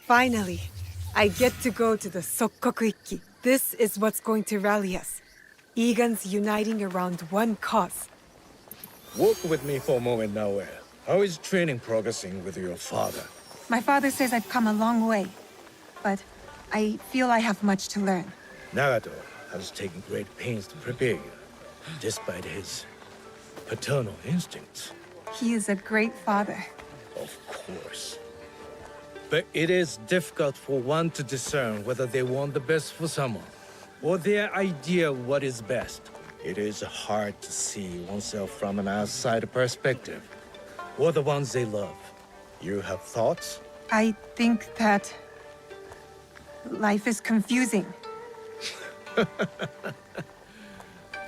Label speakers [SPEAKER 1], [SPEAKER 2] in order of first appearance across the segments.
[SPEAKER 1] Finally, I get to go to the Sokkoku Ikki. This is what's going to rally us. Egan's uniting around one cause.
[SPEAKER 2] Walk with me for a moment, Naoe. How is training progressing with your father?
[SPEAKER 1] My father says I've come a long way, but I feel I have much to learn.
[SPEAKER 2] Nagato has taken great pains to prepare you, despite his paternal instincts.
[SPEAKER 1] He is a great father.
[SPEAKER 2] Of course. But it is difficult for one to discern whether they want the best for someone, or their idea of what is best. It is hard to see oneself from an outside perspective, or the ones they love. You have thoughts?
[SPEAKER 1] I think that life is confusing.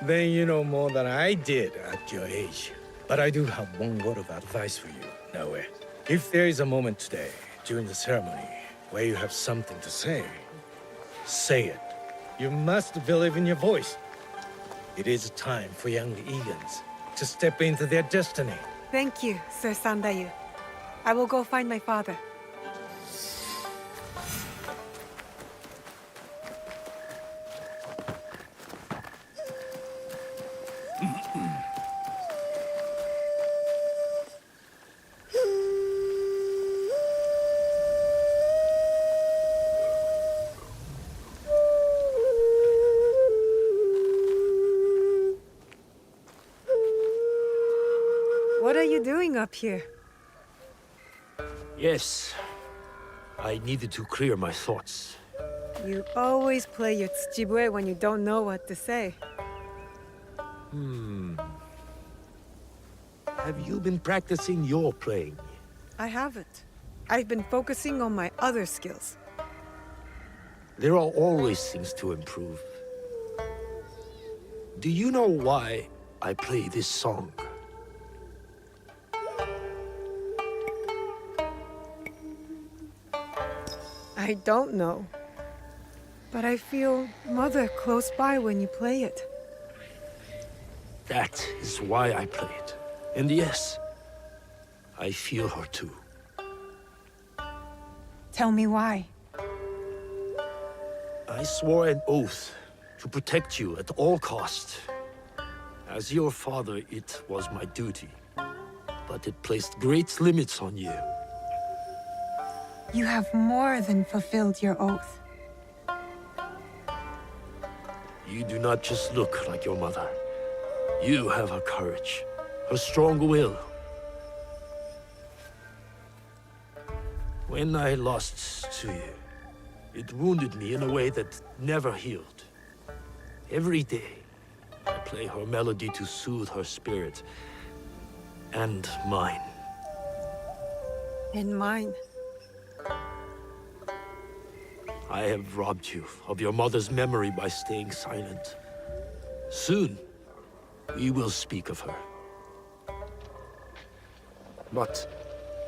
[SPEAKER 2] Then you know more than I did at your age. But I do have one word of advice for you, Naoe. If there is a moment today, during the ceremony, where you have something to say, say it. You must believe in your voice. It is time for young Egans to step into their destiny.
[SPEAKER 1] Thank you, Sir Sandayu. I will go find my father. What are you doing up here?
[SPEAKER 3] Yes. I needed to clear my thoughts.
[SPEAKER 1] You always play your tsuchibue when you don't know what to say.
[SPEAKER 3] Have you been practicing your playing?
[SPEAKER 1] I haven't. I've been focusing on my other skills.
[SPEAKER 3] There are always things to improve. Do you know why I play this song?
[SPEAKER 1] I don't know. But I feel Mother close by when you play it.
[SPEAKER 3] That is why I play it. And yes, I feel her too.
[SPEAKER 1] Tell me why.
[SPEAKER 3] I swore an oath to protect you at all costs. As your father, it was my duty. But it placed great limits on you.
[SPEAKER 1] You have more than fulfilled your oath.
[SPEAKER 3] You do not just look like your mother. You have her courage, her strong will. When I lost to you, it wounded me in a way that never healed. Every day, I play her melody to soothe her spirit. And mine.
[SPEAKER 1] And mine.
[SPEAKER 3] I have robbed you of your mother's memory by staying silent. Soon, we will speak of her. But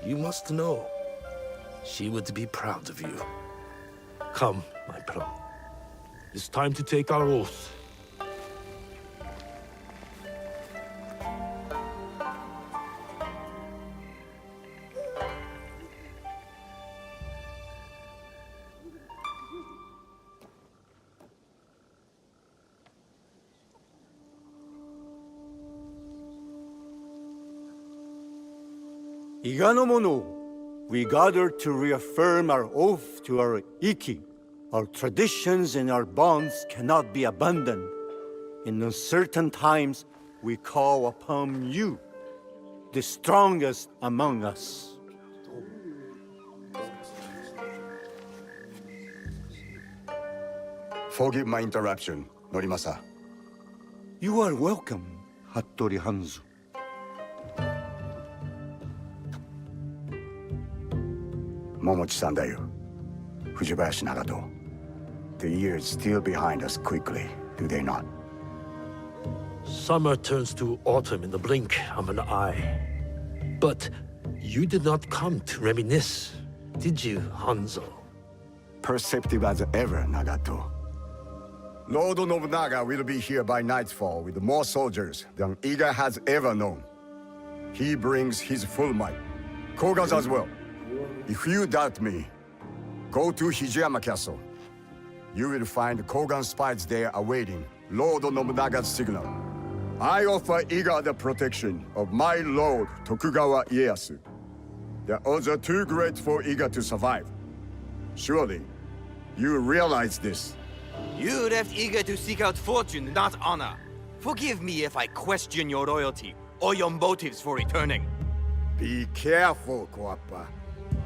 [SPEAKER 3] you must know, she would be proud of you. Come, my pro. It's time to take our oath.
[SPEAKER 4] Iganomono, we gather to reaffirm our oath to our Ikki. Our traditions and our bonds cannot be abandoned. In uncertain times, we call upon you, the strongest among us.
[SPEAKER 5] Forgive my interruption, Norimasa.
[SPEAKER 4] You are welcome, Hattori Hanzo.
[SPEAKER 5] Momochi Sandayu, Fujibayashi Nagato. The years steal behind us quickly, do they not?
[SPEAKER 3] Summer turns to autumn in the blink of an eye. But you did not come to reminisce, did you, Hanzo?
[SPEAKER 5] Perceptive as ever, Nagato. Lord Nobunaga will be here by nightfall with more soldiers than Iga has ever known. He brings his full might. Koga's as well. If you doubt me, Go to Hijiyama Castle. You will find Kogan spies there awaiting Lord Nobunaga's signal. I offer Iga the protection of my lord Tokugawa Ieyasu. The odds are too great for Iga to survive. Surely, you realize this.
[SPEAKER 6] You left eager to seek out fortune, not honor. Forgive me if I question your loyalty or your motives for returning.
[SPEAKER 5] Be careful, Koappa.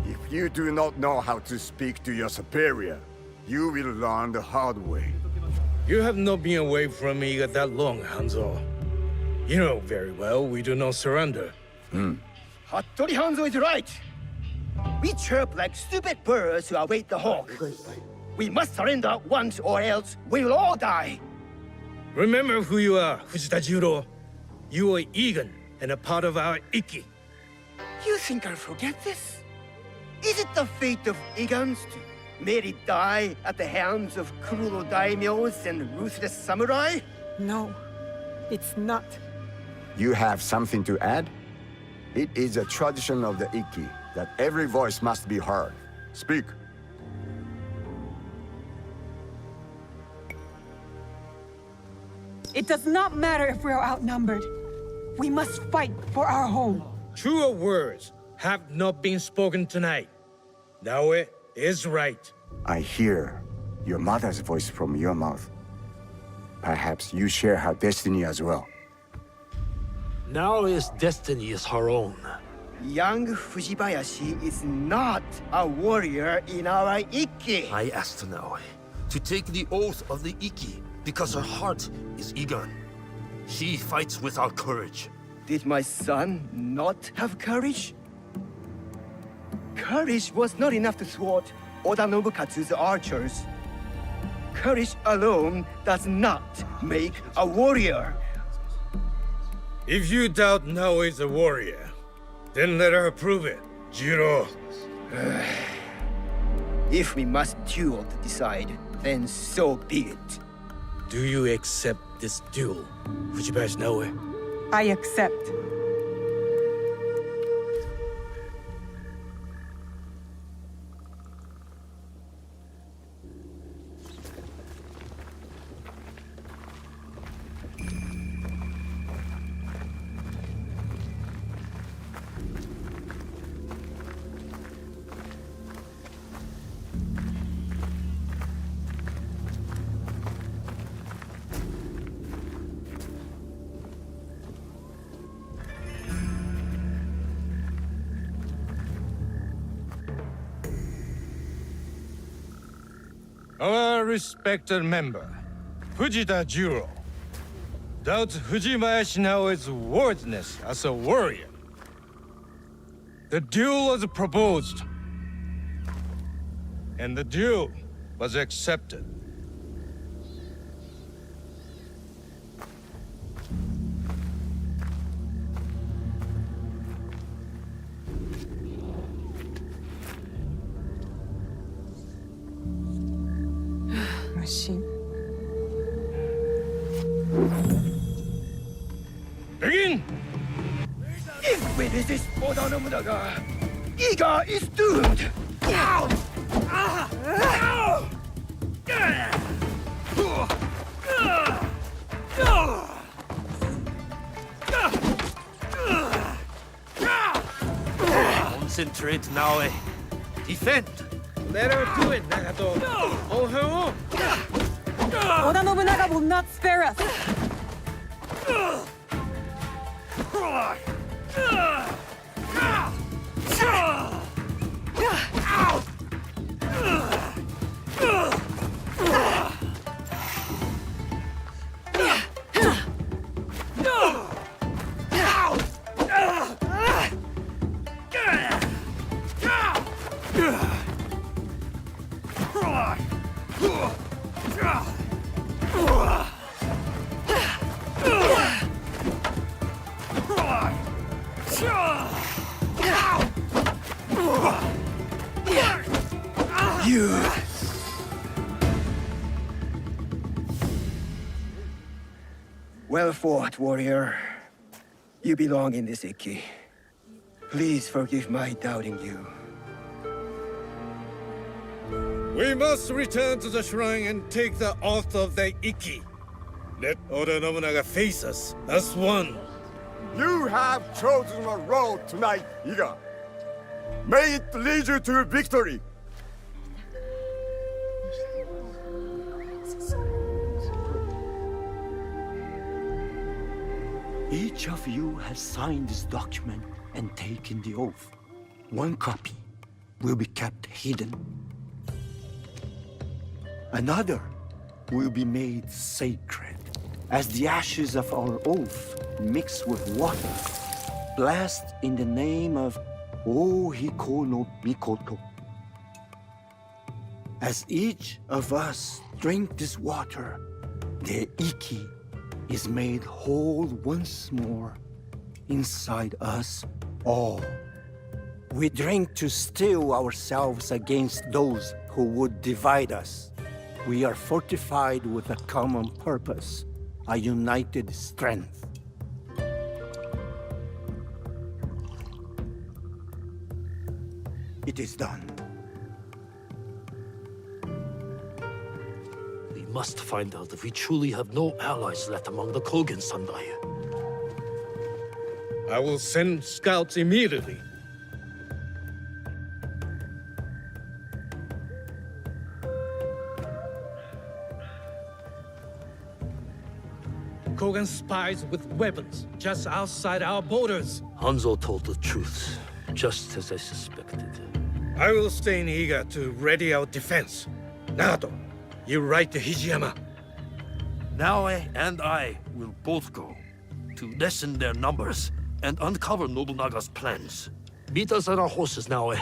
[SPEAKER 5] If you do not know how to speak to your superior, you will learn the hard way.
[SPEAKER 2] You have not been away from Iga that long, Hanzo. You know very well we do not surrender.
[SPEAKER 7] Hattori Hanzo is right. We chirp like stupid birds who await the hawk. We must surrender once or else we will all die.
[SPEAKER 2] Remember who you are, Fujita Jiro. You are Egan and a part of our Ikki.
[SPEAKER 7] You think I'll forget this? Is it the fate of Igans to merely die at the hands of cruel daimyos and ruthless samurai?
[SPEAKER 1] No, it's not.
[SPEAKER 5] You have something to add? It is a tradition of the Ikki that every voice must be heard. Speak.
[SPEAKER 1] It does not matter if we are outnumbered. We must fight for our home.
[SPEAKER 2] Truer words have not been spoken tonight. Naoe is right.
[SPEAKER 5] I hear your mother's voice from your mouth. Perhaps you share her destiny as well.
[SPEAKER 3] Naoe's destiny is her own.
[SPEAKER 7] Young Fujibayashi is not a warrior in our Ikki.
[SPEAKER 3] I asked Naoe to take the oath of the Ikki because her heart is Igan. She fights without courage.
[SPEAKER 7] Did my son not have courage? Courage was not enough to thwart Oda Nobukatsu's archers. Courage alone does not make a warrior.
[SPEAKER 2] If you doubt Naoe is a warrior, then let her prove it, Jiro.
[SPEAKER 7] If we must duel to decide, then so be it.
[SPEAKER 2] Do you accept this duel, Fujibayashi Naoe?
[SPEAKER 1] I accept.
[SPEAKER 2] Our respected member, Fujita Jiro, doubts Fujibayashi Naoe's worthiness as a warrior. The duel was proposed, and the duel was accepted.
[SPEAKER 1] Machine.
[SPEAKER 2] Begin!
[SPEAKER 7] If we resist Oda Nobunaga, Iga is doomed!
[SPEAKER 3] Concentrate, Naoe. Defend!
[SPEAKER 2] Let her do it, Nagato. On her own.
[SPEAKER 1] Oda Nobunaga will not spare us.
[SPEAKER 7] You... Well fought, warrior. You belong in this Ikki. Please forgive my doubting you.
[SPEAKER 2] We must return to the shrine and take the oath of the Ikki. Let Oda Nobunaga face us as one.
[SPEAKER 5] You have chosen a road tonight, Iga. May it lead you to victory.
[SPEAKER 4] Each of you has signed this document and taken the oath. One copy will be kept hidden. Another will be made sacred. As the ashes of our oath mix with water, blessed in the name of Ohiko no Mikoto. As each of us drink this water, the Ikki is made whole once more inside us all. We drink to steel ourselves against those who would divide us. We are fortified with a common purpose, a united strength. It is done.
[SPEAKER 3] We must find out if we truly have no allies left among the Kogan Sandai.
[SPEAKER 2] I will send scouts immediately. Kogan spies with weapons just outside our borders.
[SPEAKER 3] Hanzo told the truth, just as I suspected.
[SPEAKER 2] I will stay in Iga to ready our defense. Nagato, you ride to Hijiyama.
[SPEAKER 3] Naoe and I will both go to lessen their numbers and uncover Nobunaga's plans. Meet us at our horses, Naoe.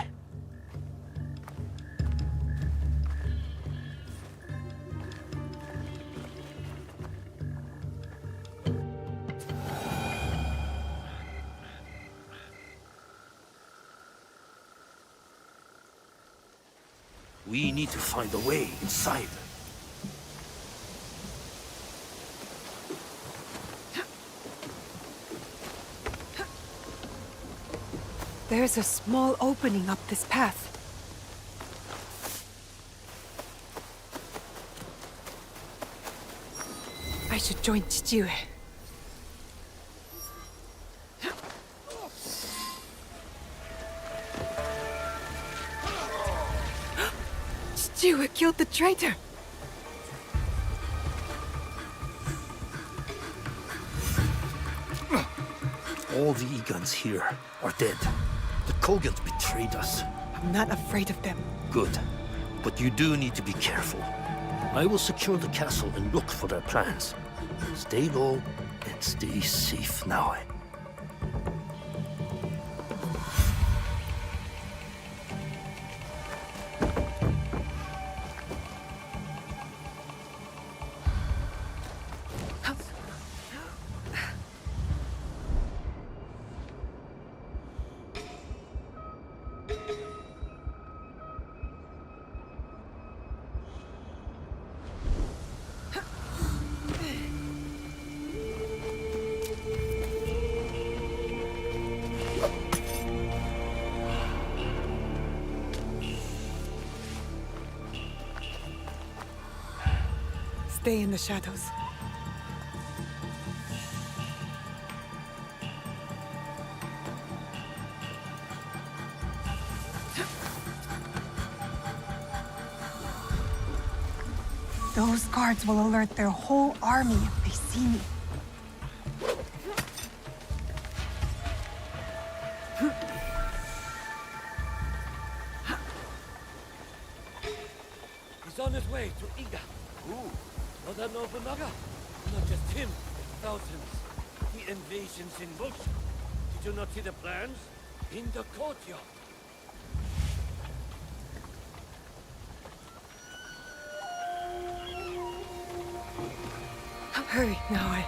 [SPEAKER 3] We need to find a way inside.
[SPEAKER 1] There's a small opening up this path. I should join Chichiue. Chichiue killed the traitor!
[SPEAKER 3] All the Igans here are dead. The Kogans betrayed us.
[SPEAKER 1] I'm not afraid of them.
[SPEAKER 3] Good. But you do need to be careful. I will secure the castle and look for their plans. Stay low and stay safe now.
[SPEAKER 1] Stay in the shadows. Those guards will alert their whole army if they see me.
[SPEAKER 8] He's on his way to Iga. Who? Oda Nobunaga. Not just him, thousands. The invasion's in motion. Did you not see the plans? In the courtyard.
[SPEAKER 1] Hurry, now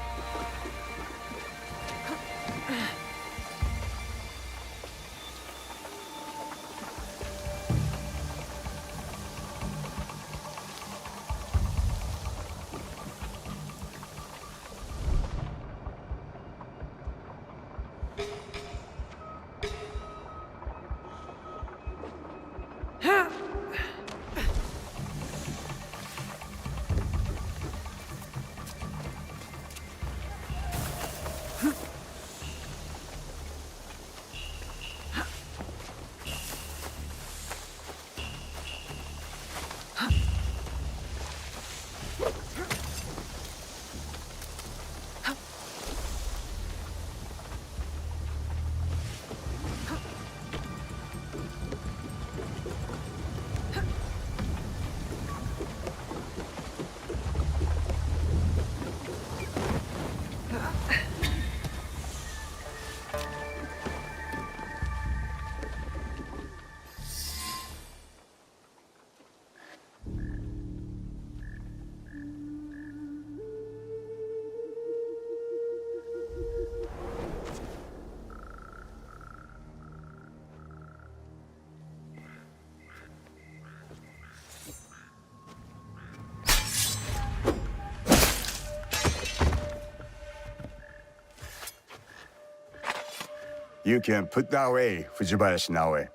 [SPEAKER 5] You can put that away, Fujibayashi Naoe.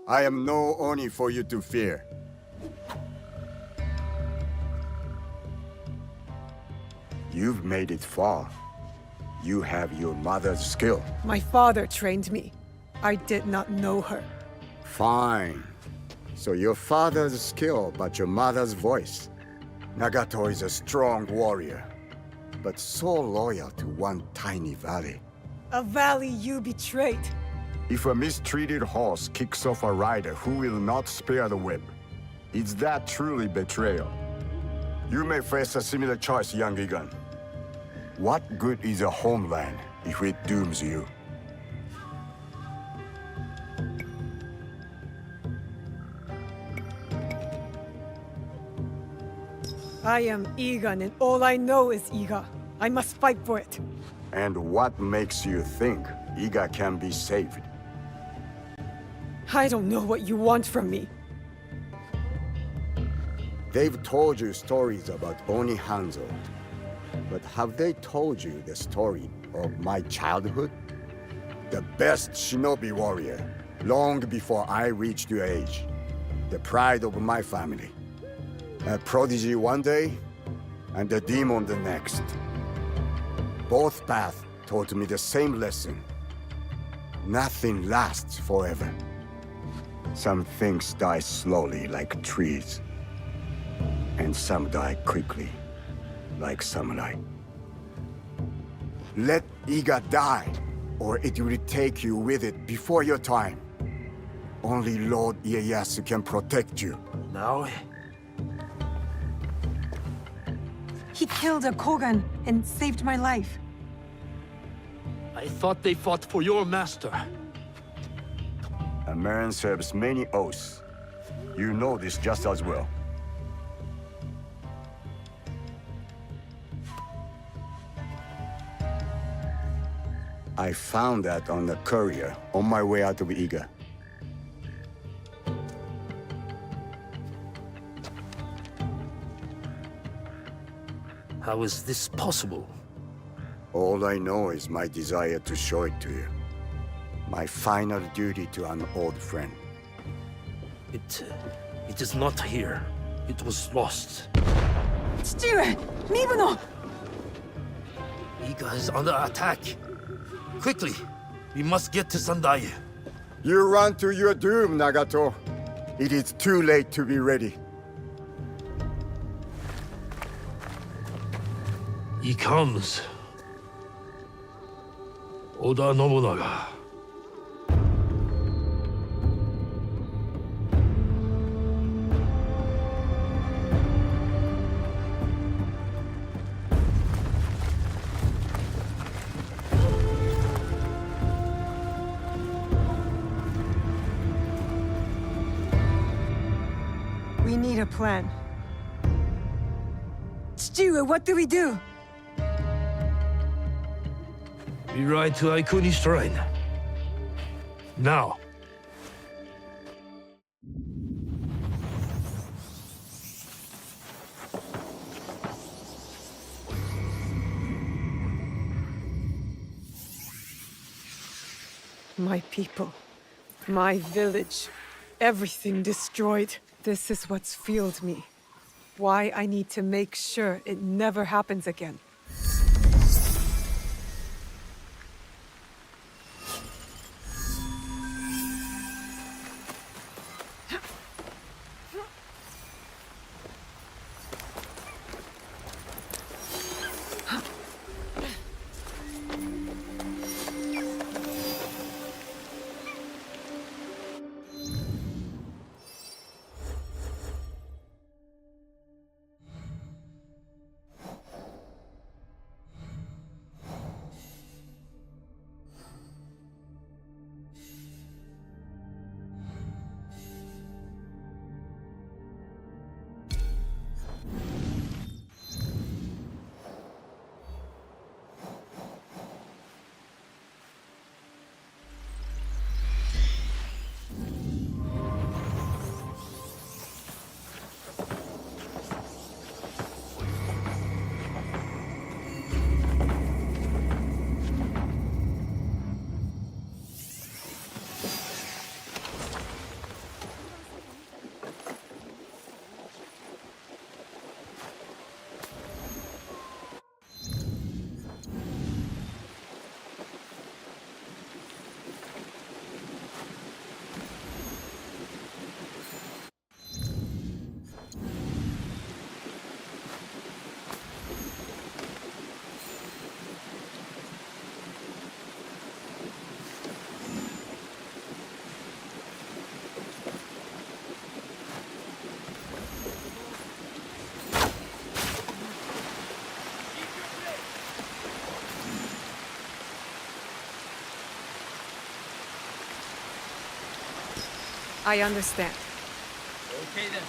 [SPEAKER 5] I am no Oni for you to fear. You've made it far. You have your mother's skill.
[SPEAKER 1] My father trained me. I did not know her.
[SPEAKER 5] Fine. So your father's skill, but your mother's voice. Nagato is a strong warrior, but so loyal to one tiny valley.
[SPEAKER 1] A valley you betrayed.
[SPEAKER 5] If a mistreated horse kicks off a rider who will not spare the whip, is that truly betrayal? You may face a similar choice, young Igan. What good is a homeland if it dooms you?
[SPEAKER 1] I am Egan, and all I know is Iga. I must fight for it.
[SPEAKER 5] And what makes you think Iga can be saved?
[SPEAKER 1] I don't know what you want from me.
[SPEAKER 5] They've told you stories about Oni Hanzo, but have they told you the story of my childhood? The best shinobi warrior, long before I reached your age. The pride of my family. A prodigy one day, and a demon the next. Both paths taught me the same lesson. Nothing lasts forever. Some things die slowly like trees. And some die quickly, like samurai. Let Iga die, or it will take you with it before your time. Only Lord Ieyasu can protect you.
[SPEAKER 3] Now,
[SPEAKER 1] He killed a Kogan and saved my life.
[SPEAKER 3] I thought they fought for your master.
[SPEAKER 5] A man serves many oaths. You know this just as well. I found that on the courier on my way out of Iga.
[SPEAKER 3] How is this possible?
[SPEAKER 5] All I know is my desire to show it to you. My final duty to an old friend.
[SPEAKER 3] It is not here. It was lost.
[SPEAKER 1] 父上、身分の
[SPEAKER 3] Iga is under attack. Quickly, we must get to Sandai.
[SPEAKER 5] You run to your doom, Nagato. It is too late to be ready.
[SPEAKER 3] He comes. Oda Nobunaga.
[SPEAKER 1] We need a plan. 父上、what do we do?
[SPEAKER 3] We ride to Aikuni Shrine. Now.
[SPEAKER 1] My people, my village, everything destroyed. This is what's fueled me. Why I need to make sure it never happens again. I understand.
[SPEAKER 8] Okay then.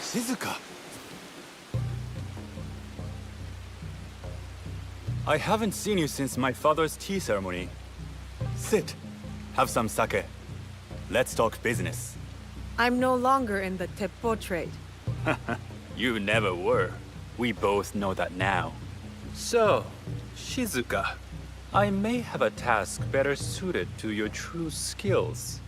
[SPEAKER 9] Shizuka! I haven't seen you since my father's tea ceremony. Sit. Have some sake. Let's talk business.
[SPEAKER 1] I'm no longer in the teppo trade.
[SPEAKER 9] You never were. We both know that now. So, Shizuka, I may have a task better suited to your true skills.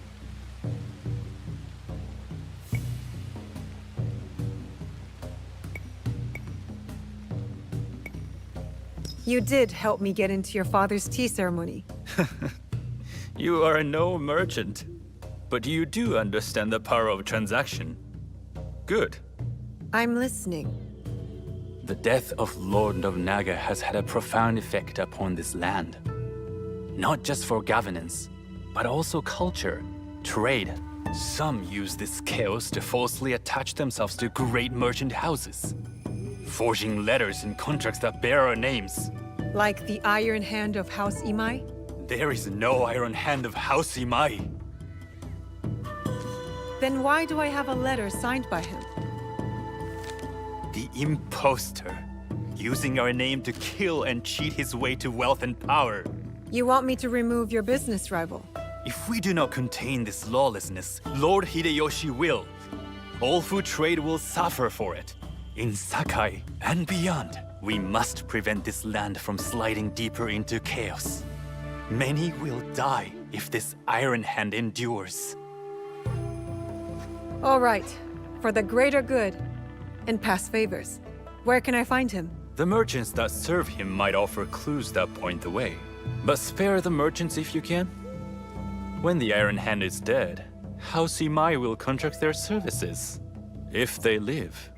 [SPEAKER 1] You did help me get into your father's tea ceremony.
[SPEAKER 9] You are no merchant, but you do understand the power of transaction. Good.
[SPEAKER 1] I'm listening.
[SPEAKER 9] The death of Lord Nobunaga has had a profound effect upon this land. Not just for governance, but also culture, trade. Some use this chaos to falsely attach themselves to great merchant houses, forging letters and contracts that bear our names.
[SPEAKER 1] Like the Iron Hand of House Imai?
[SPEAKER 9] There is no Iron Hand of House Imai.
[SPEAKER 1] Then why do I have a letter signed by him?
[SPEAKER 9] The imposter, using our name to kill and cheat his way to wealth and power.
[SPEAKER 1] You want me to remove your business rival?
[SPEAKER 9] If we do not contain this lawlessness, Lord Hideyoshi will. All food trade will suffer for it. In Sakai and beyond, we must prevent this land from sliding deeper into chaos. Many will die if this Iron Hand endures.
[SPEAKER 1] All right. For the greater good and past favors. Where can I find him?
[SPEAKER 9] The merchants that serve him might offer clues that point the way. But spare the merchants if you can. When the Iron Hand is dead, House Imai will contract their services. If they live.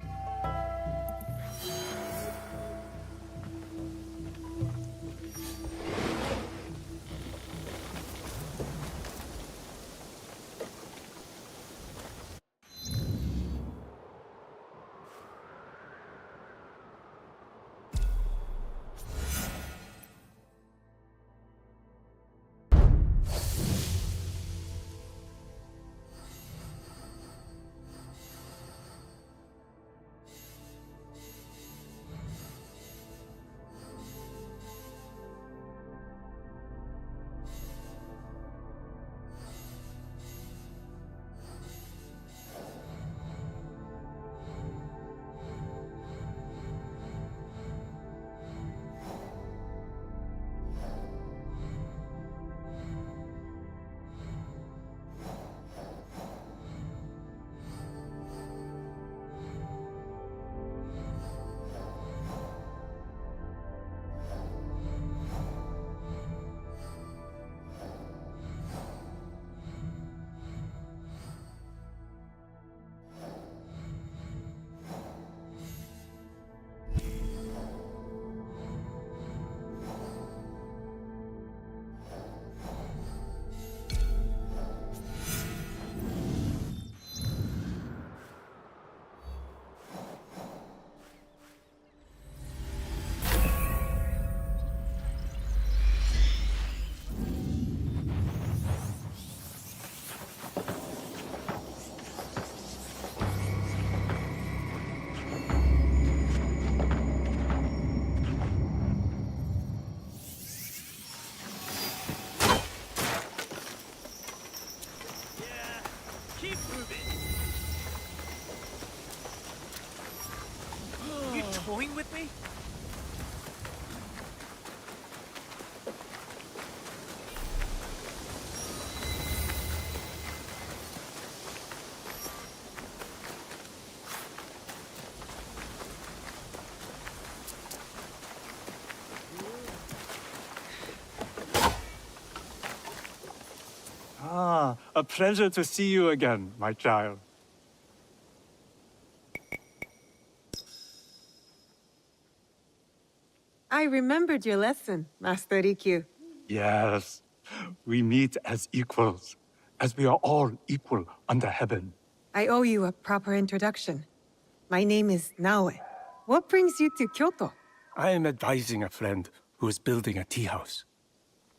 [SPEAKER 8] Keep moving. You toying with me?
[SPEAKER 10] Ah, a pleasure to see you again, my child.
[SPEAKER 1] I remembered your lesson, Master Rikyu.
[SPEAKER 10] Yes, we meet as equals. as we are all equal under heaven.
[SPEAKER 1] I owe you a proper introduction. My name is Naoe. What brings you to Kyoto?
[SPEAKER 10] I am advising a friend who is building a tea house.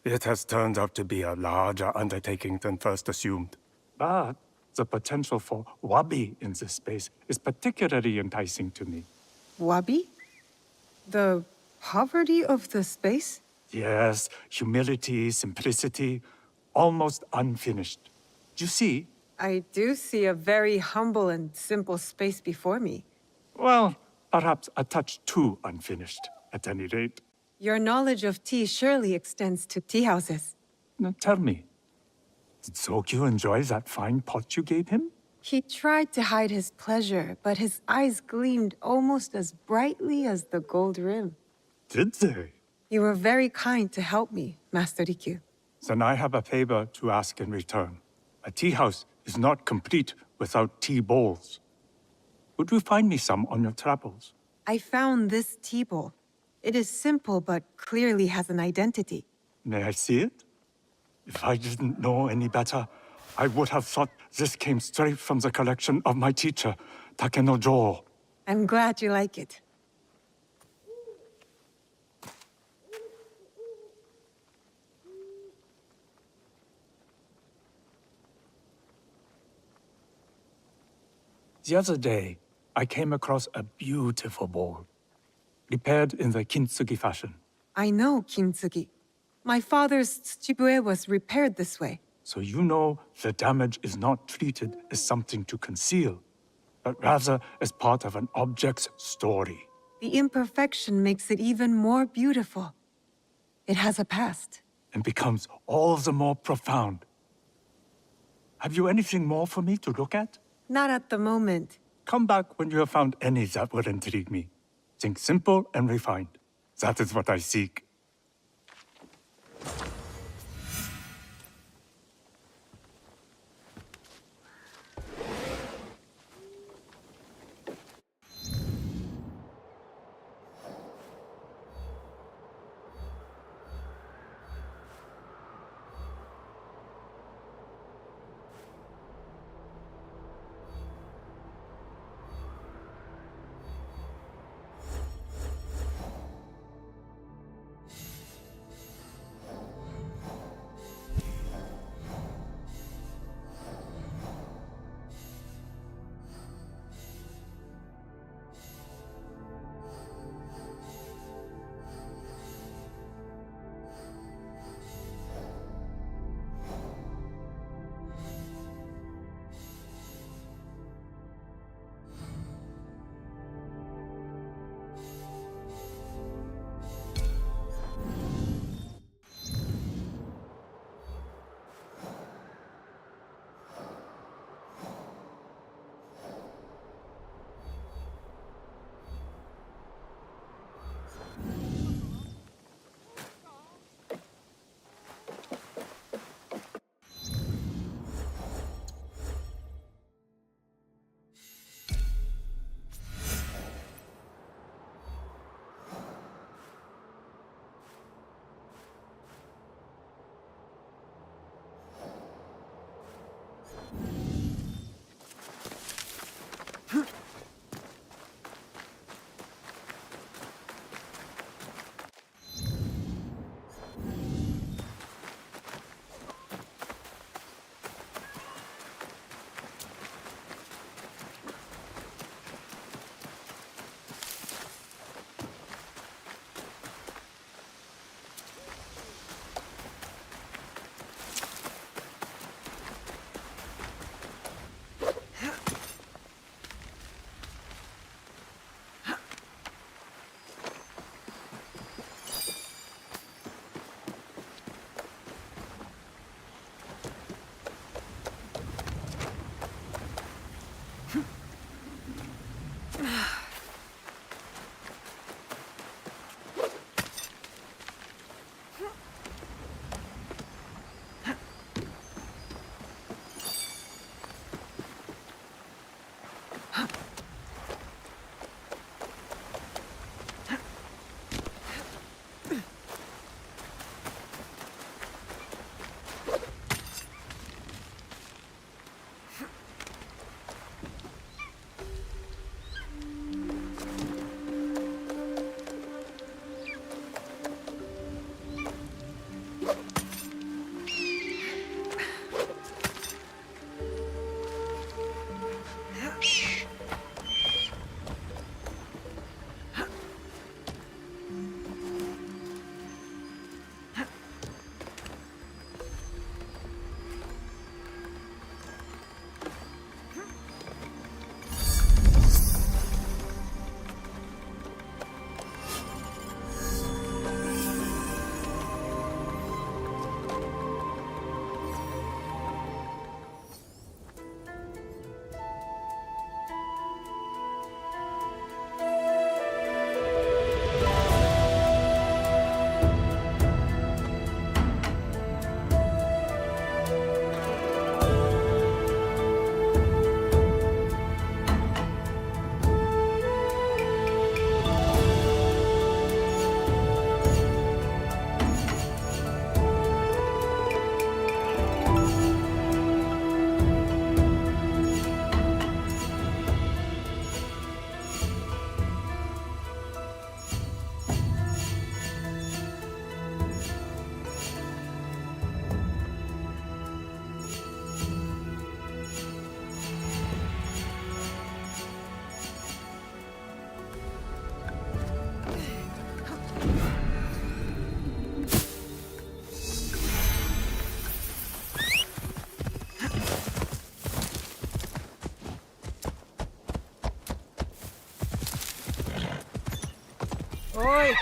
[SPEAKER 10] It has turned out to be a larger undertaking than first assumed. But the potential for wabi in this space is particularly enticing to me.
[SPEAKER 1] Wabi? The poverty of the space?
[SPEAKER 10] Yes, humility, simplicity, almost unfinished. You see?
[SPEAKER 1] I do see a very humble and simple space before me.
[SPEAKER 10] Well, perhaps a touch too unfinished, at any rate.
[SPEAKER 1] Your knowledge of tea surely extends to tea houses.
[SPEAKER 10] Now tell me, did Sokyu enjoy that fine pot you gave him?
[SPEAKER 1] He tried to hide his pleasure, but his eyes gleamed almost as brightly as the gold rim.
[SPEAKER 10] Did they?
[SPEAKER 1] You were very kind to help me, Master Rikyu.
[SPEAKER 10] Then I have a favor to ask in return. A tea house is not complete without tea bowls. Would you find me some on your travels?
[SPEAKER 1] I found this tea bowl. It is simple, but clearly has an identity.
[SPEAKER 10] May I see it? If I didn't know any better, I would have thought this came straight from the collection of my teacher, Takenojo.
[SPEAKER 1] I'm glad you like it.
[SPEAKER 10] The other day, I came across a beautiful bowl, repaired in the kintsugi fashion.
[SPEAKER 1] I know kintsugi. My father's tsujibue was repaired this way.
[SPEAKER 10] So you know the damage is not treated as something to conceal, but rather as part of an object's story.
[SPEAKER 1] The imperfection makes it even more beautiful. It has a past.
[SPEAKER 10] And becomes all the more profound. Have you anything more for me to look at?
[SPEAKER 1] Not at the moment.
[SPEAKER 10] Come back when you have found any that would intrigue me. Think simple and refined. That is what I seek.
[SPEAKER 1] Oi!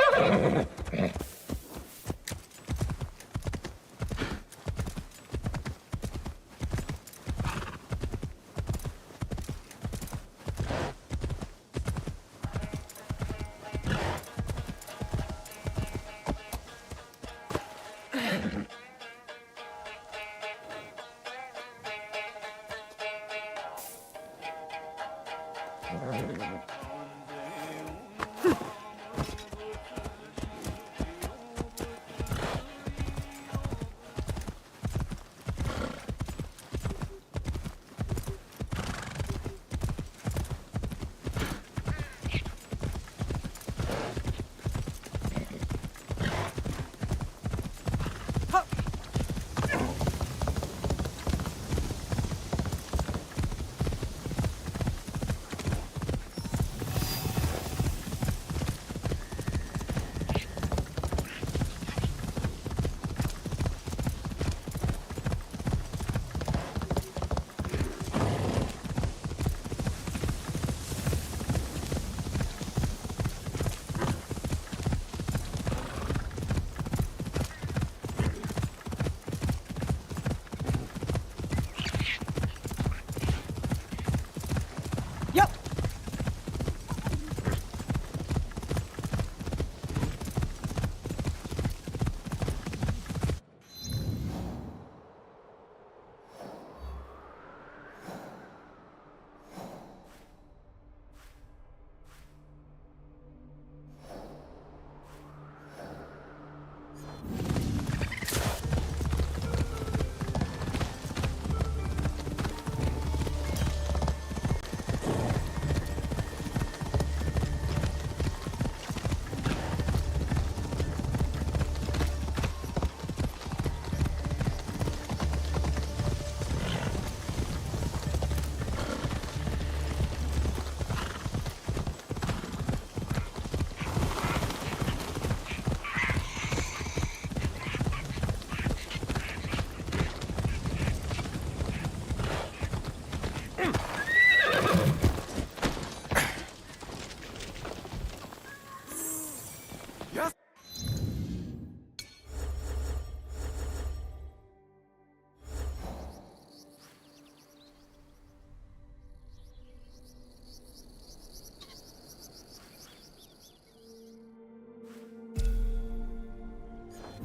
[SPEAKER 1] Yep.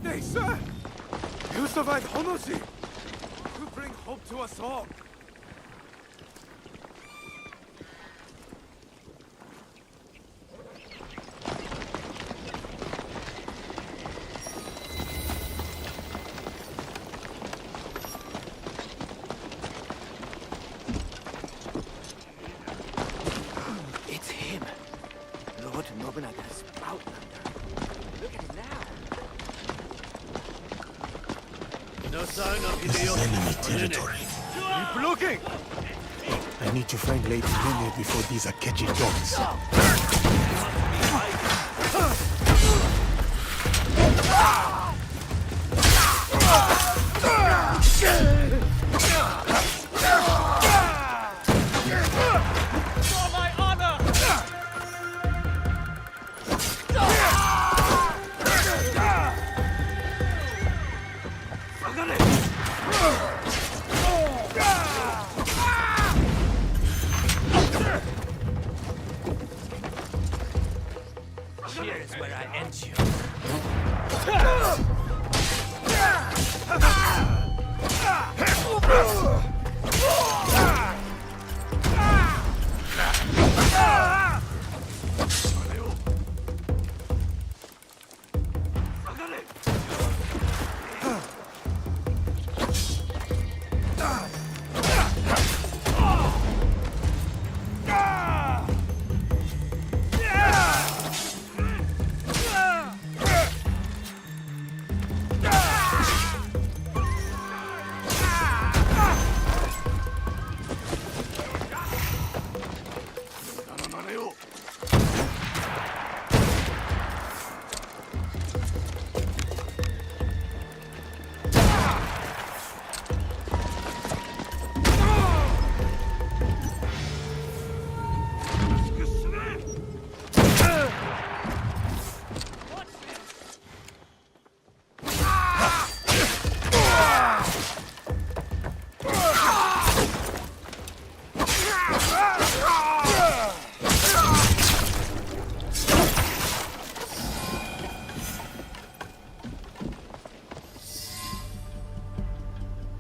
[SPEAKER 10] Hey, sir! You survived Honoshi! You bring hope to us all!
[SPEAKER 7] It's him. Lord Nobunaga's outlander. Look at him now.
[SPEAKER 8] No sign of Hideyoshi.
[SPEAKER 2] Enemy territory.
[SPEAKER 10] Keep looking!
[SPEAKER 2] I need to find Lady Nene before these Akechi dogs.
[SPEAKER 8] For my honor!
[SPEAKER 6] Here's where I end you.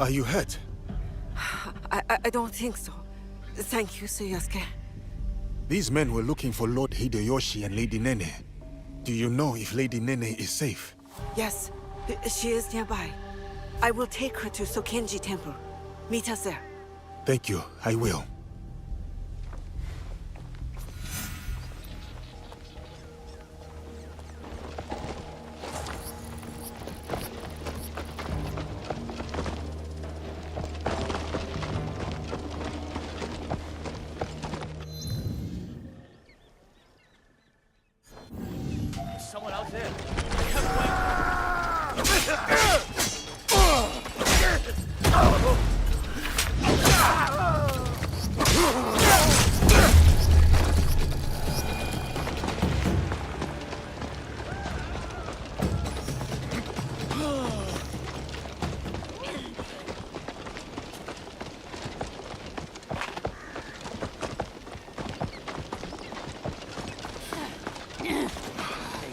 [SPEAKER 11] Are you hurt?
[SPEAKER 12] I don't think so. Thank you, Suyasuke.
[SPEAKER 11] These men were looking for Lord Hideyoshi and Lady Nene. Do you know if Lady Nene is safe?
[SPEAKER 12] Yes, she is nearby. I will take her to Sokenji Temple. Meet us there.
[SPEAKER 11] Thank you, I will.
[SPEAKER 8] Someone out there.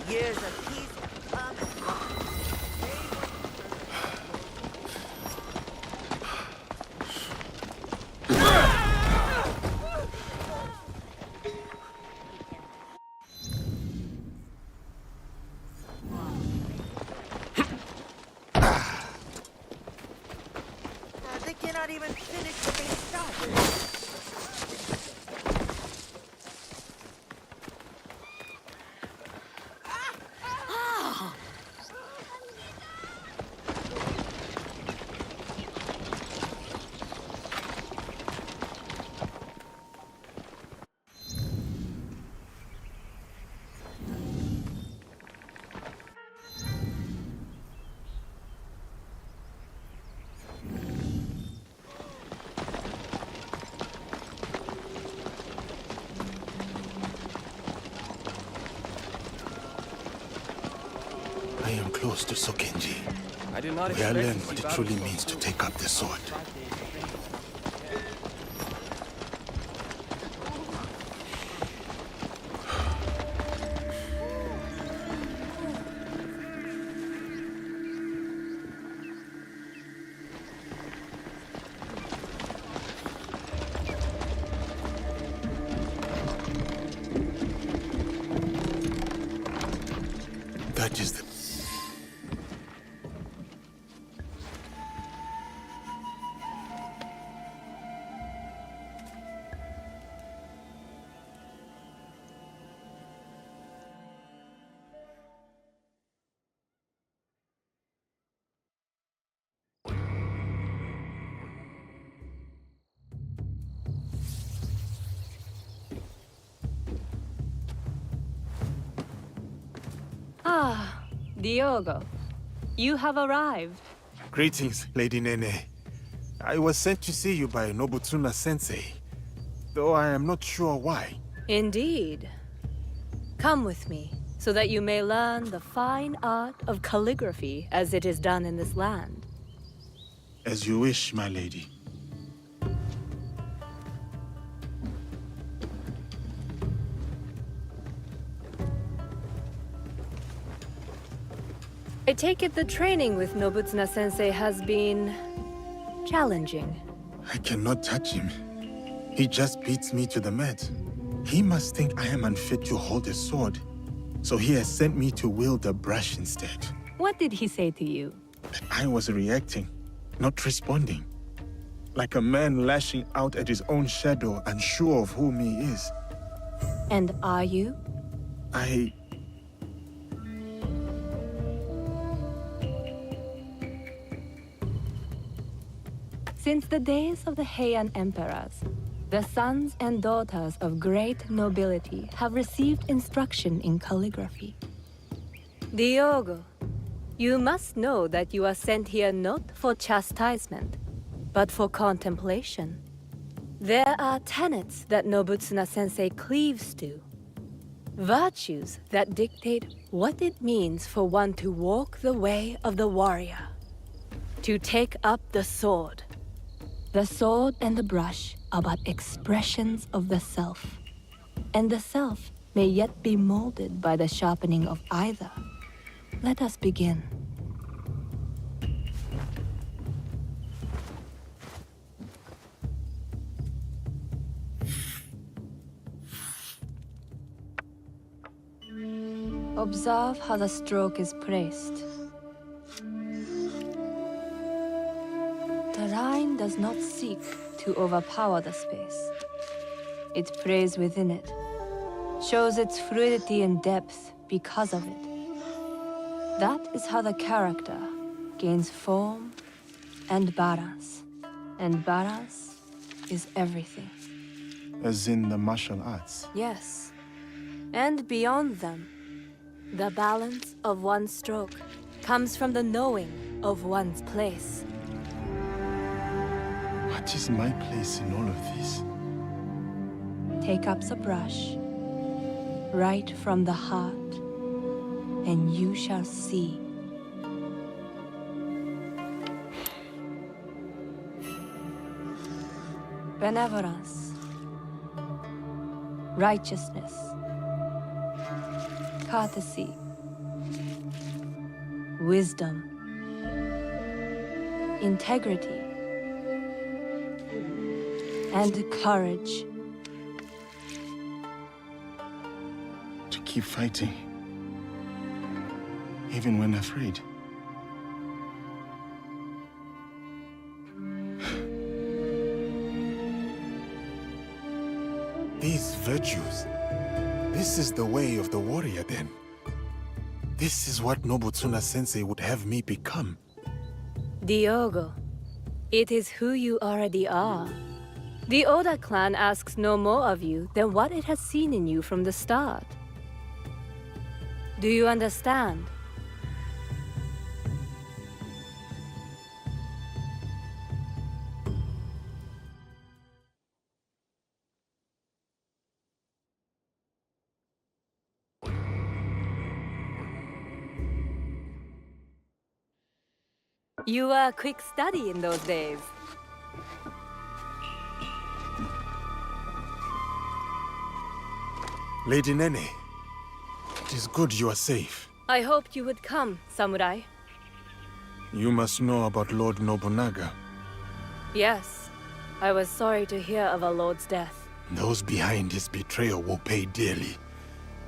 [SPEAKER 12] Years of peace come and go. They cannot even finish what they started.
[SPEAKER 11] I am close to Sokenji.
[SPEAKER 6] I do not
[SPEAKER 11] Where I
[SPEAKER 6] expect
[SPEAKER 11] learn
[SPEAKER 6] to
[SPEAKER 11] what
[SPEAKER 6] see
[SPEAKER 11] it truly means to take up the sword. That is the...
[SPEAKER 13] Ah, Diogo. You have arrived.
[SPEAKER 11] Greetings, Lady Nene. I was sent to see you by Nobutsuna-sensei, though I am not sure why.
[SPEAKER 13] Indeed. Come with me, so that you may learn the fine art of calligraphy as it is done in this land.
[SPEAKER 11] As you wish, my lady.
[SPEAKER 13] I take it the training with Nobutsuna-sensei has been... challenging.
[SPEAKER 11] I cannot touch him. He just beats me to the mat. He must think I am unfit to hold a sword. So he has sent me to wield a brush instead.
[SPEAKER 13] What did he say to you?
[SPEAKER 11] That I was reacting, not responding. Like a man lashing out at his own shadow, unsure of whom he is.
[SPEAKER 13] And are you? Since the days of the Heian emperors, the sons and daughters of great nobility have received instruction in calligraphy. Diogo, you must know that you are sent here not for chastisement, but for contemplation. There are tenets that Nobutsuna-sensei cleaves to. Virtues that dictate what it means for one to walk the way of the warrior. To take up the sword. The sword and the brush are but expressions of the self. And the self may yet be molded by the sharpening of either. Let us begin. Observe how the stroke is placed. The Rhine does not seek to overpower the space. It prays within it, shows its fluidity and depth because of it. That is how the character gains form and balance. And balance is everything.
[SPEAKER 11] As in the martial arts.
[SPEAKER 13] Yes. And beyond them, the balance of one stroke comes from the knowing of one's place.
[SPEAKER 11] What is my place in all of this?
[SPEAKER 13] Take up the brush, right from the heart, and you shall see. Benevolence, righteousness, courtesy, wisdom, integrity, and courage.
[SPEAKER 11] To keep fighting, even when afraid. These virtues. This is the way of the warrior, then. This is what Nobutsuna-sensei would have me become.
[SPEAKER 13] Diogo, it is who you already are. The Oda clan asks no more of you than what it has seen in you from the start. Do you understand? You were a quick study in those days.
[SPEAKER 11] Lady Nene, it is good you are safe.
[SPEAKER 13] I hoped you would come, Samurai.
[SPEAKER 11] You must know about Lord Nobunaga.
[SPEAKER 13] Yes, I was sorry to hear of our lord's death.
[SPEAKER 11] Those behind his betrayal will pay dearly.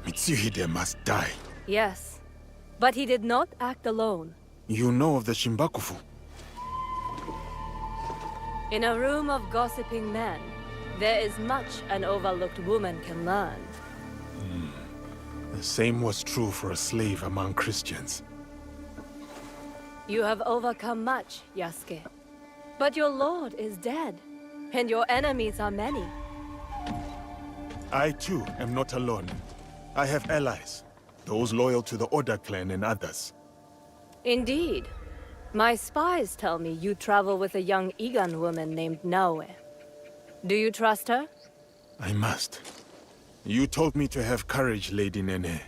[SPEAKER 11] Mitsuhide must die.
[SPEAKER 13] Yes, but he did not act alone.
[SPEAKER 11] You know of the Shimbakufu?
[SPEAKER 13] In a room of gossiping men, there is much an overlooked woman can learn.
[SPEAKER 11] The same was true for a slave among Christians.
[SPEAKER 13] You have overcome much, Yasuke. But your lord is dead, and your enemies are many.
[SPEAKER 11] I too am not alone. I have allies, those loyal to the Oda clan and others.
[SPEAKER 13] Indeed. My spies tell me you travel with a young Igan woman named Naoe. Do you trust her?
[SPEAKER 11] I must. You told me to have courage, Lady Nene.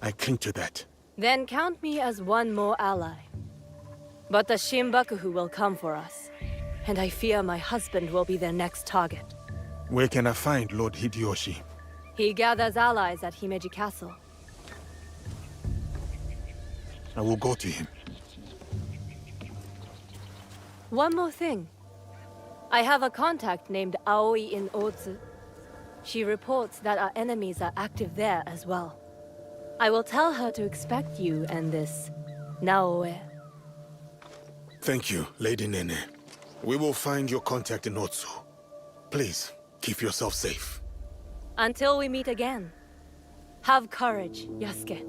[SPEAKER 11] I cling to that.
[SPEAKER 13] Then count me as one more ally. But the Shimbakufu will come for us, and I fear my husband will be their next target.
[SPEAKER 11] Where can I find Lord Hideyoshi?
[SPEAKER 13] He gathers allies at Himeji Castle.
[SPEAKER 11] I will go to him.
[SPEAKER 13] One more thing. I have a contact named Aoi in Otsu. She reports that our enemies are active there as well. I will tell her to expect you and this Naoe.
[SPEAKER 11] Thank you, Lady Nene. We will find your contact in Otsu. Please, keep yourself safe.
[SPEAKER 13] Until we meet again, have courage, Yasuke.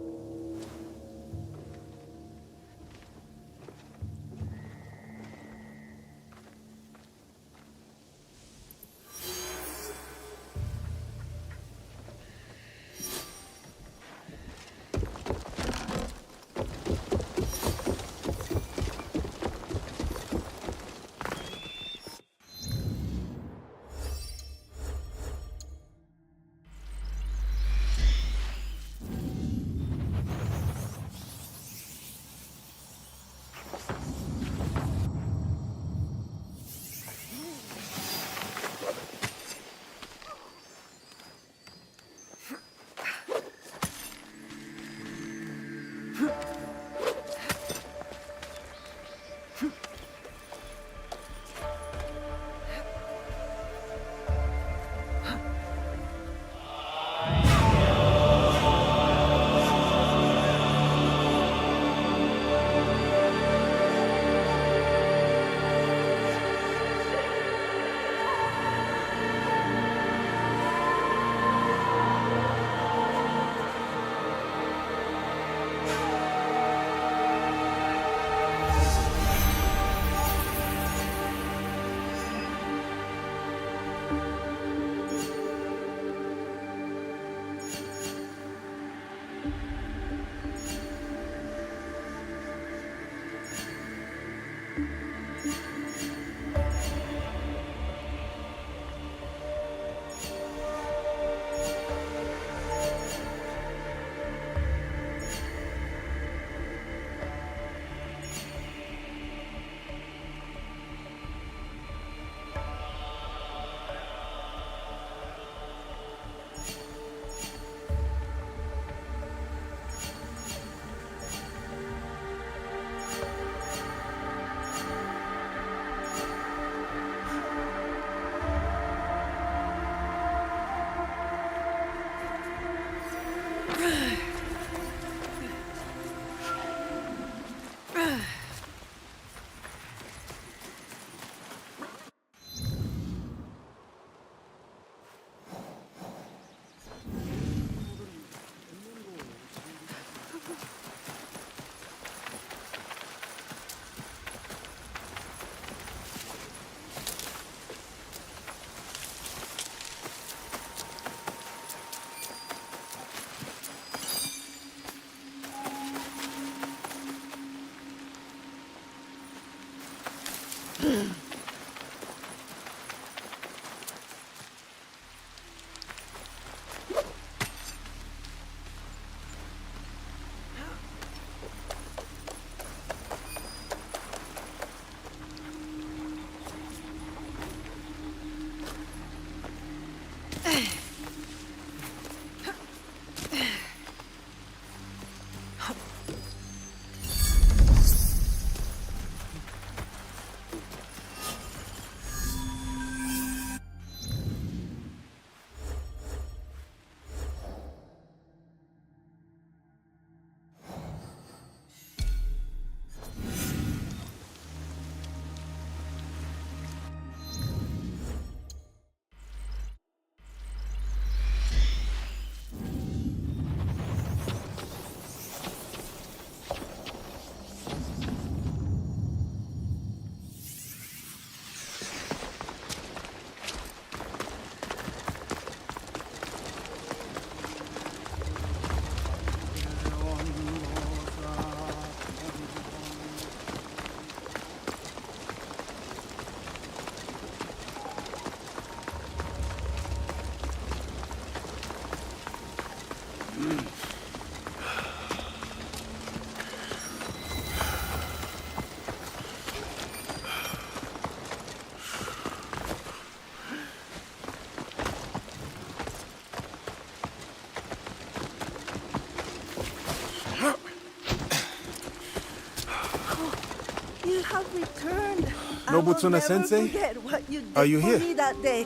[SPEAKER 12] You have returned. I will
[SPEAKER 11] Nobutsuna
[SPEAKER 12] never
[SPEAKER 11] Sensei?
[SPEAKER 12] forget what you did
[SPEAKER 11] Are you
[SPEAKER 12] for
[SPEAKER 11] here?
[SPEAKER 12] me that day.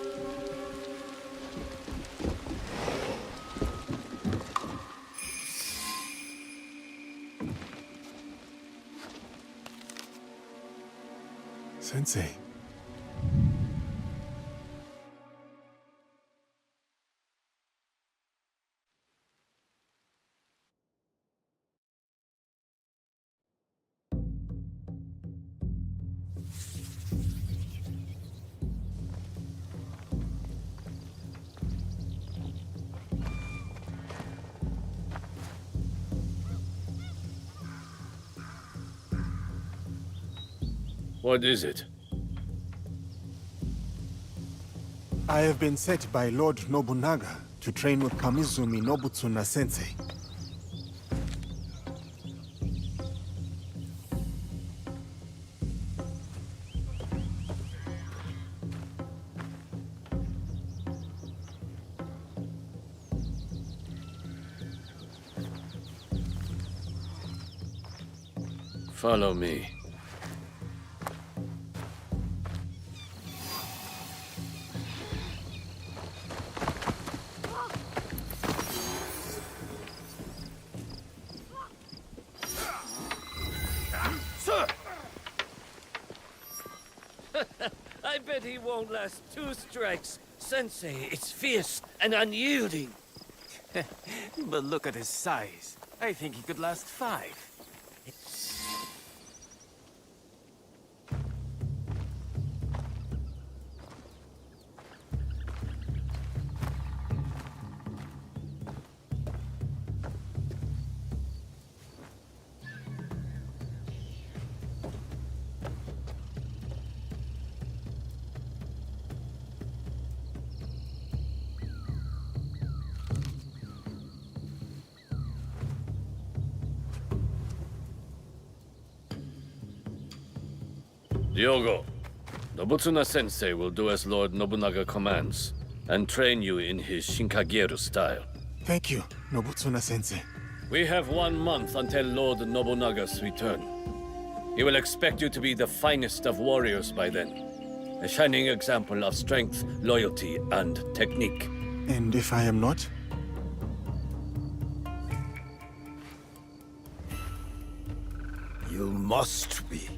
[SPEAKER 11] Sensei.
[SPEAKER 3] What is it?
[SPEAKER 11] I have been set by Lord Nobunaga to train with Kamizumi Nobutsuna Sensei.
[SPEAKER 3] Follow me.
[SPEAKER 8] Sir! I bet he won't last 2 strikes. Sensei, it's fierce and unyielding.
[SPEAKER 6] But look at his size. I think he could last 5.
[SPEAKER 3] Diogo, Nobutsuna Sensei will do as Lord Nobunaga commands, and train you in his Shinkageru style.
[SPEAKER 11] Thank you, Nobutsuna Sensei.
[SPEAKER 3] We have 1 month until Lord Nobunaga's return. He will expect you to be the finest of warriors by then. A shining example of strength, loyalty, and technique.
[SPEAKER 11] And if I am not?
[SPEAKER 6] You must be.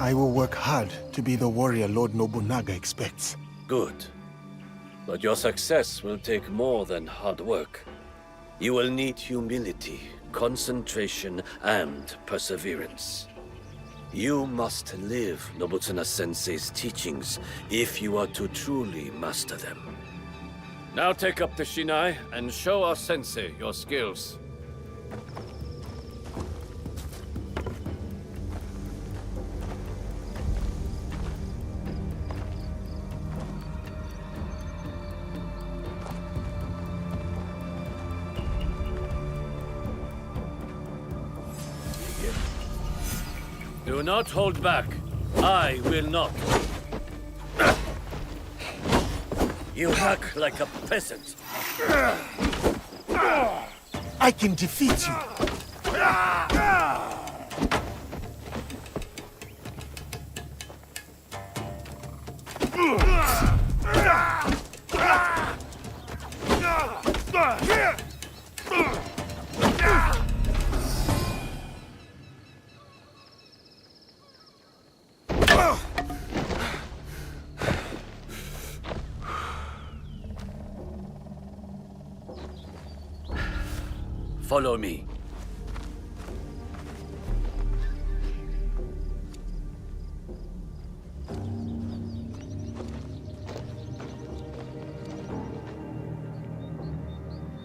[SPEAKER 11] I will work hard to be the warrior Lord Nobunaga expects.
[SPEAKER 3] Good. But your success will take more than hard work. You will need humility, concentration, and perseverance. You must live Nobutsuna Sensei's teachings if you are to truly master them. Now take up the Shinai and show our Sensei your skills.
[SPEAKER 8] Do not hold back. I will not. You hack like a peasant.
[SPEAKER 11] I can defeat you.
[SPEAKER 8] Follow me.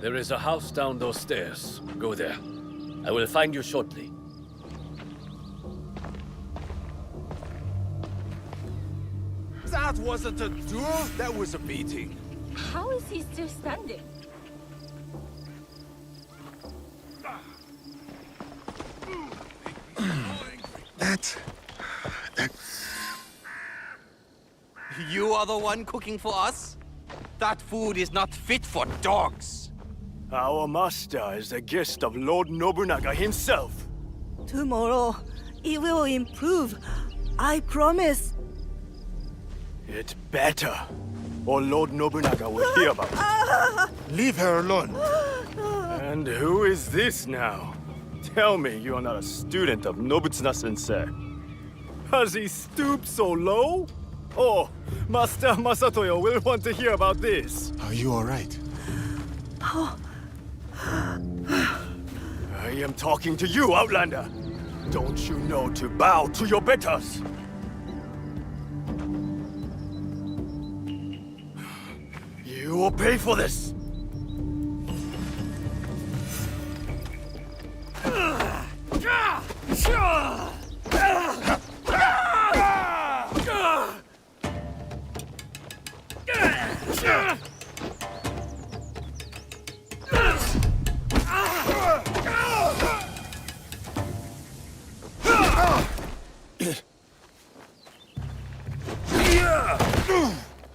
[SPEAKER 8] There is a house down those stairs. Go there. I will find you shortly.
[SPEAKER 6] That wasn't a duel, that was a beating.
[SPEAKER 13] How is he still standing?
[SPEAKER 11] That...
[SPEAKER 6] You are the one cooking for us? That food is not fit for dogs.
[SPEAKER 3] Our master is a guest of Lord Nobunaga himself.
[SPEAKER 12] Tomorrow, it will improve. I promise.
[SPEAKER 3] It better, or Lord Nobunaga will hear about it.
[SPEAKER 11] Leave her alone.
[SPEAKER 3] And who is this now? Tell me you are not a student of Nobutsuna-sensei. Has he stooped so low? Oh, Master Masatoyo will want to hear about this.
[SPEAKER 11] Are you all right?
[SPEAKER 3] I am talking to you, Outlander. Don't you know to bow to your betters? You will pay for this.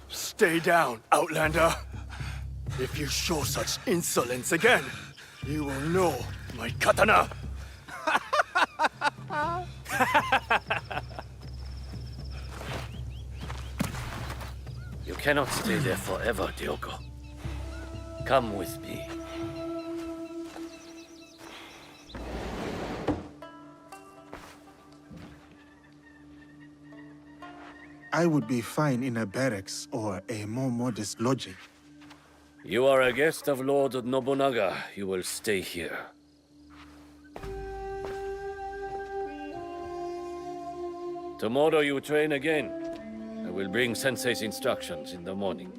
[SPEAKER 3] Stay down, Outlander. If you show such insolence again, you will know my katana.
[SPEAKER 8] You cannot stay there forever, Diogo. Come with me.
[SPEAKER 11] I would be fine in a barracks or a more modest lodging.
[SPEAKER 8] You are a guest of Lord Nobunaga. You will stay here. Tomorrow you train again. I will bring Sensei's instructions in the morning.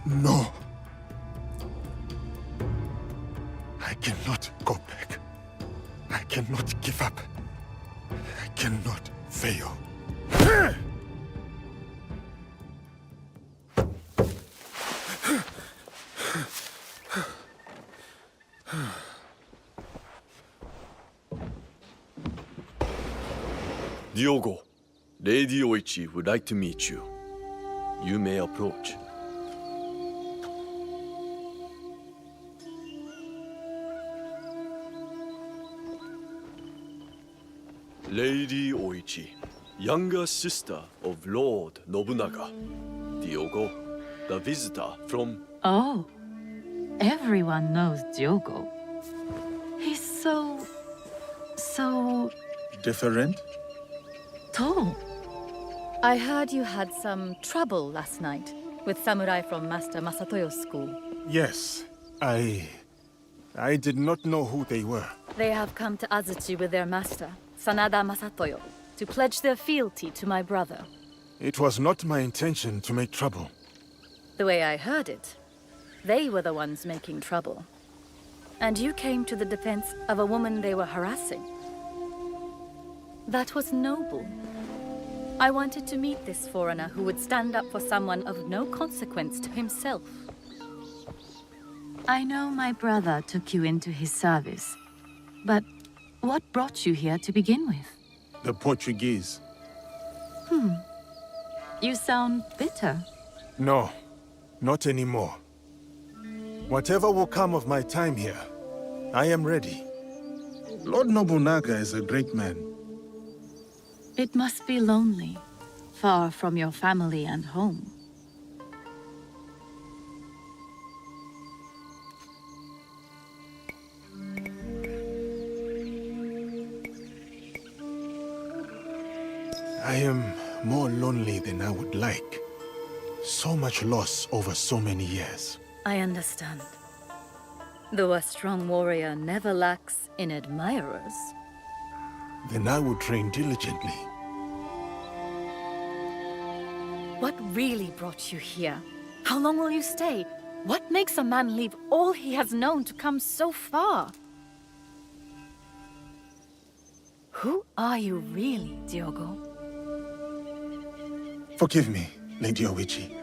[SPEAKER 11] No. I cannot go back. I cannot give up. I cannot fail.
[SPEAKER 14] Diogo, Lady Oichi would like to meet you. You may approach. Lady Oichi, younger sister of Lord Nobunaga. Diogo, the visitor from...
[SPEAKER 15] Oh, everyone knows Diogo. He's so...
[SPEAKER 11] Different?
[SPEAKER 15] tall.
[SPEAKER 16] I heard you had some trouble last night with samurai from Master Masatoyo's school.
[SPEAKER 11] Yes, I did not know who they were.
[SPEAKER 16] They have come to Azuchi with their master, Sanada Masatoyo. to pledge their fealty to my brother.
[SPEAKER 11] It was not my intention to make trouble.
[SPEAKER 16] The way I heard it, they were the ones making trouble. And you came to the defense of a woman they were harassing. That was noble. I wanted to meet this foreigner who would stand up for someone of no consequence to himself.
[SPEAKER 15] I know my brother took you into his service, but what brought you here to begin with?
[SPEAKER 11] The Portuguese.
[SPEAKER 15] You sound bitter.
[SPEAKER 11] No, not anymore. Whatever will come of my time here, I am ready. Lord Nobunaga is a great man.
[SPEAKER 15] It must be lonely, far from your family and home.
[SPEAKER 11] I am more lonely than I would like. So much loss over so many years.
[SPEAKER 16] I understand. Though a strong warrior never lacks in admirers.
[SPEAKER 11] Then I will train diligently.
[SPEAKER 16] What really brought you here? How long will you stay? What makes a man leave all he has known to come so far? Who are you really, Diogo?
[SPEAKER 11] Forgive me, Lady Oichi.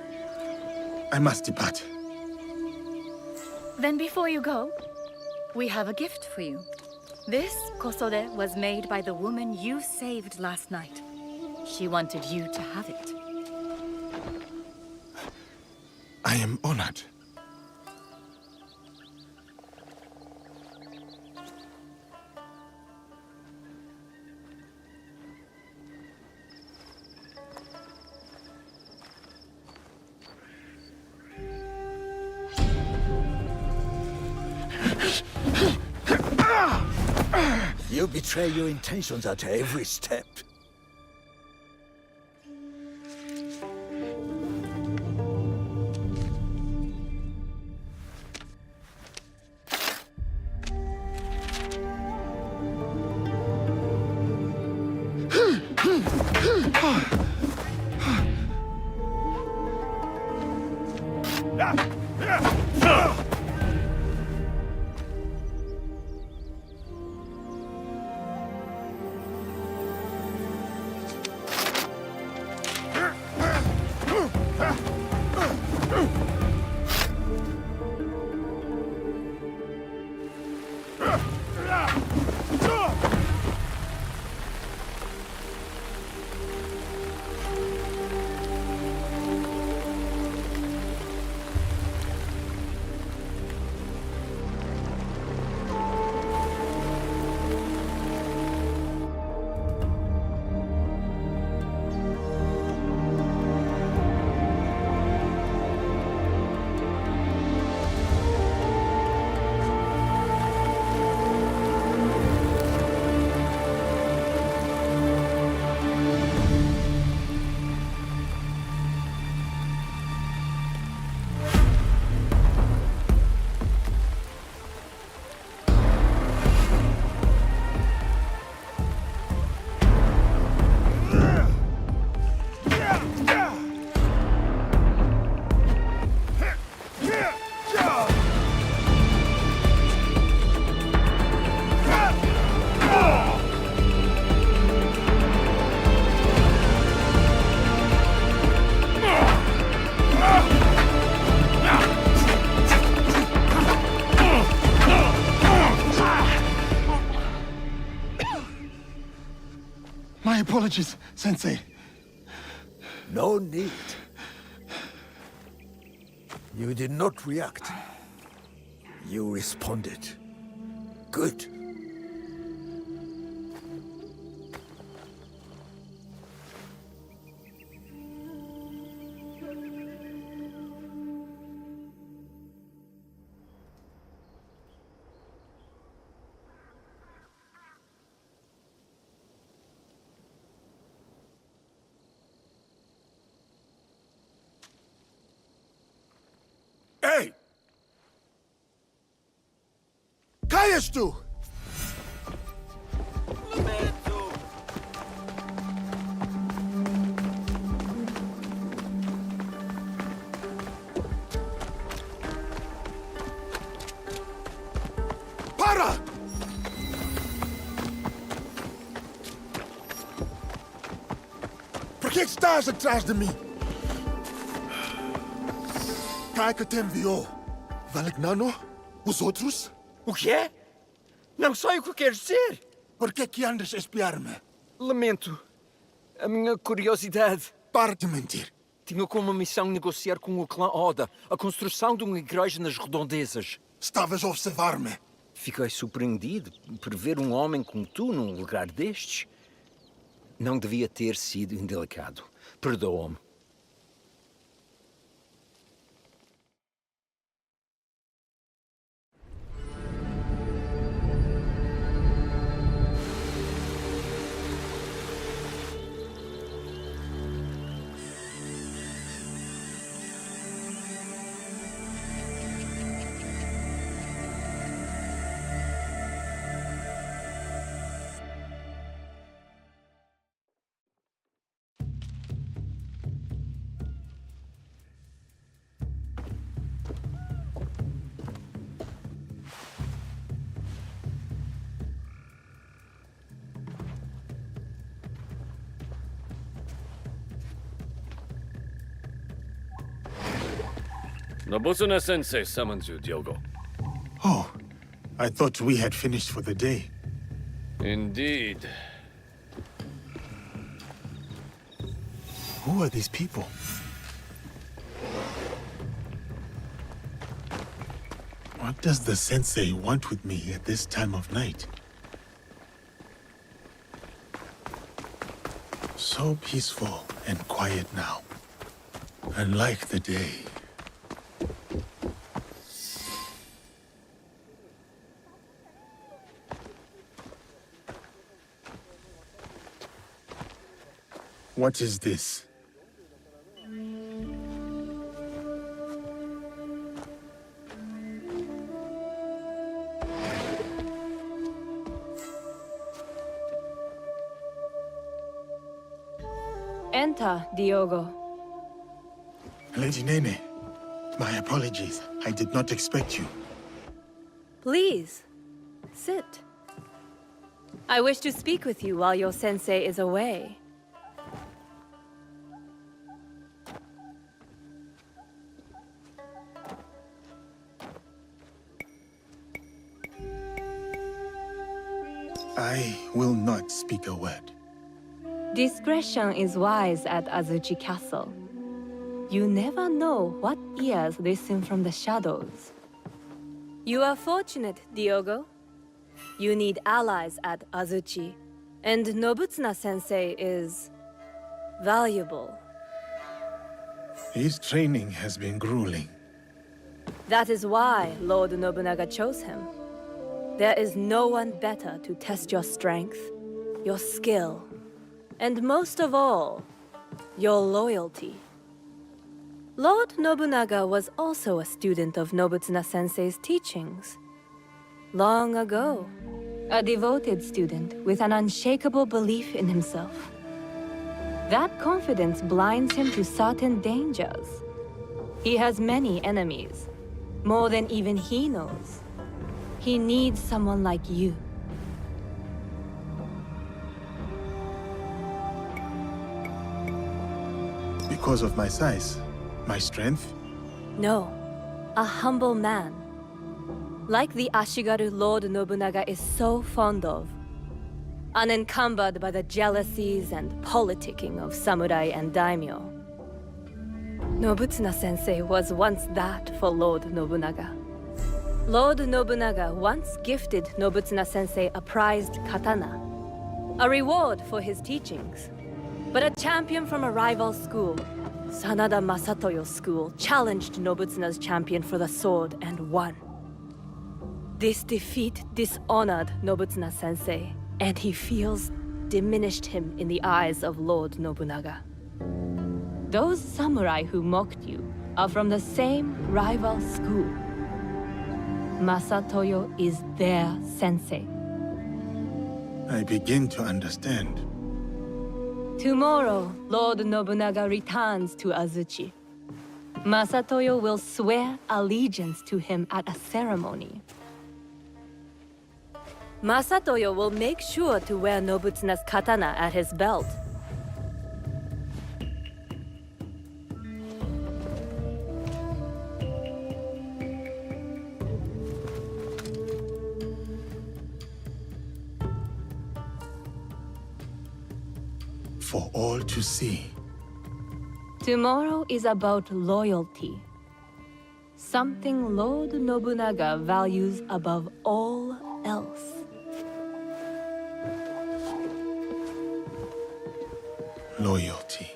[SPEAKER 11] I must depart.
[SPEAKER 16] Then before you go, we have a gift for you. This kosode was made by the woman you saved last night. She wanted you to have it.
[SPEAKER 11] I am honored.
[SPEAKER 17] You betray your intentions at every step.
[SPEAKER 11] My apologies, Sensei.
[SPEAKER 17] No need. You did not react. You responded. Good.
[SPEAKER 11] Hey! Kaiestu! que estás atrás de mim? Cai que te enviou. Valignano? Os outros?
[SPEAKER 7] O quê? Não sei o que queres dizer.
[SPEAKER 11] Por que andas a espiar-me?
[SPEAKER 7] Lamento. A minha curiosidade.
[SPEAKER 11] Para de mentir.
[SPEAKER 7] Tinha como missão negociar com o clã Oda a construção de uma igreja nas redondezas.
[SPEAKER 11] Estavas a observar-me.
[SPEAKER 7] Fiquei surpreendido por ver um homem como tu num lugar destes. Não devia ter sido indelicado. Perdoa-me.
[SPEAKER 8] Nobutsuna-sensei summons you, Diogo.
[SPEAKER 11] Oh, I thought we had finished for the day.
[SPEAKER 8] Indeed.
[SPEAKER 11] Who are these people? What does the sensei want with me at this time of night? So peaceful and quiet now. Unlike the day. What is this?
[SPEAKER 13] Enter, Diogo.
[SPEAKER 11] Lady Nene, my apologies. I did not expect you.
[SPEAKER 13] Please, sit. I wish to speak with you while your sensei is away.
[SPEAKER 11] I will not speak a word.
[SPEAKER 13] Discretion is wise at Azuchi Castle. You never know what ears listen from the shadows. You are fortunate, Diogo. You need allies at Azuchi, and Nobutsuna-sensei is valuable.
[SPEAKER 11] His training has been grueling.
[SPEAKER 13] That is why Lord Nobunaga chose him. There is no one better to test your strength, your skill, and most of all, your loyalty. Lord Nobunaga was also a student of Nobutsuna-sensei's teachings. Long ago, a devoted student with an unshakable belief in himself. That confidence blinds him to certain dangers. He has many enemies, more than even he knows. He needs someone like you.
[SPEAKER 11] Because of my size, my strength?
[SPEAKER 13] No, a humble man. Like the Ashigaru Lord Nobunaga is so fond of. Unencumbered by the jealousies and politicking of samurai and daimyo. Nobutsuna-sensei was once that for Lord Nobunaga. Lord Nobunaga once gifted Nobutsuna-sensei a prized katana, a reward for his teachings. But a champion from a rival school, Sanada Masatoyo's school, challenged Nobutsuna's champion for the sword and won. This defeat dishonored Nobutsuna-sensei, and he feels diminished him in the eyes of Lord Nobunaga. Those samurai who mocked you are from the same rival school. Masatoyo is their sensei.
[SPEAKER 11] I begin to understand.
[SPEAKER 13] Tomorrow, Lord Nobunaga returns to Azuchi. Masatoyo will swear allegiance to him at a ceremony. Masatoyo will make sure to wear Nobutsuna's katana at his belt.
[SPEAKER 11] for all to see.
[SPEAKER 13] Tomorrow is about loyalty. Something Lord Nobunaga values above all else.
[SPEAKER 11] Loyalty.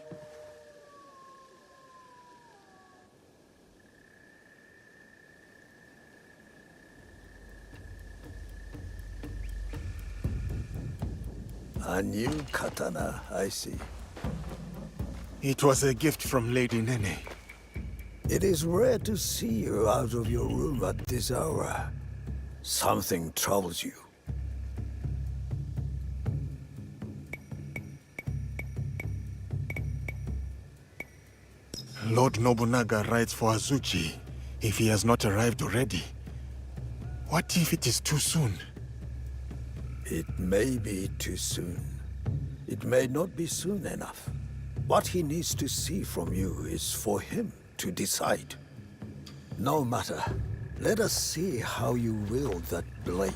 [SPEAKER 17] A new katana, I see.
[SPEAKER 11] It was a gift from Lady Nene.
[SPEAKER 17] It is rare to see you out of your room at this hour. Something troubles you.
[SPEAKER 11] Lord Nobunaga rides for Azuchi if he has not arrived already. What if it is too soon?
[SPEAKER 17] It may be too soon. It may not be soon enough. What he needs to see from you is for him to decide. No matter. Let us see how you wield that blade.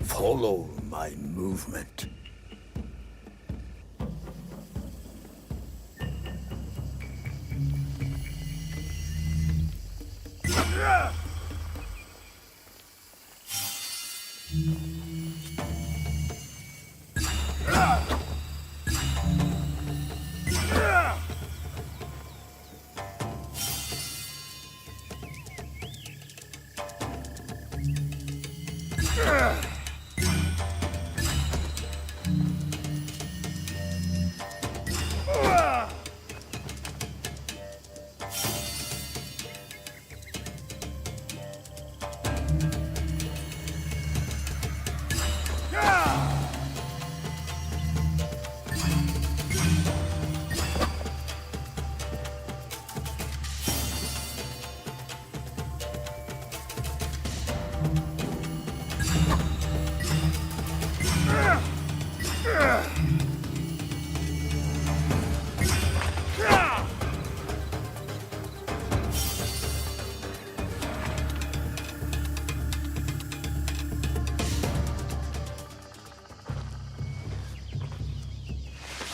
[SPEAKER 17] Follow my movement.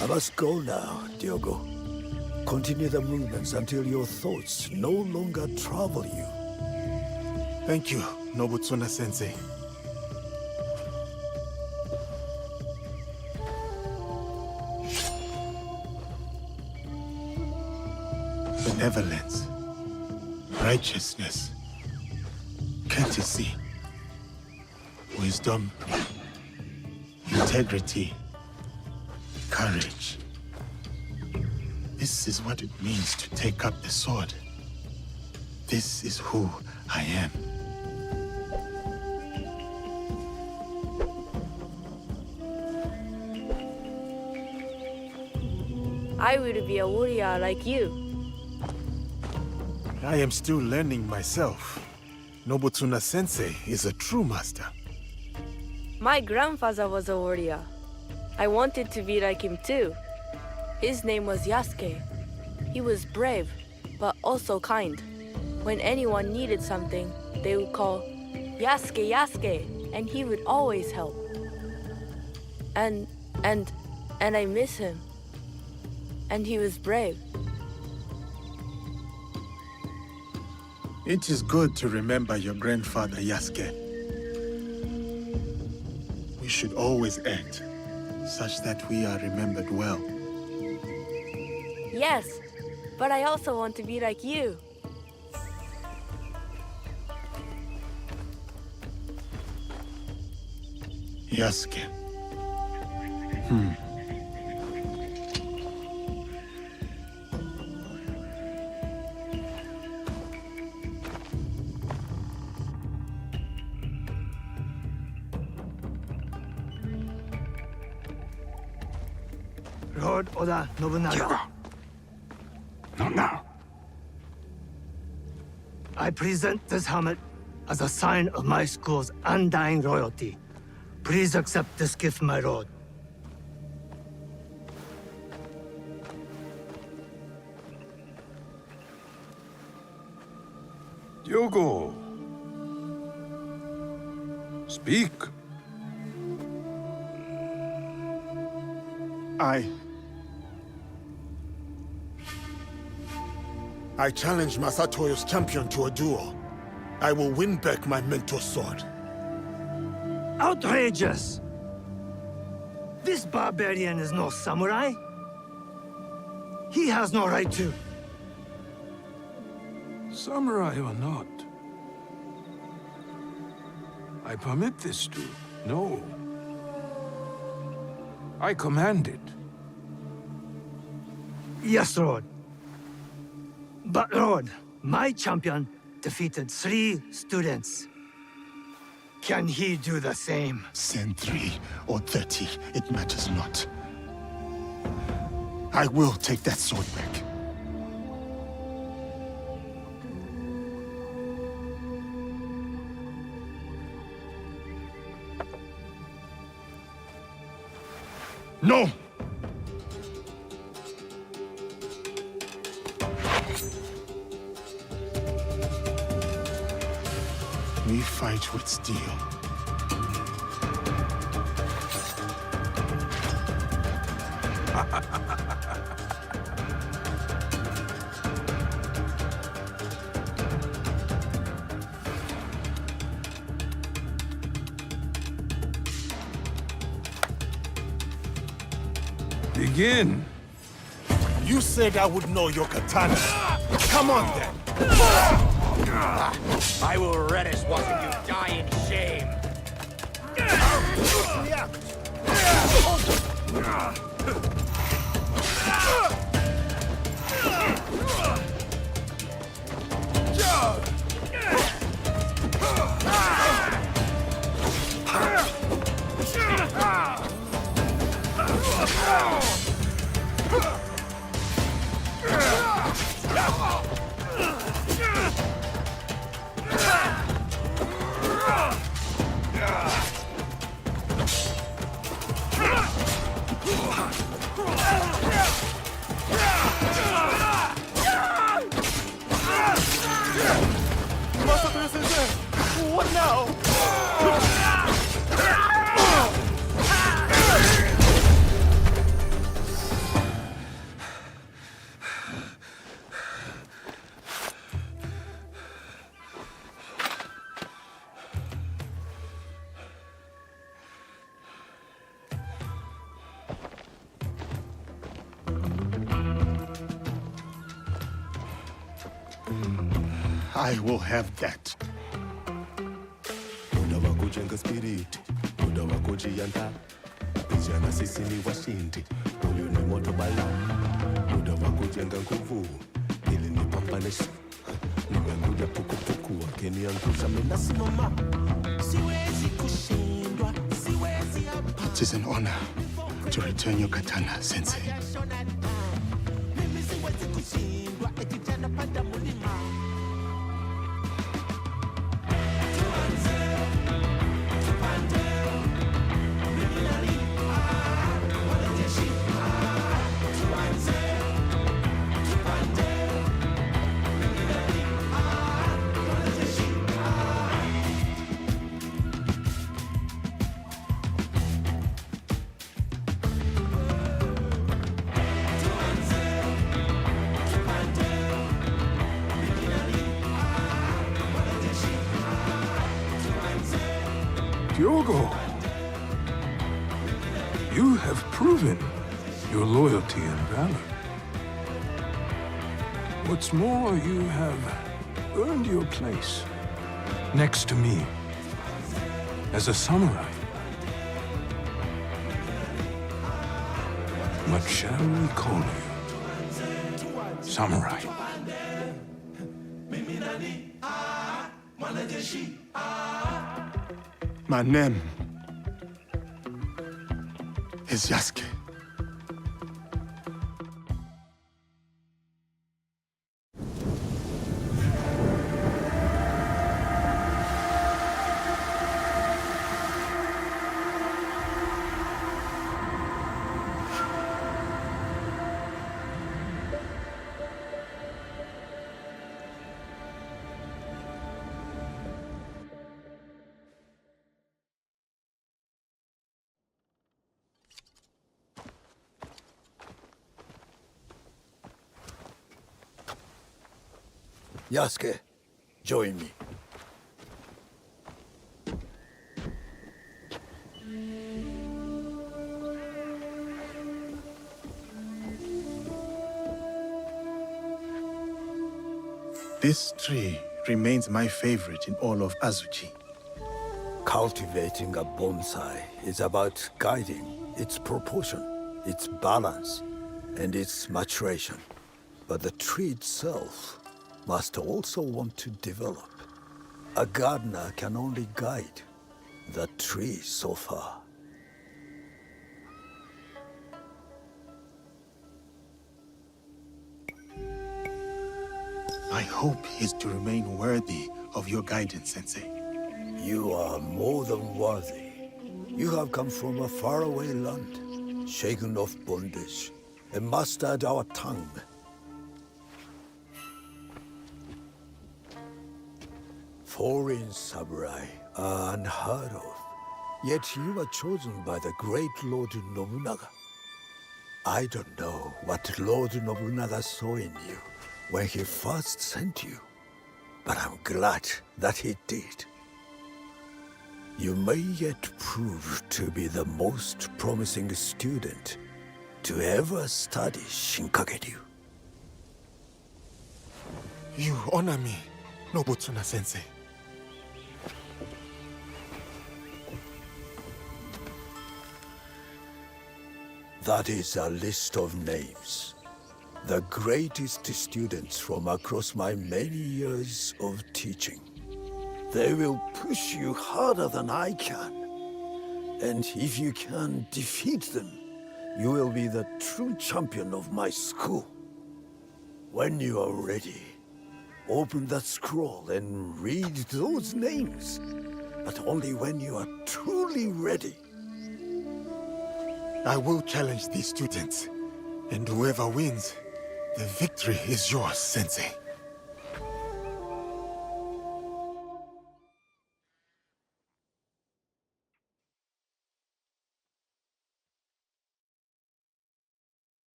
[SPEAKER 17] I must go now, Diogo. Continue the movements until your thoughts no longer trouble you.
[SPEAKER 11] Thank you, Nobutsuna-sensei. Benevolence, righteousness, courtesy, wisdom, integrity, courage. This is what it means to take up the sword. This is who I am.
[SPEAKER 18] I will be a warrior like you.
[SPEAKER 11] I am still learning myself. Nobutsuna-sensei is a true master.
[SPEAKER 18] My grandfather was a warrior. I wanted to be like him too. His name was Yasuke. He was brave, but also kind. When anyone needed something, they would call, Yasuke, Yasuke, and he would always help. And I miss him. And he was brave.
[SPEAKER 11] It is good to remember your grandfather, Yasuke. We should always act such that we are remembered well.
[SPEAKER 18] Yes, but I also want to be like you.
[SPEAKER 11] Yasuke.
[SPEAKER 7] Lord Oda Nobunaga.
[SPEAKER 10] Not now.
[SPEAKER 7] I present this helmet as a sign of my school's undying loyalty. Please accept this gift, my lord.
[SPEAKER 10] Diogo.
[SPEAKER 19] Speak.
[SPEAKER 11] I challenge Masatoyo's champion to a duel. I will win back my mentor's sword.
[SPEAKER 7] Outrageous! This barbarian is no samurai. He has no right to.
[SPEAKER 19] Samurai or not, I permit this to. No. I command it.
[SPEAKER 7] Yes, Lord. But, Lord, my champion defeated 3 students. Can he do the same?
[SPEAKER 11] Send 3 or 30, it matters not. I will take that sword back. No! We fight with steel.
[SPEAKER 19] Begin.
[SPEAKER 11] You said I would know your katana. Come on, then.
[SPEAKER 6] I will relish watching you die in shame.
[SPEAKER 7] What now?
[SPEAKER 11] I will have that.
[SPEAKER 20] Muda wa kujenga spirit, muda wa kujiandaa. Vijana sisi ni washindi, huyu ni moto bala. Muda wa kujenga nguvu, ili nipambane. Nimekuja pukupuku, wakiniangusha mimi nasimama. Siwezi kushindwa, siwezi hapa.
[SPEAKER 11] It is an honor to return your katana, Sensei.
[SPEAKER 20] Mimi siwezi kushindwa, ekijana panda mulima.
[SPEAKER 19] Diogo, you have proven your loyalty and valor. What's more, you have earned your place next to me as a samurai. What shall we call you? Samurai.
[SPEAKER 11] My name is Yasuke.
[SPEAKER 17] Yasuke, join me.
[SPEAKER 11] This tree remains my favorite in all of Azuchi.
[SPEAKER 17] Cultivating a bonsai is about guiding its proportion, its balance, and its maturation. But the tree itself must also want to develop. A gardener can only guide the tree so far.
[SPEAKER 11] I hope he's to remain worthy of your guidance, Sensei.
[SPEAKER 17] You are more than worthy. You have come from a faraway land, shaken off bondage, and mastered our tongue. Foreign samurai are unheard of, yet you were chosen by the great Lord Nobunaga. I don't know what Lord Nobunaga saw in you when he first sent you, but I'm glad that he did. You may yet prove to be the most promising student to ever study Shinkagekyo.
[SPEAKER 11] You honor me, Nobutsuna-sensei.
[SPEAKER 17] That is a list of names. The greatest students from across my many years of teaching. They will push you harder than I can. And if you can defeat them, you will be the true champion of my school. When you are ready, open that scroll and read those names. But only when you are truly ready.
[SPEAKER 11] I will challenge these students, and whoever wins, the victory is yours, Sensei.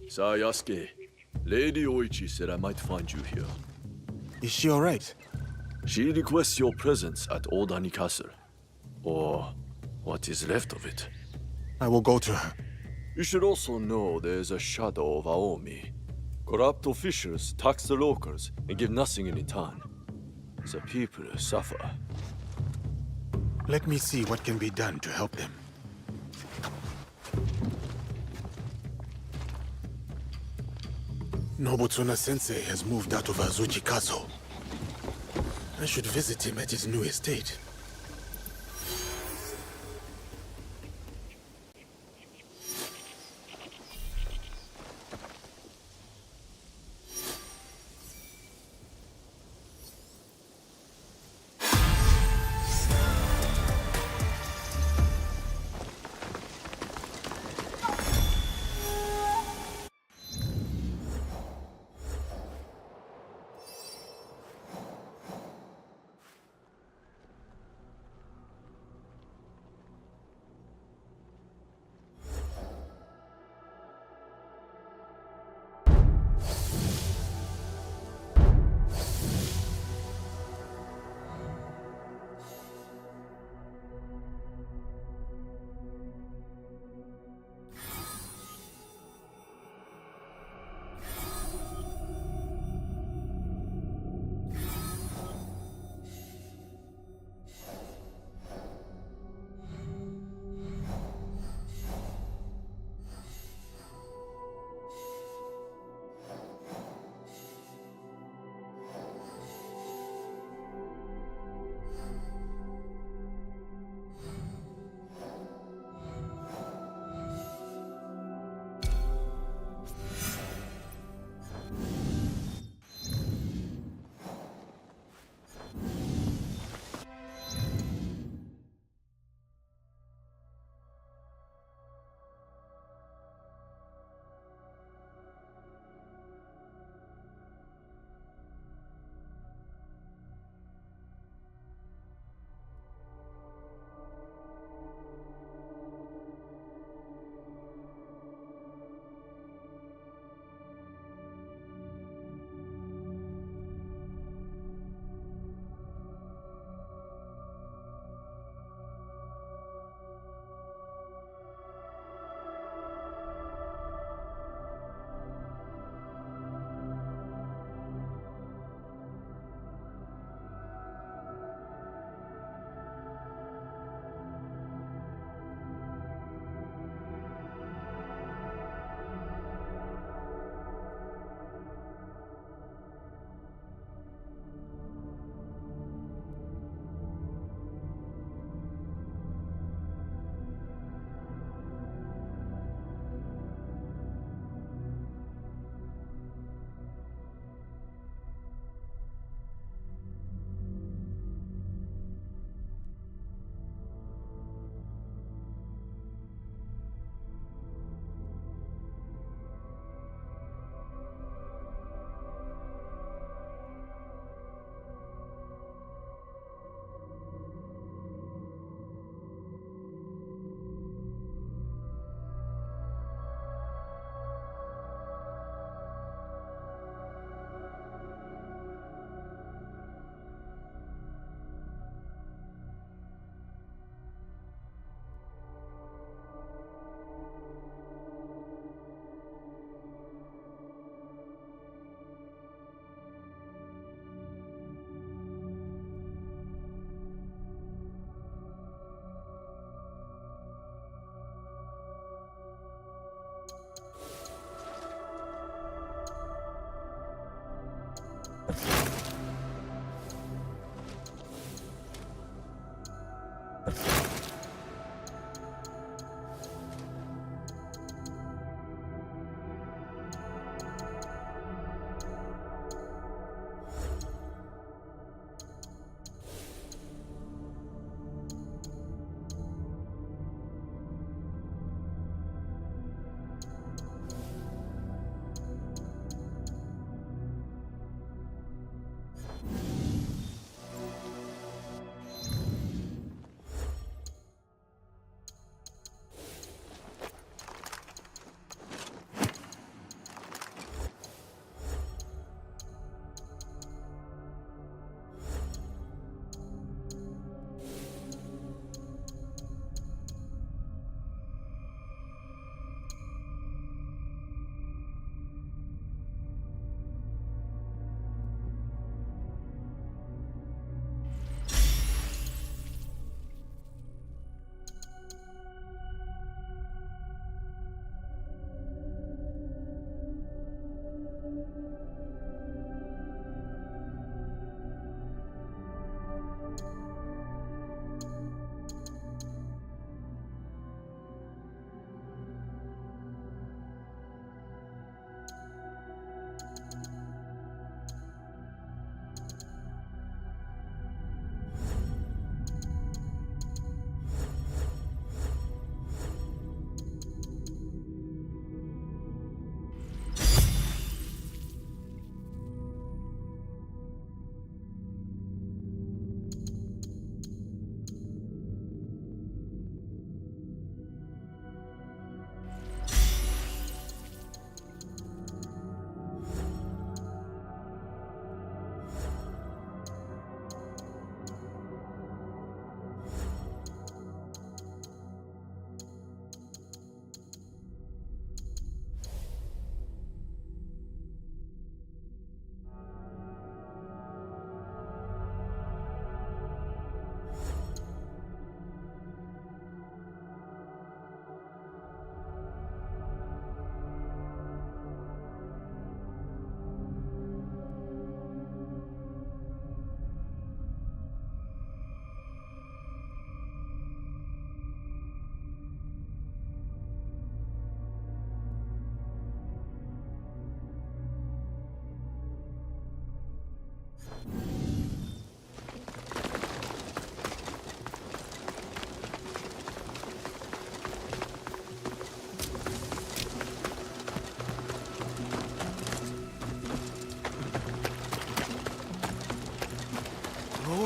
[SPEAKER 14] Sir Yasuke, Lady Oichi said I might find you here.
[SPEAKER 11] Is she all right?
[SPEAKER 14] She requests your presence at Old Ani Castle. Or what is left of it.
[SPEAKER 11] I will go to her.
[SPEAKER 14] You should also know there's a shadow of Aomi. Corrupt officials tax the locals and give nothing in return. The people suffer.
[SPEAKER 11] Let me see what can be done to help them. Nobutsuna-sensei has moved out of Azuchi Castle. I should visit him at his new estate.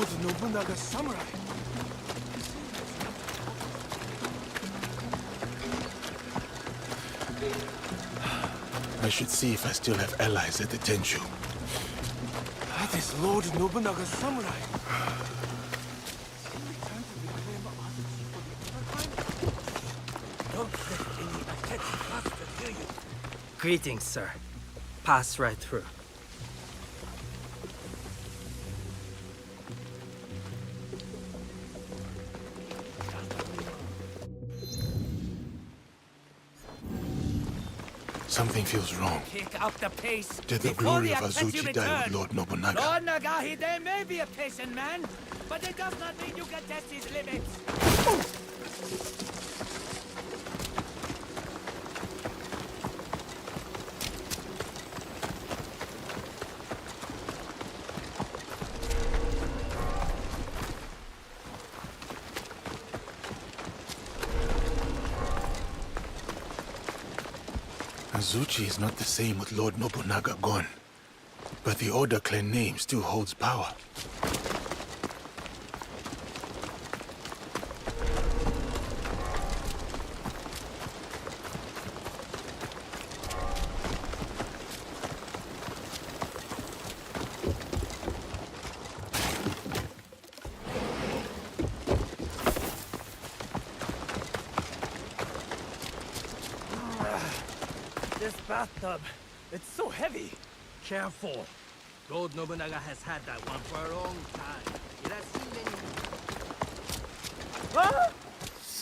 [SPEAKER 20] Lord Nobunaga's samurai.
[SPEAKER 11] I should see if I still have allies at the Tenshu.
[SPEAKER 20] That is Lord Nobunaga's samurai.
[SPEAKER 8] Don't let any attached bastard hear you.
[SPEAKER 21] Greetings, sir. Pass right through.
[SPEAKER 11] Something feels wrong.
[SPEAKER 8] Pick up the pace.
[SPEAKER 11] Did the
[SPEAKER 8] before
[SPEAKER 11] glory of
[SPEAKER 8] Akechi
[SPEAKER 11] Azuchi die with
[SPEAKER 8] return.
[SPEAKER 11] Lord Nobunaga?
[SPEAKER 8] Lord Nagahide may be a patient man, but it does not mean you can test his limits.
[SPEAKER 11] Azuchi is not the same with Lord Nobunaga gone. But the Oda clan name still holds power.
[SPEAKER 8] This bathtub, it's so heavy. Careful. Lord Nobunaga has had that one for a long time. It has seen many... Ah!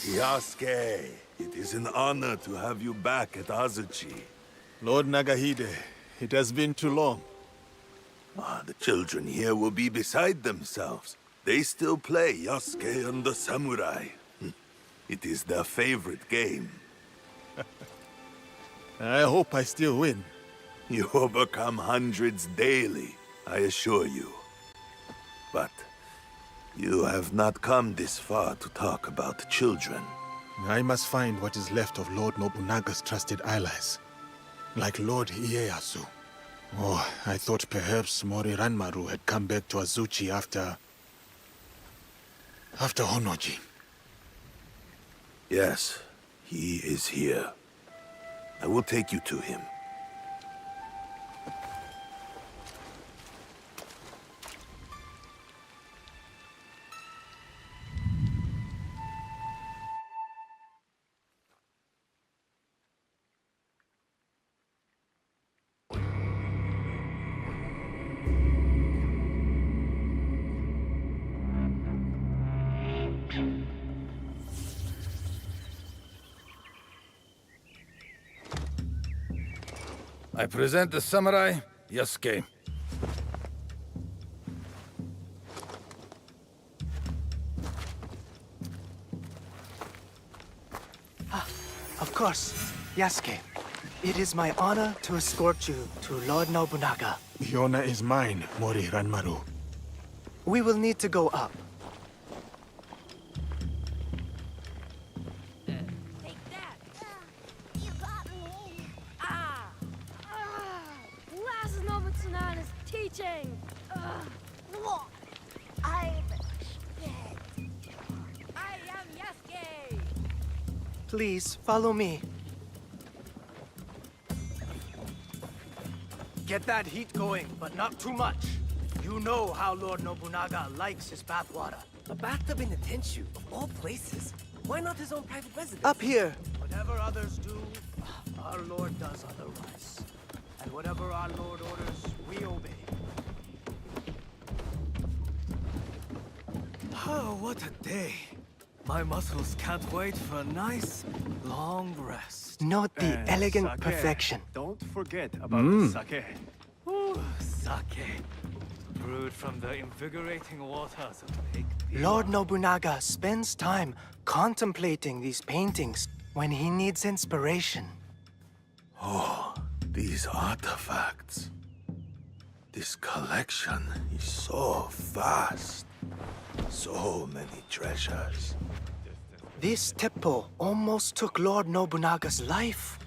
[SPEAKER 22] Yasuke, it is an honor to have you back at Azuchi.
[SPEAKER 11] Lord Nagahide, it has been too long.
[SPEAKER 22] The children here will be beside themselves. They still play Yasuke and the Samurai. It is their favorite game.
[SPEAKER 11] I hope I still win.
[SPEAKER 22] You overcome hundreds daily, I assure you. But you have not come this far to talk about children.
[SPEAKER 11] I must find what is left of Lord Nobunaga's trusted allies. Like Lord Ieyasu. Oh, I thought perhaps Mori Ranmaru had come back to Azuchi after Honoji.
[SPEAKER 22] Yes, he is here. I will take you to him.
[SPEAKER 23] I present the samurai, Yasuke.
[SPEAKER 24] Of course, Yasuke. It is my honor to escort you to Lord Nobunaga.
[SPEAKER 11] The honor is mine, Mori Ranmaru.
[SPEAKER 24] We will need to go up.
[SPEAKER 25] Last Nobutsuna's teaching! Look, I'm dead. I am Yasuke!
[SPEAKER 24] Please, follow me. Get that heat going, but not too much. You know how Lord Nobunaga likes his bathwater.
[SPEAKER 21] A bathtub in the Tenshu, of all places. Why not his own private residence?
[SPEAKER 24] Up here. Whatever others do, our Lord does otherwise. And whatever our Lord orders, we obey.
[SPEAKER 8] Oh, what a day. My muscles can't wait for a nice, long rest.
[SPEAKER 24] Note the
[SPEAKER 8] And
[SPEAKER 24] elegant
[SPEAKER 8] sake.
[SPEAKER 24] perfection.
[SPEAKER 8] Don't forget about the sake. Ooh, sake. Brewed from the invigorating waters of Lake Biwa.
[SPEAKER 24] Lord Nobunaga spends time contemplating these paintings when he needs inspiration.
[SPEAKER 22] Oh, these artifacts. This collection is so vast. So many treasures.
[SPEAKER 24] This teppo almost took Lord Nobunaga's life.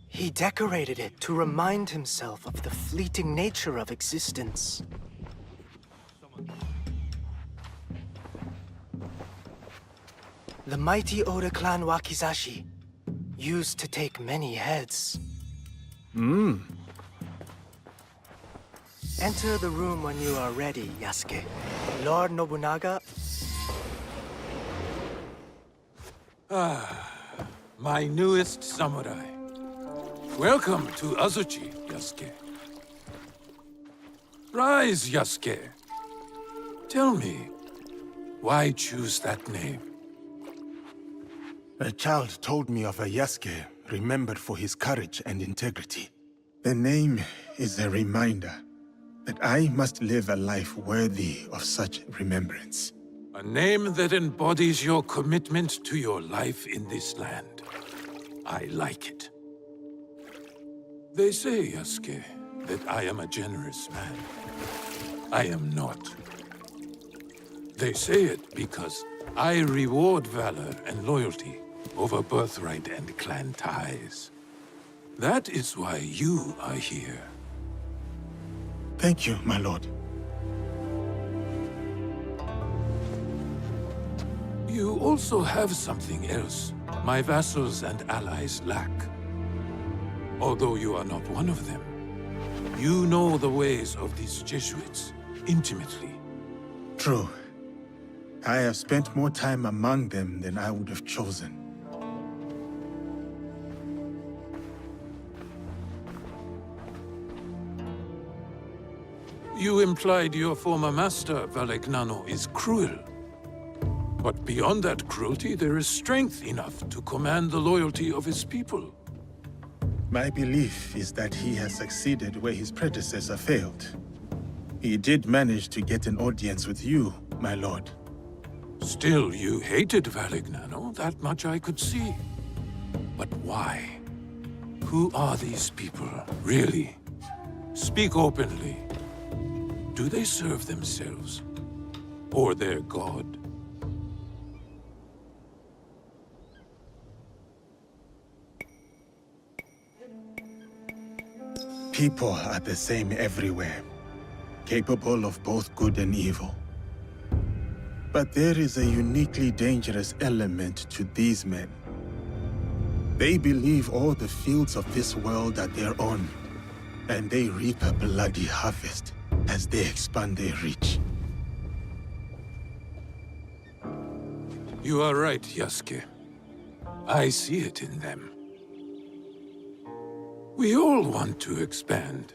[SPEAKER 24] He decorated it to remind himself of the fleeting nature of existence. The mighty Oda clan Wakizashi used to take many heads. Enter the room when you are ready, Yasuke. Lord Nobunaga...
[SPEAKER 19] My newest samurai. Welcome to Azuchi, Yasuke. Rise, Yasuke. Tell me, why choose that name?
[SPEAKER 11] A child told me of a Yasuke remembered for his courage and integrity. The name is a reminder that I must live a life worthy of such remembrance.
[SPEAKER 19] A name that embodies your commitment to your life in this land. I like it. They say, Yasuke, that I am a generous man. I am not. They say it because I reward valor and loyalty over birthright and clan ties. That is why you are here.
[SPEAKER 11] Thank you, my lord.
[SPEAKER 19] You also have something else my vassals and allies lack. Although you are not one of them, you know the ways of these Jesuits intimately.
[SPEAKER 11] True. I have spent more time among them than I would have chosen.
[SPEAKER 19] You implied your former master, Valegnano, is cruel. But beyond that cruelty, there is strength enough to command the loyalty of his people.
[SPEAKER 11] My belief is that he has succeeded where his predecessor failed. He did manage to get an audience with you, my lord.
[SPEAKER 19] Still, you hated Valegnano, that much I could see. But why? Who are these people, really? Speak openly. Do they serve themselves? Or their god?
[SPEAKER 11] People are the same everywhere, capable of both good and evil. But there is a uniquely dangerous element to these men. They believe all the fields of this world are their own, and they reap a bloody harvest as they expand their reach.
[SPEAKER 19] You are right, Yasuke. I see it in them. We all want to expand.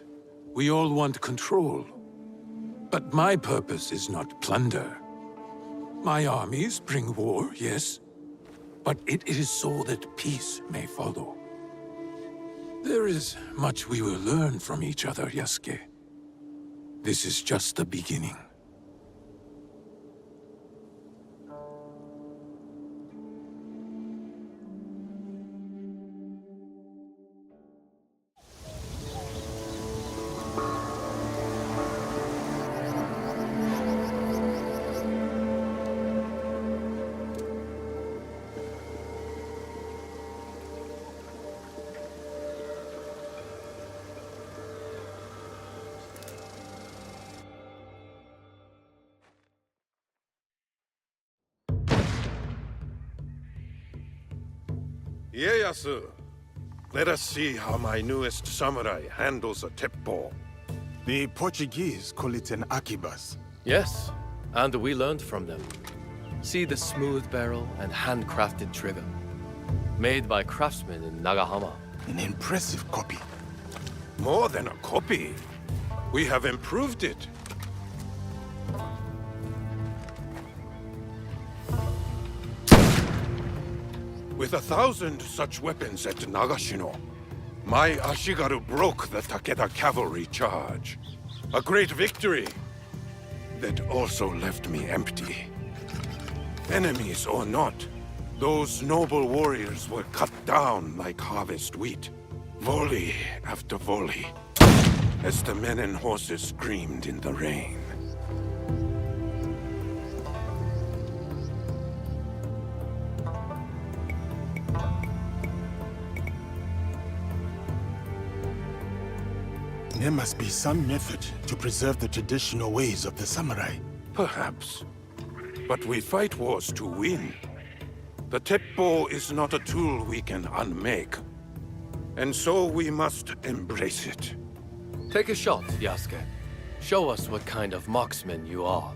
[SPEAKER 19] We all want control. But my purpose is not plunder. My armies bring war, yes, but it is so that peace may follow. There is much we will learn from each other, Yasuke. This is just the beginning.
[SPEAKER 1] Ieyasu, let us see how my newest samurai handles a teppo.
[SPEAKER 11] The Portuguese call it an akibas.
[SPEAKER 21] Yes, and we learned from them. See the smooth barrel and handcrafted trigger. Made by craftsmen in Nagahama.
[SPEAKER 11] An impressive copy.
[SPEAKER 1] More than a copy. We have improved it. With 1,000 such weapons at Nagashino, my Ashigaru broke the Takeda cavalry charge. A great victory that also left me empty. Enemies or not, those noble warriors were cut down like harvest wheat, volley after volley, as the men and horses screamed in the rain.
[SPEAKER 11] There must be some method to preserve the traditional ways of the samurai.
[SPEAKER 1] Perhaps. But we fight wars to win. The Teppo is not a tool we can unmake. And so we must embrace it.
[SPEAKER 21] Take a shot, Yasuke. Show us what kind of marksman you are.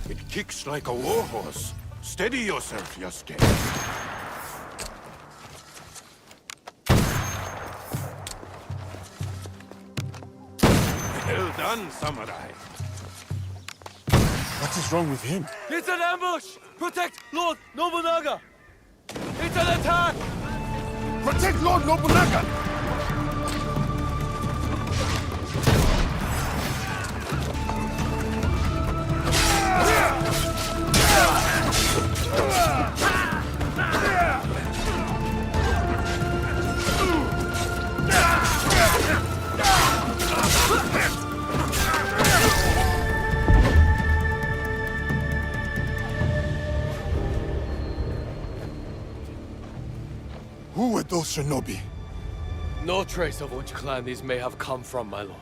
[SPEAKER 1] It kicks like a warhorse. Steady yourself, Yasuke. Well done, samurai.
[SPEAKER 11] What is wrong with him?
[SPEAKER 21] It's an ambush! Protect Lord Nobunaga! It's an attack!
[SPEAKER 11] Protect Lord Nobunaga! Who were those shinobi?
[SPEAKER 21] No trace of which clan these may have come from, my lord.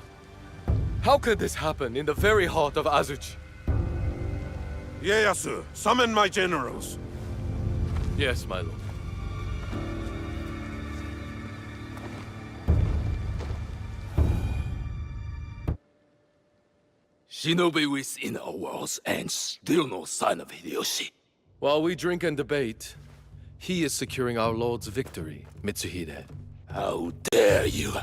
[SPEAKER 21] How could this happen in the very heart of Azuchi?
[SPEAKER 1] Ieyasu, summon my generals.
[SPEAKER 21] Yes, my lord.
[SPEAKER 2] Shinobi within our walls and still no sign of Hideyoshi.
[SPEAKER 21] While we drink and debate, he is securing our lord's victory, Mitsuhide.
[SPEAKER 2] How dare you!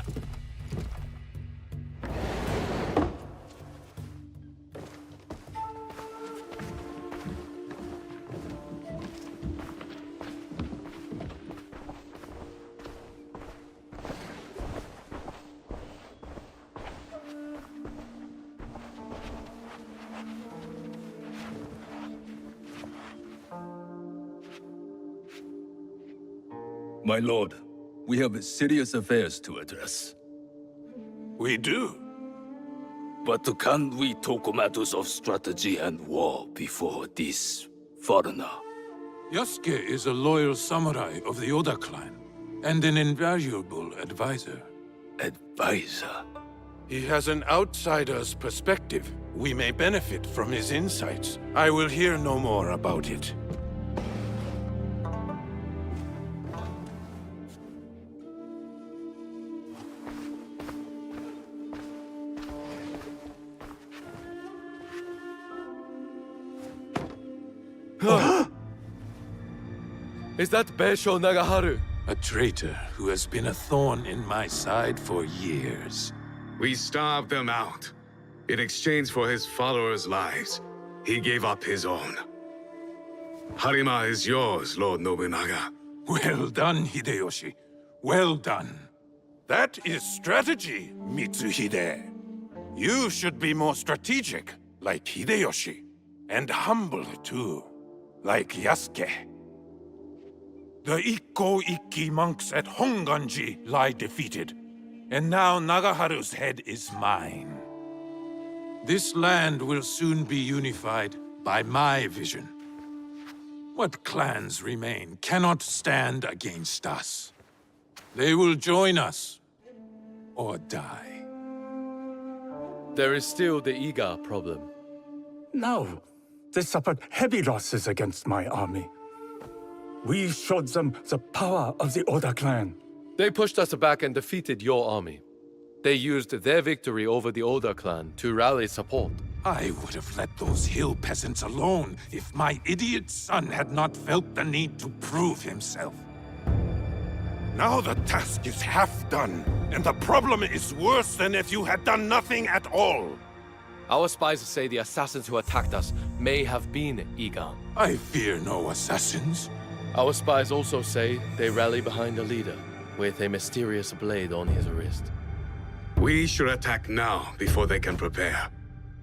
[SPEAKER 2] My lord, we have serious affairs to address.
[SPEAKER 1] We do.
[SPEAKER 2] But can't we talk matters of strategy and war before this foreigner?
[SPEAKER 19] Yasuke is a loyal samurai of the Oda clan, and an invaluable advisor.
[SPEAKER 2] Advisor?
[SPEAKER 1] He has an outsider's perspective. We may benefit from his insights. I will hear no more about it.
[SPEAKER 21] Is that Beisho Nagaharu?
[SPEAKER 19] A traitor who has been a thorn in my side for years.
[SPEAKER 4] We starved them out. In exchange for his followers' lives, he gave up his own. Harima is yours, Lord Nobunaga.
[SPEAKER 19] Well done, Hideyoshi. Well done.
[SPEAKER 1] That is strategy, Mitsuhide. You should be more strategic, like Hideyoshi. And humble, too, like Yasuke. The Ikko-Ikki monks at Honganji lie defeated, and now Nagaharu's head is mine.
[SPEAKER 19] This land will soon be unified by my vision. What clans remain cannot stand against us. They will join us, or die.
[SPEAKER 21] There is still the Iga problem.
[SPEAKER 10] No, they suffered heavy losses against my army. We showed them the power of the Oda clan.
[SPEAKER 21] They pushed us back and defeated your army. They used their victory over the Oda clan to rally support.
[SPEAKER 19] I would have let those hill peasants alone if my idiot son had not felt the need to prove himself.
[SPEAKER 1] Now the task is half done, and the problem is worse than if you had done nothing at all.
[SPEAKER 21] Our spies say the assassins who attacked us may have been Iga.
[SPEAKER 19] I fear no assassins.
[SPEAKER 21] Our spies also say they rally behind a leader with a mysterious blade on his wrist.
[SPEAKER 4] We should attack now before they can prepare.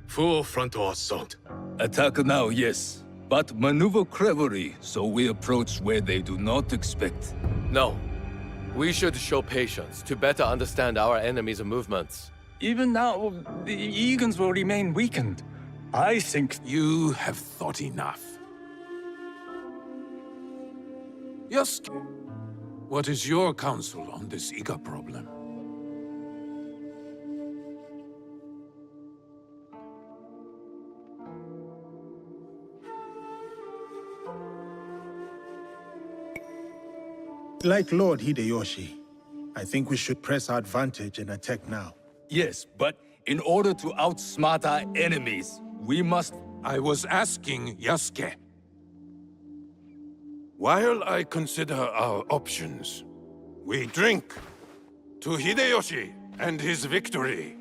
[SPEAKER 4] Full frontal assault.
[SPEAKER 2] Attack now, yes. But maneuver cleverly so we approach where they do not expect.
[SPEAKER 21] No. We should show patience to better understand our enemy's movements.
[SPEAKER 10] Even now, the Egans will remain weakened. I think...
[SPEAKER 19] You have thought enough. Yasuke, what is your counsel on this Iga problem?
[SPEAKER 11] like Lord Hideyoshi, I think we should press our advantage and attack now.
[SPEAKER 23] Yes, but in order to outsmart our enemies, we must...
[SPEAKER 19] I was asking Yasuke. While I consider our options, we drink to Hideyoshi and his victory.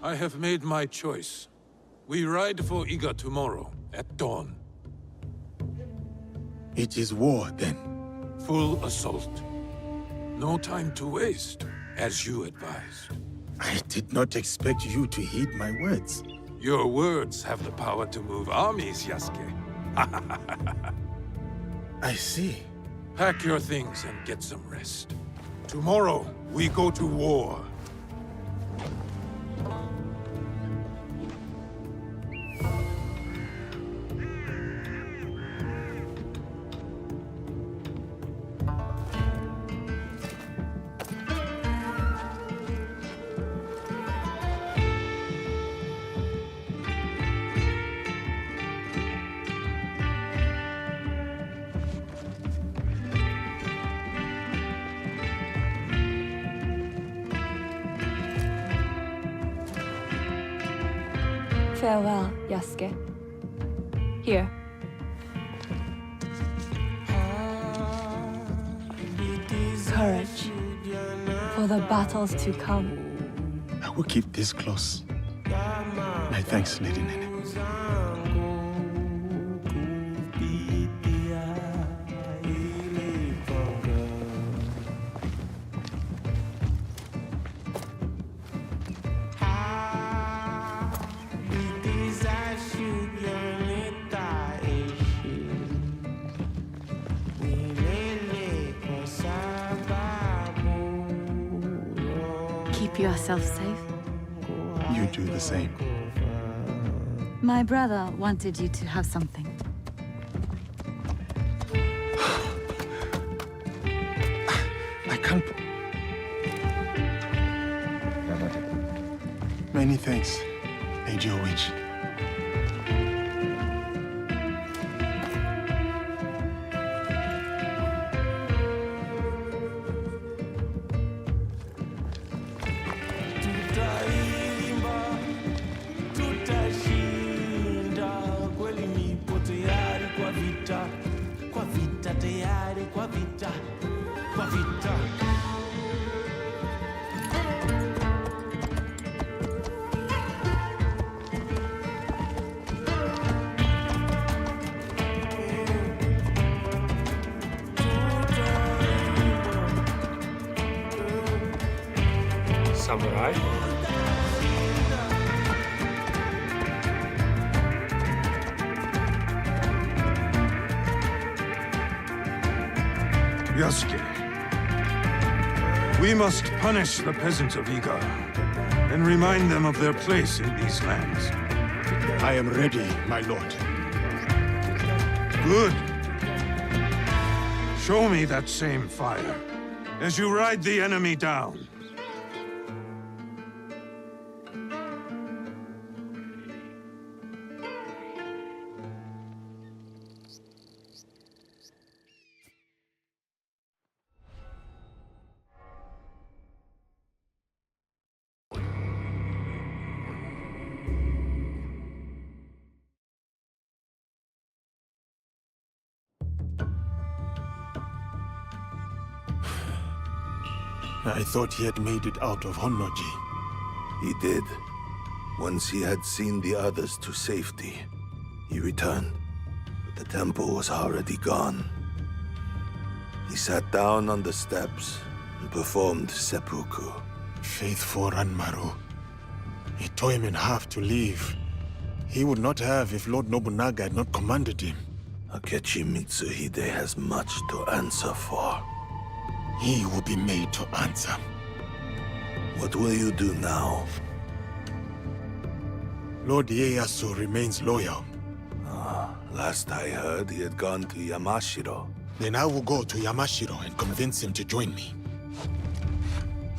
[SPEAKER 19] I have made my choice. We ride for Iga tomorrow, at dawn.
[SPEAKER 11] It is war, then.
[SPEAKER 19] Full assault. No time to waste, as you advised.
[SPEAKER 11] I did not expect you to heed my words.
[SPEAKER 19] Your words have the power to move armies, Yasuke.
[SPEAKER 11] I see.
[SPEAKER 19] Pack your things and get some rest. Tomorrow, we go to war.
[SPEAKER 13] Farewell, Yasuke. Here. Courage for the battles to come.
[SPEAKER 11] I will keep this close. My thanks, Lady Nene.
[SPEAKER 16] Keep yourself safe.
[SPEAKER 11] You do the same.
[SPEAKER 16] My brother wanted you to have something.
[SPEAKER 11] I can't... Many thanks, Lady Witch.
[SPEAKER 10] Samurai?
[SPEAKER 19] Yasuke, we must punish the peasants of Iga and remind them of their place in these lands.
[SPEAKER 11] I am ready, my lord.
[SPEAKER 19] Good. Show me that same fire as you ride the enemy down.
[SPEAKER 11] I thought he had made it out of Honnoji.
[SPEAKER 22] He did. Once he had seen the others to safety, he returned. But the temple was already gone. He sat down on the steps and performed seppuku.
[SPEAKER 11] Faithful Ranmaru. He tore him in half to leave. He would not have if Lord Nobunaga had not commanded him.
[SPEAKER 22] Akechi Mitsuhide has much to answer for.
[SPEAKER 11] He will be made to answer.
[SPEAKER 22] What will you do now?
[SPEAKER 11] Lord Ieyasu remains loyal.
[SPEAKER 22] Last I heard, he had gone to Yamashiro.
[SPEAKER 11] Then I will go to Yamashiro and convince him to join me.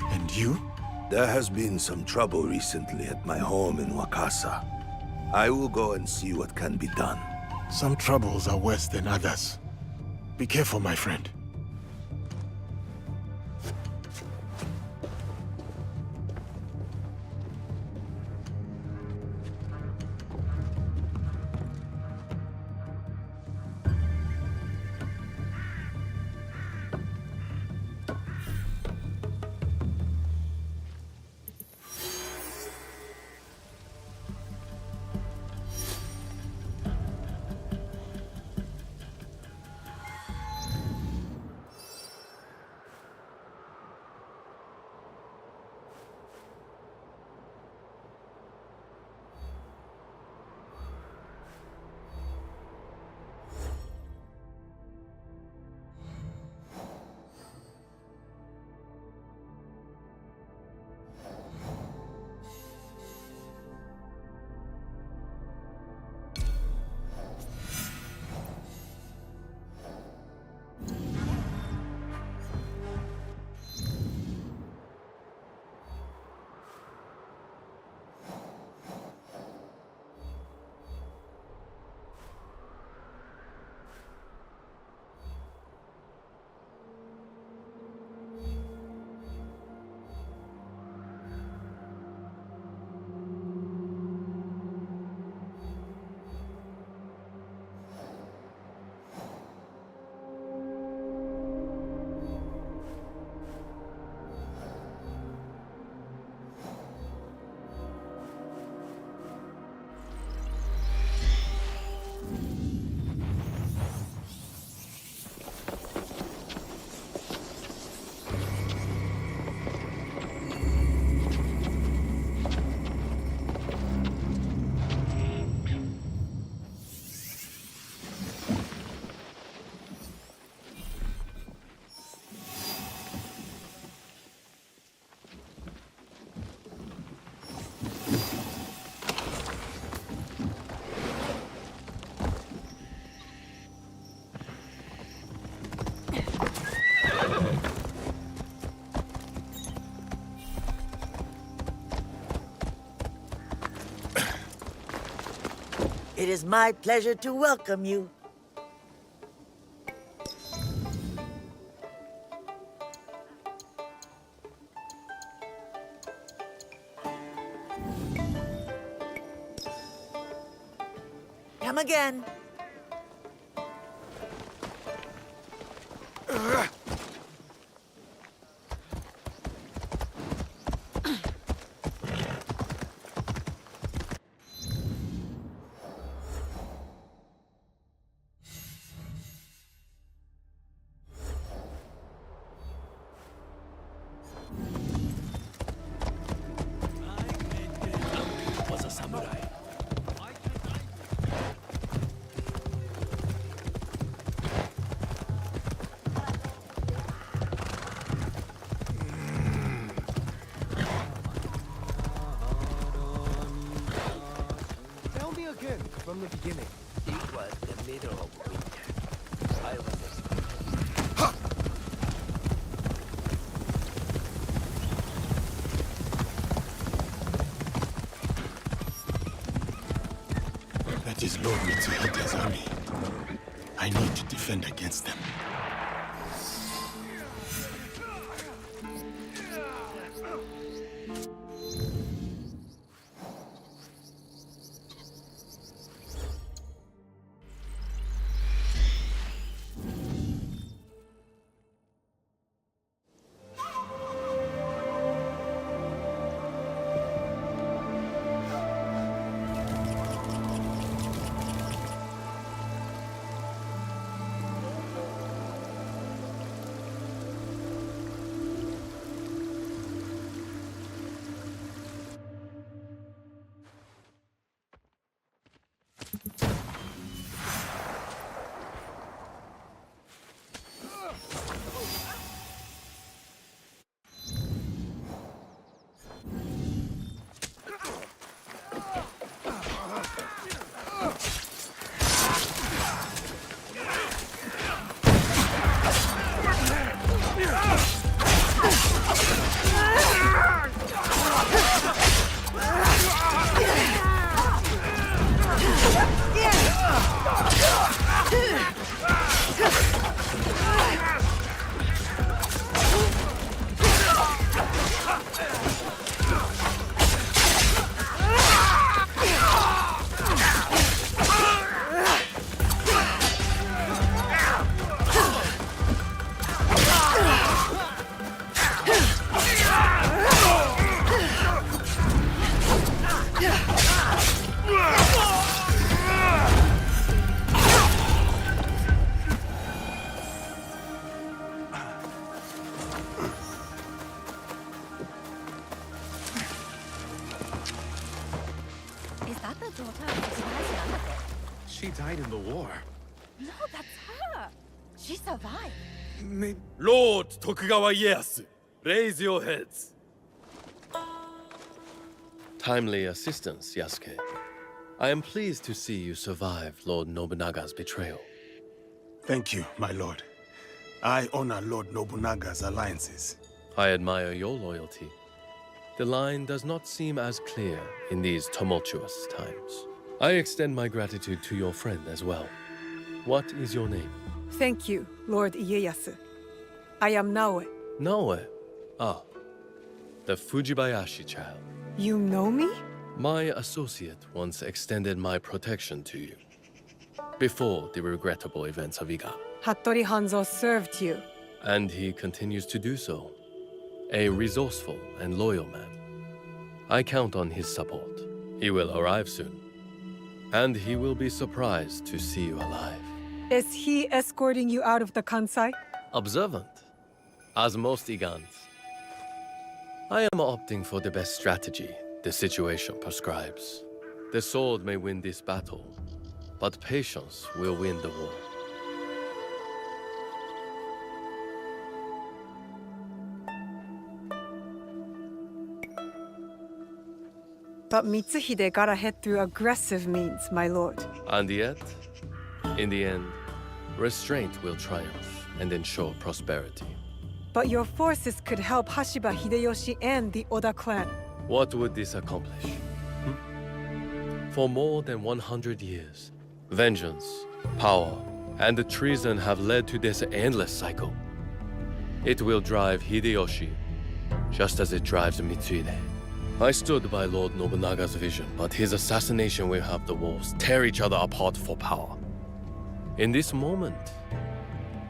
[SPEAKER 11] And you?
[SPEAKER 22] There has been some trouble recently at my home in Wakasa. I will go and see what can be done.
[SPEAKER 11] Some troubles are worse than others. Be careful, my friend.
[SPEAKER 3] It is my pleasure to welcome you. Come again.
[SPEAKER 8] Was a samurai.
[SPEAKER 24] Tell me again, from the beginning.
[SPEAKER 8] It was the middle of winter. I was
[SPEAKER 11] That is Lord Mitsuhita's army. I need to defend against them.
[SPEAKER 4] She died in the war.
[SPEAKER 16] No, that's her. She survived.
[SPEAKER 2] Lord Tokugawa Ieyasu, raise your heads.
[SPEAKER 21] Timely assistance, Yasuke. I am pleased to see you survived Lord Nobunaga's betrayal.
[SPEAKER 11] Thank you, my lord. I honor Lord Nobunaga's alliances.
[SPEAKER 21] I admire your loyalty. The line does not seem as clear in these tumultuous times. I extend my gratitude to your friend as well. What is your name?
[SPEAKER 5] Thank you, Lord Ieyasu. I am Naoe.
[SPEAKER 21] Naoe. Ah, the Fujibayashi child.
[SPEAKER 5] You know me?
[SPEAKER 21] My associate once extended my protection to you. Before the regrettable events of Iga.
[SPEAKER 5] Hattori Hanzo served you.
[SPEAKER 21] And he continues to do so. A resourceful and loyal man. I count on his support. He will arrive soon. And he will be surprised to see you alive.
[SPEAKER 5] Is he escorting you out of the Kansai?
[SPEAKER 21] Observant, as most Igans. I am opting for the best strategy the situation prescribes. The sword may win this battle, but patience will win the war.
[SPEAKER 5] But Mitsuhide got ahead through aggressive means, my lord.
[SPEAKER 21] And yet, in the end, restraint will triumph and ensure prosperity.
[SPEAKER 5] But your forces could help Hashiba Hideyoshi and the Oda clan.
[SPEAKER 21] What would this accomplish? For more than 100 years, vengeance, power, and treason have led to this endless cycle. It will drive Hideyoshi, just as it drives Mitsuhide. I stood by Lord Nobunaga's vision, but his assassination will have the wolves tear each other apart for power. In this moment,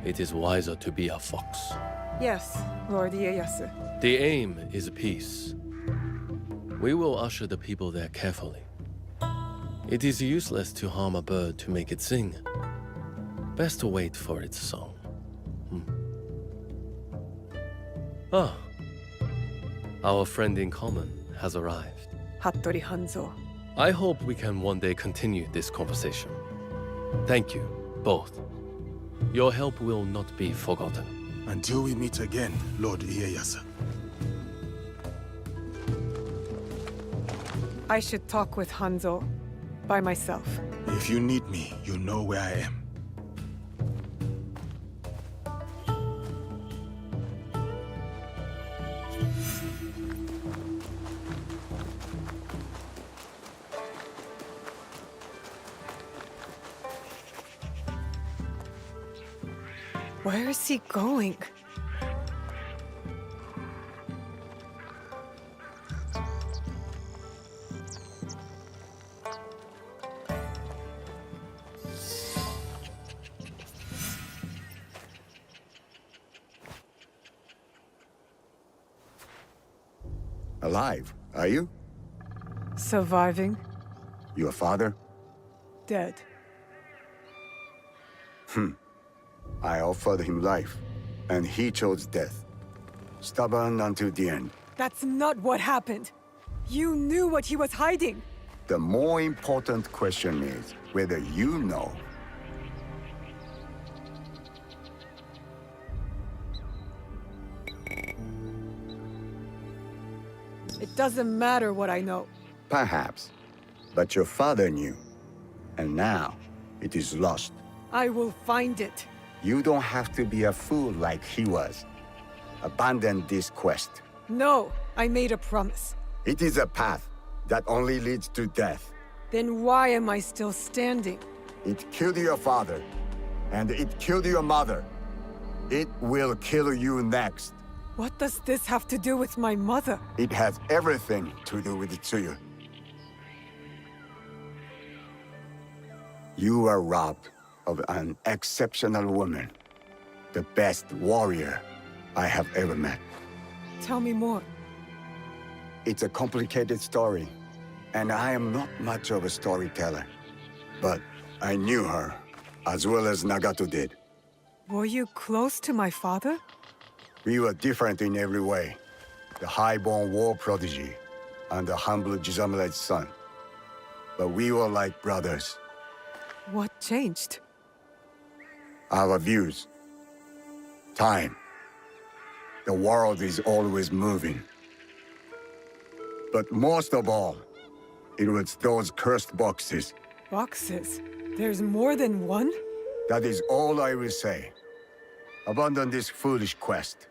[SPEAKER 21] it is wiser to be a fox.
[SPEAKER 5] Yes, Lord Ieyasu.
[SPEAKER 21] The aim is peace. We will usher the people there carefully. It is useless to harm a bird to make it sing. Best to wait for its song. Ah, our friend in common has arrived.
[SPEAKER 5] Hattori Hanzo.
[SPEAKER 21] I hope we can one day continue this conversation. Thank you, both. Your help will not be forgotten.
[SPEAKER 11] Until we meet again, Lord Ieyasu.
[SPEAKER 5] I should talk with Hanzo by myself.
[SPEAKER 11] If you need me, you know where I am.
[SPEAKER 5] Where is he going?
[SPEAKER 9] Alive, are you?
[SPEAKER 5] Surviving.
[SPEAKER 9] Your father?
[SPEAKER 5] Dead.
[SPEAKER 9] I offered him life, and he chose death. Stubborn until the end.
[SPEAKER 5] That's not what happened. You knew what he was hiding.
[SPEAKER 9] The more important question is whether you know.
[SPEAKER 5] It doesn't matter what I know.
[SPEAKER 9] Perhaps. But your father knew. And now, it is lost.
[SPEAKER 5] I will find it.
[SPEAKER 9] You don't have to be a fool like he was. Abandon this quest.
[SPEAKER 5] No, I made a promise.
[SPEAKER 9] It is a path that only leads to death.
[SPEAKER 5] Then why am I still standing?
[SPEAKER 9] It killed your father, and it killed your mother. It will kill you next.
[SPEAKER 5] What does this have to do with my mother?
[SPEAKER 9] It has everything to do with Tsuyu. You are robbed of an exceptional woman. The best warrior I have ever met.
[SPEAKER 5] Tell me more.
[SPEAKER 9] It's a complicated story, and I am not much of a storyteller. But I knew her, as well as Nagato did.
[SPEAKER 5] Were you close to my father?
[SPEAKER 9] We were different in every way. The high-born war prodigy, and the humble Jizamure's son. but we were like brothers.
[SPEAKER 5] What changed?
[SPEAKER 9] Our views. Time. The world is always moving. But most of all, it was those cursed boxes.
[SPEAKER 5] Boxes? There's more than one?
[SPEAKER 9] That is all I will say. Abandon this foolish quest,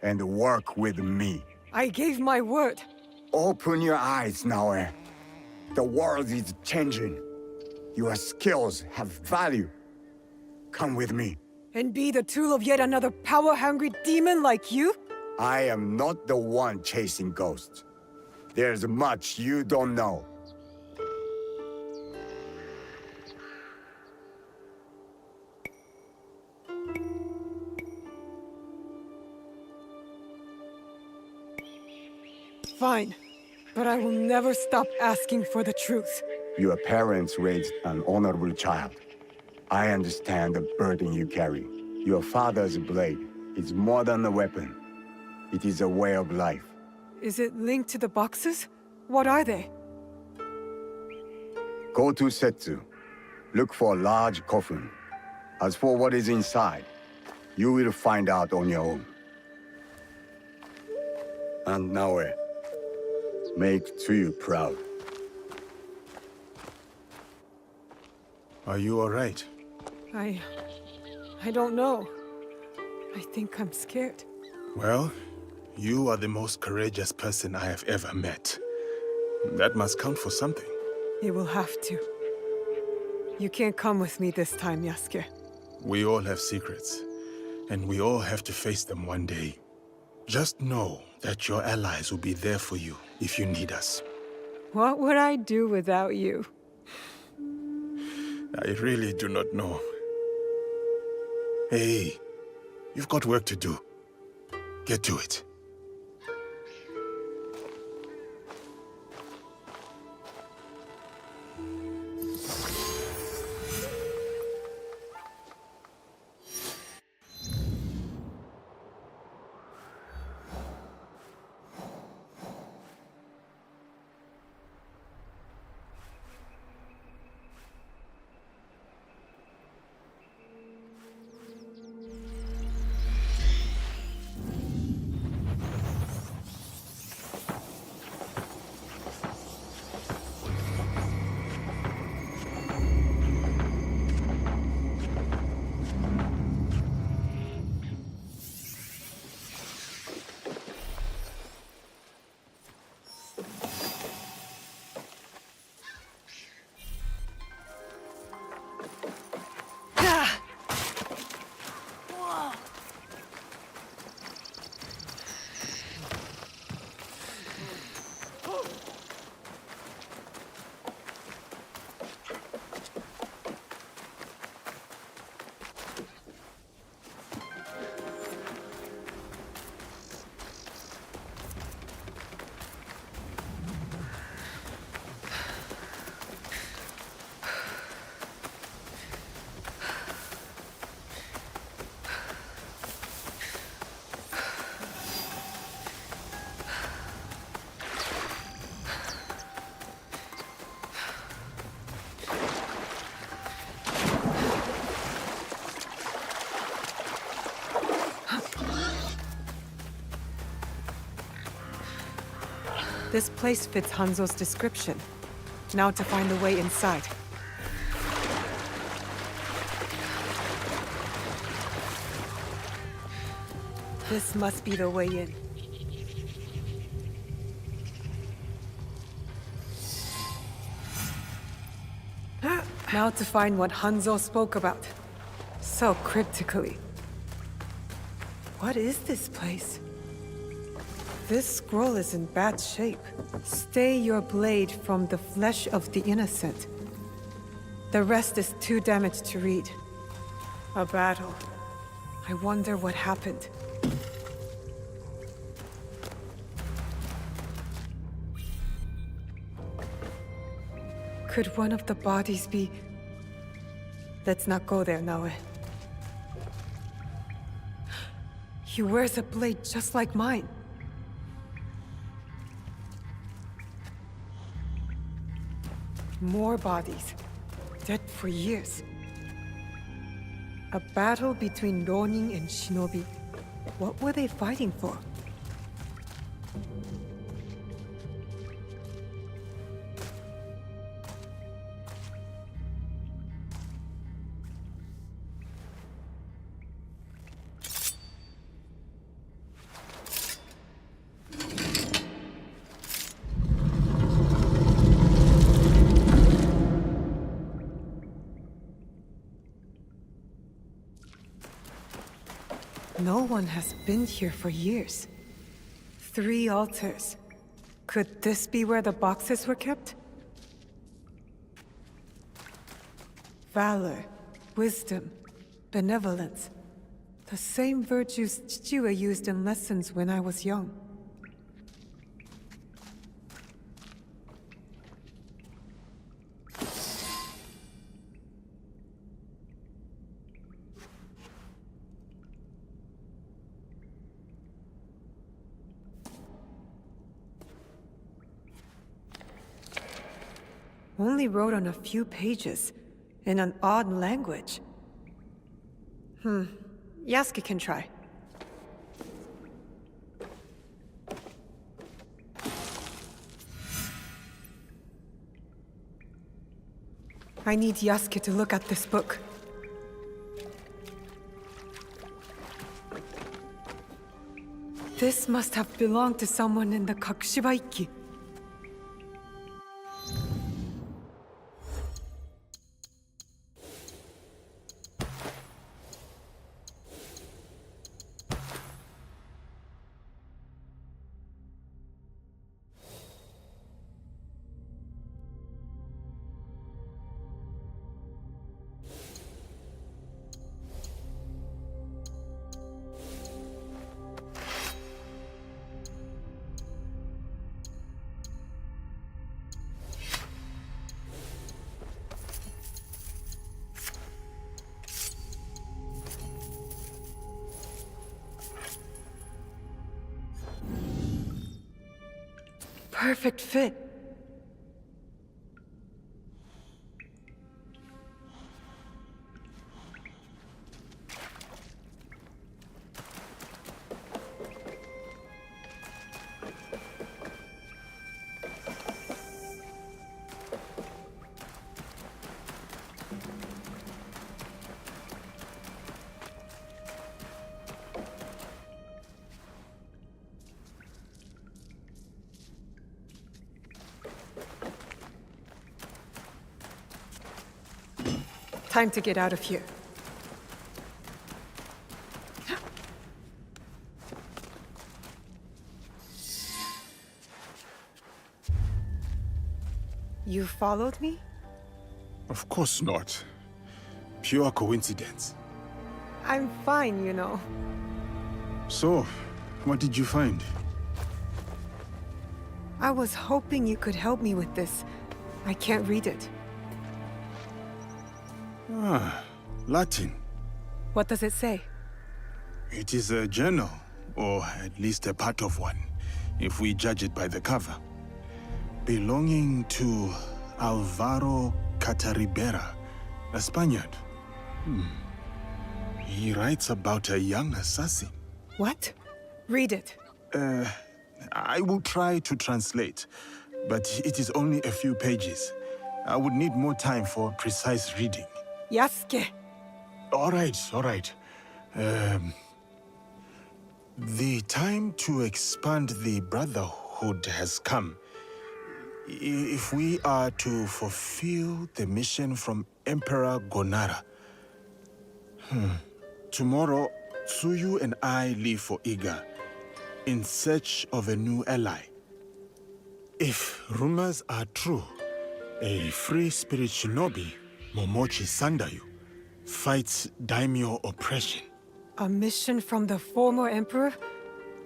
[SPEAKER 9] and work with me.
[SPEAKER 5] I gave my word.
[SPEAKER 9] Open your eyes, Naoe. The world is changing. Your skills have value. Come with me.
[SPEAKER 5] And be the tool of yet another power-hungry demon like you?
[SPEAKER 9] I am not the one chasing ghosts. There's much you don't know.
[SPEAKER 5] Fine, but I will never stop asking for the truth.
[SPEAKER 9] Your parents raised an honorable child. I understand the burden you carry. Your father's blade is more than a weapon. It is a way of life.
[SPEAKER 5] Is it linked to the boxes? What are they?
[SPEAKER 9] Go to Setsu. Look for a large coffin. As for what is inside, you will find out on your own. And Naoe, make Tsuyu proud.
[SPEAKER 11] Are you all right?
[SPEAKER 5] I don't know. I think I'm scared.
[SPEAKER 11] Well, you are the most courageous person I have ever met. That must count for something.
[SPEAKER 5] It will have to. You can't come with me this time, Yasuke.
[SPEAKER 11] We all have secrets, and we all have to face them one day. Just know that your allies will be there for you if you need us.
[SPEAKER 5] What would I do without you?
[SPEAKER 11] I really do not know. Hey, you've got work to do. Get to it.
[SPEAKER 5] This place fits Hanzo's description. Now to find the way inside. This must be the way in. Now to find what Hanzo spoke about. So cryptically. What is this place? This scroll is in bad shape. Stay your blade from the flesh of the innocent. The rest is too damaged to read. A battle. I wonder what happened. Could one of the bodies be... Let's not go there, Naoe. He wears a blade just like mine. More bodies. Dead for years. A battle between Ronin and shinobi. What were they fighting for? No one has been here for years. 3 altars. Could this be where the boxes were kept? Valor, wisdom, benevolence. The same virtues Chichiwa used in lessons when I was young. Only wrote on a few pages, in an odd language. Yasuke can try. I need Yasuke to look at this book. This must have belonged to someone in the Kakushibaiki. Perfect fit. Time to get out of here. You followed me?
[SPEAKER 11] Of course not. Pure coincidence.
[SPEAKER 5] I'm fine, you know.
[SPEAKER 11] So, what did you find?
[SPEAKER 5] I was hoping you could help me with this. I can't read it.
[SPEAKER 11] Ah, Latin.
[SPEAKER 5] What does it say?
[SPEAKER 11] It is a journal, or at least a part of one, if we judge it by the cover. Belonging to Alvaro Cataribera, a Spaniard. He writes about a young assassin.
[SPEAKER 5] What? Read it.
[SPEAKER 11] I will try to translate, but it is only a few pages. I would need more time for precise reading.
[SPEAKER 5] Yasuke!
[SPEAKER 11] All right. The time to expand the Brotherhood has come. If we are to fulfill the mission from Emperor Gonara. Tomorrow, Tsuyu and I leave for Iga, in search of a new ally. If rumors are true, a free spirit shinobi, Momochi Sandayu, fights daimyo oppression.
[SPEAKER 5] A mission from the former emperor?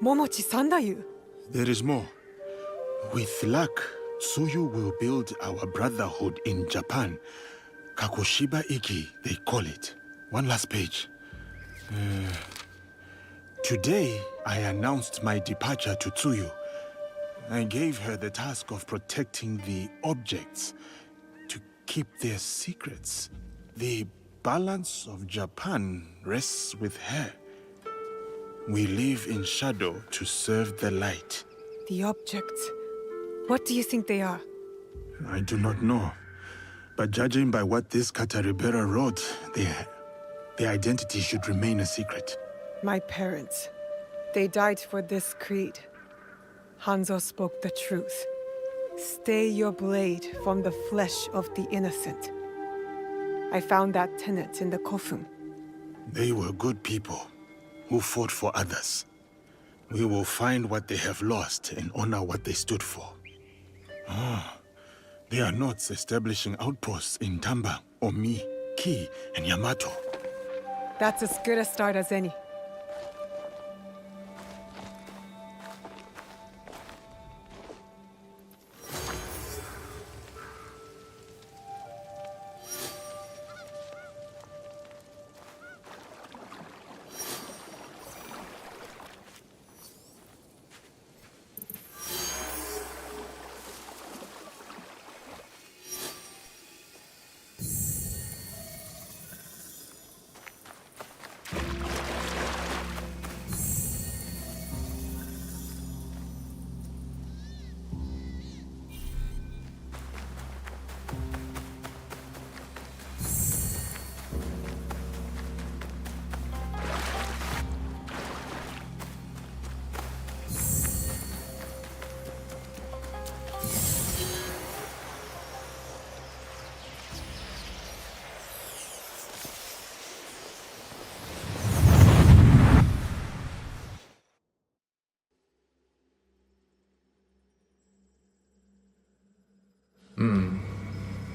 [SPEAKER 5] Momochi Sandayu?
[SPEAKER 11] There is more. With luck, Tsuyu will build our brotherhood in Japan. Kakushiba Iki, they call it. One last page. Today, I announced my departure to Tsuyu. I gave her the task of protecting the objects keep their secrets. The balance of Japan rests with her. We live in shadow to serve the light.
[SPEAKER 5] The objects. What do you think they are?
[SPEAKER 11] I do not know. But judging by what this Kataribera wrote, their identity should remain a secret.
[SPEAKER 5] My parents. They died for this creed. Hanzo spoke the truth. Stay your blade from the flesh of the innocent. I found that tenet in the Kofun.
[SPEAKER 11] They were good people who fought for others. We will find what they have lost and honor what they stood for. They are not establishing outposts in Tamba, Omi, Ki, and Yamato.
[SPEAKER 5] That's as good a start as any.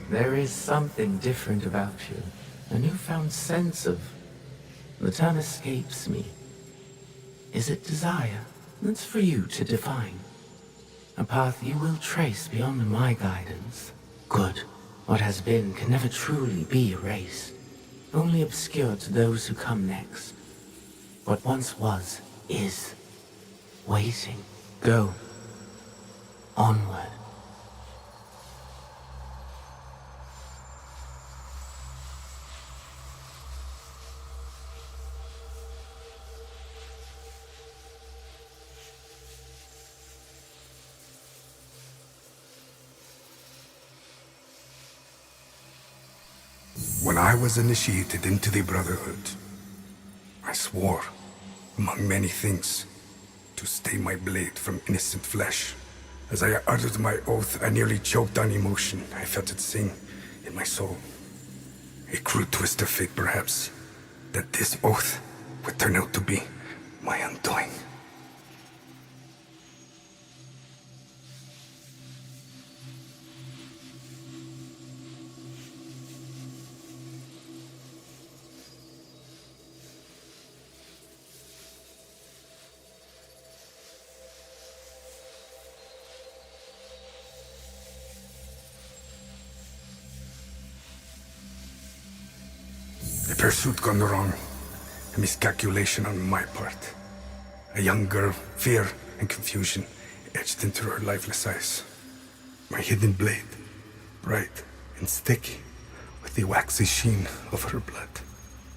[SPEAKER 6] There is something different about you. A newfound sense of... The term escapes me. Is it desire? That's for you to define. A path you will trace beyond my guidance. Good. What has been can never truly be erased. Only obscured to those who come next. What once was, is. Waiting. Go. Onward.
[SPEAKER 7] When I was initiated into the Brotherhood, I swore, among many things, to stay my blade from innocent flesh. As I uttered my oath, I nearly choked on emotion. I felt it sing in my soul. A crude twist of fate, perhaps, that this oath would turn out to be my undoing. A pursuit gone wrong. A miscalculation on my part. A young girl, fear and confusion etched into her lifeless eyes. My hidden blade, bright and sticky, with the waxy sheen of her blood.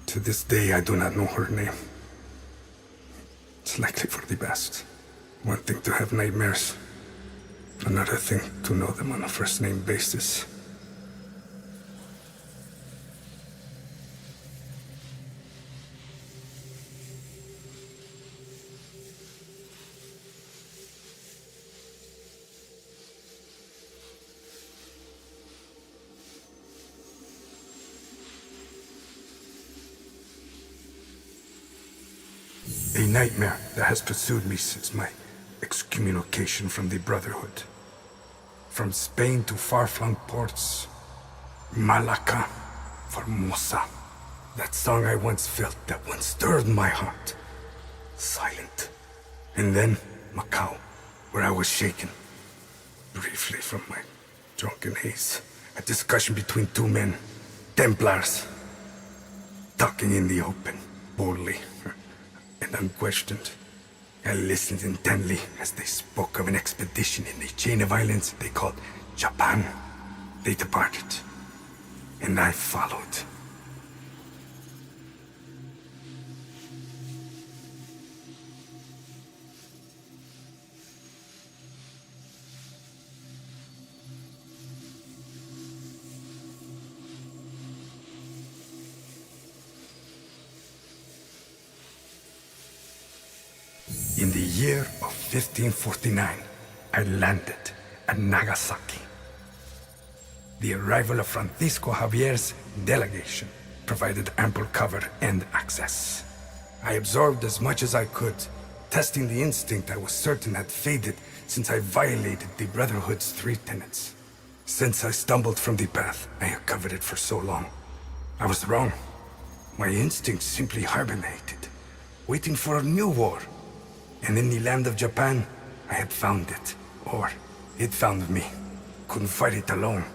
[SPEAKER 7] To this day, I do not know her name. It's likely for the best. One thing to have nightmares, another thing to know them on a first-name basis. A nightmare that has pursued me since my excommunication from the Brotherhood. From Spain to far-flung ports, Malacca, Formosa. That song I once felt, that once stirred my heart. Silent. And then Macau, where I was shaken. Briefly from my drunken haze. A discussion between two men, Templars. Talking in the open, boldly. And unquestioned. I listened intently as they spoke of an expedition in a chain of islands they called Japan. They departed, and I followed. In the year of 1549, I landed at Nagasaki. The arrival of Francisco Javier's delegation provided ample cover and access. I absorbed as much as I could, testing the instinct I was certain had faded since I violated the Brotherhood's 3 tenets. Since I stumbled from the path I had coveted for so long, I was wrong. My instinct simply hibernated, waiting for a new war. And in the land of Japan, I had found it. Or, it found me. Couldn't fight it alone.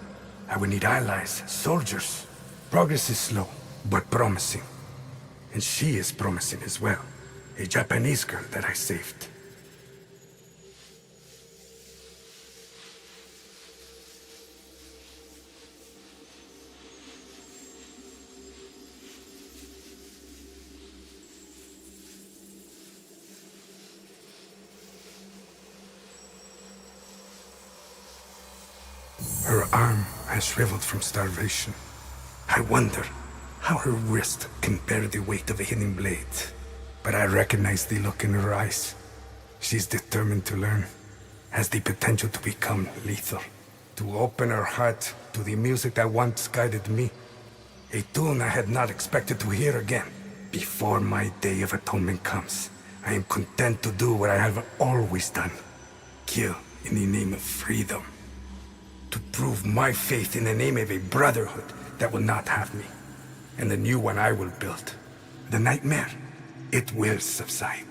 [SPEAKER 7] I would need allies, soldiers. Progress is slow, but promising. And she is promising as well. A Japanese girl that I saved. Her arm has shriveled from starvation. I wonder how her wrist can bear the weight of a hidden blade. But I recognize the look in her eyes. She's determined to learn, has the potential to become lethal. To open her heart to the music that once guided me. A tune I had not expected to hear again. Before my day of atonement comes, I am content to do what I have always done. Kill in the name of freedom. To prove my faith in the name of a brotherhood that will not have me. And the new one I will build. The nightmare, it will subside.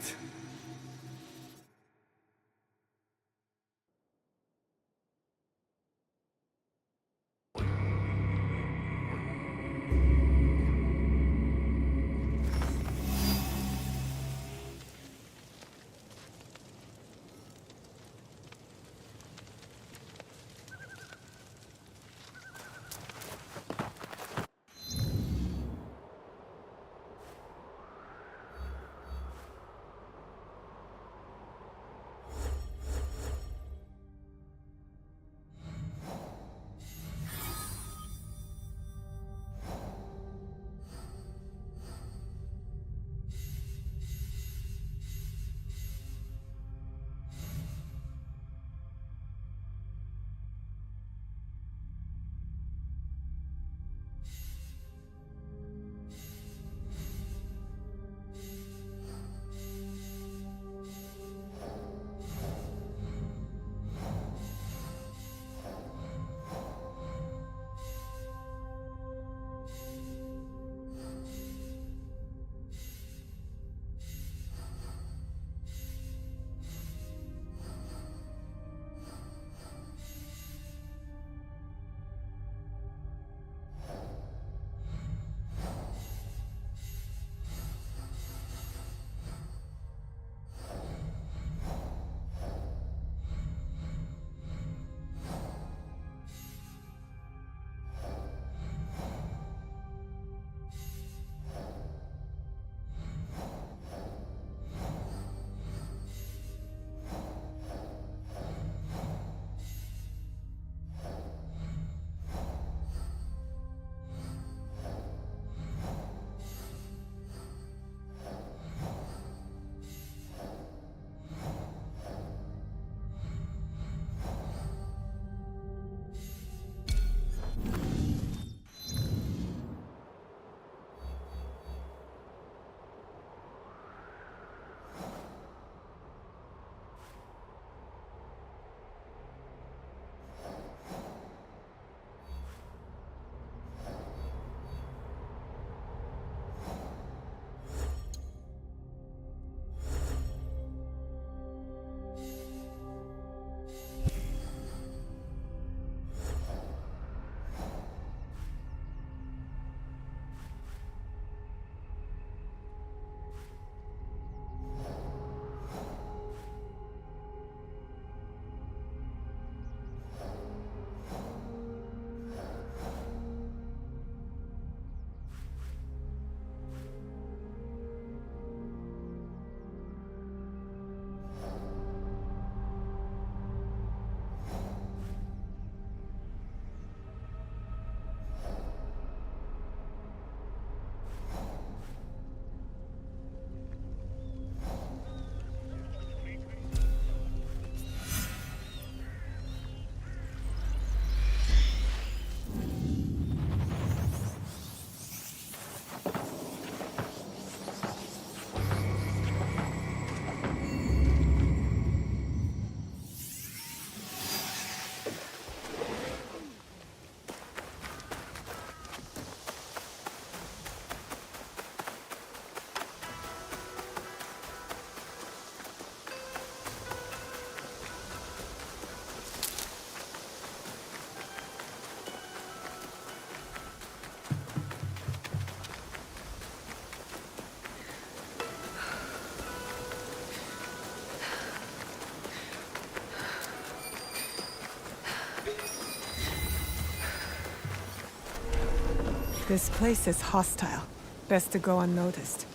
[SPEAKER 5] This place is hostile. Best to go unnoticed.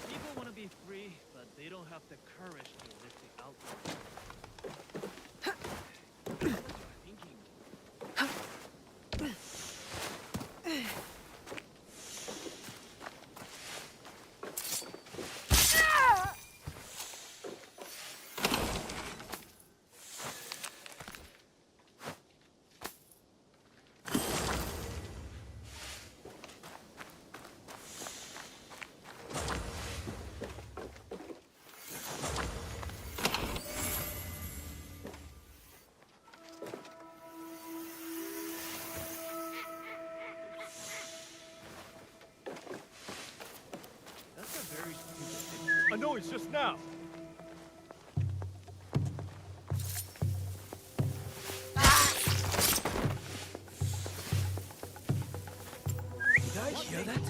[SPEAKER 8] People want to be free, but they don't have the courage to live the outlaw. Very stupid. I know it's just now. Did I hear that?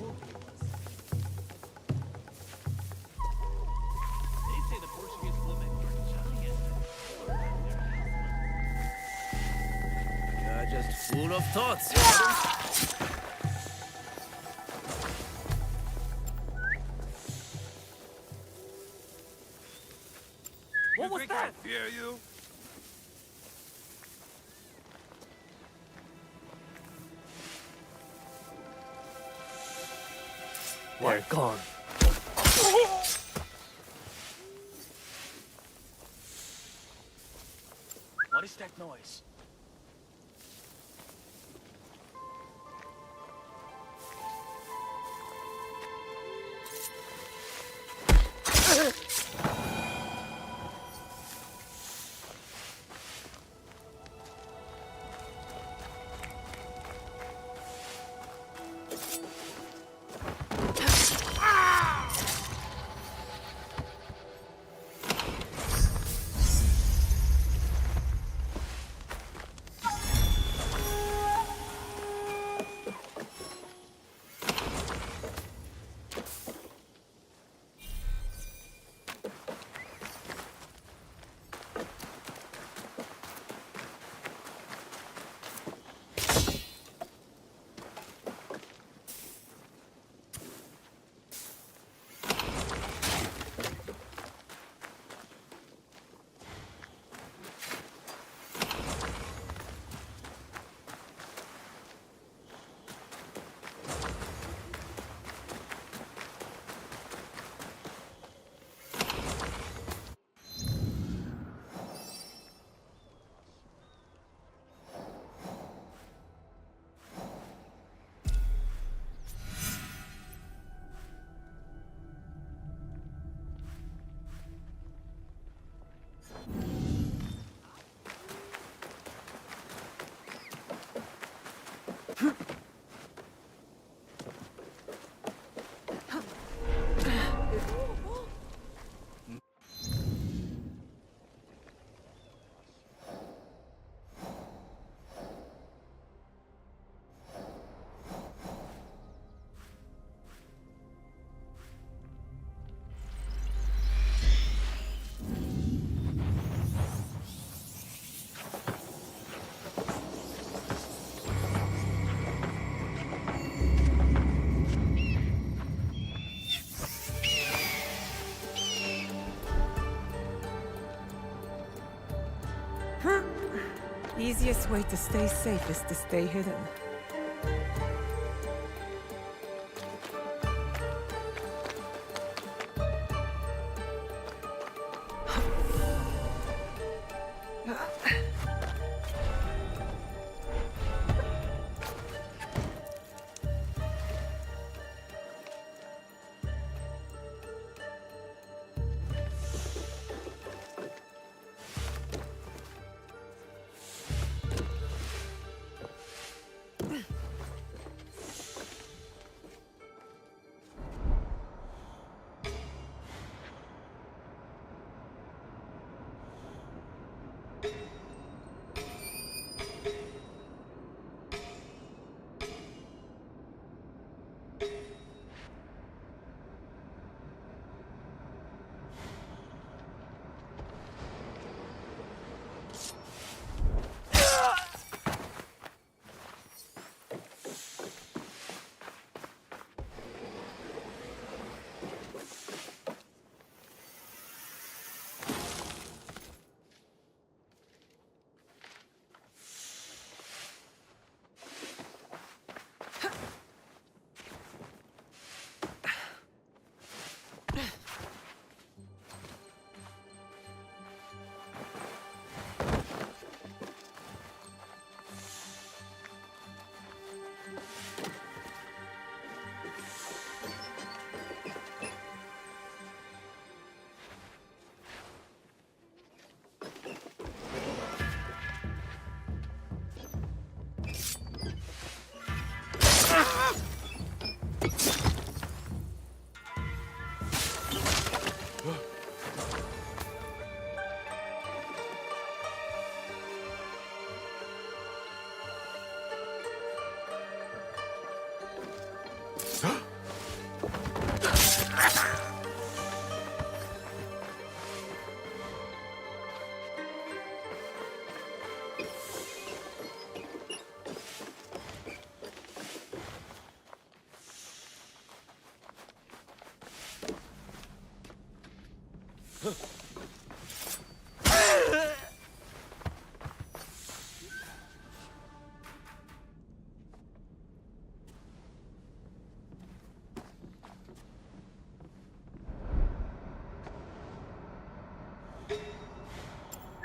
[SPEAKER 8] They say the Portuguese women are giant. You're just full of thoughts. What was that?
[SPEAKER 1] I fear you?
[SPEAKER 8] They're gone. What is that noise?
[SPEAKER 5] Easiest way to stay safe is to stay hidden.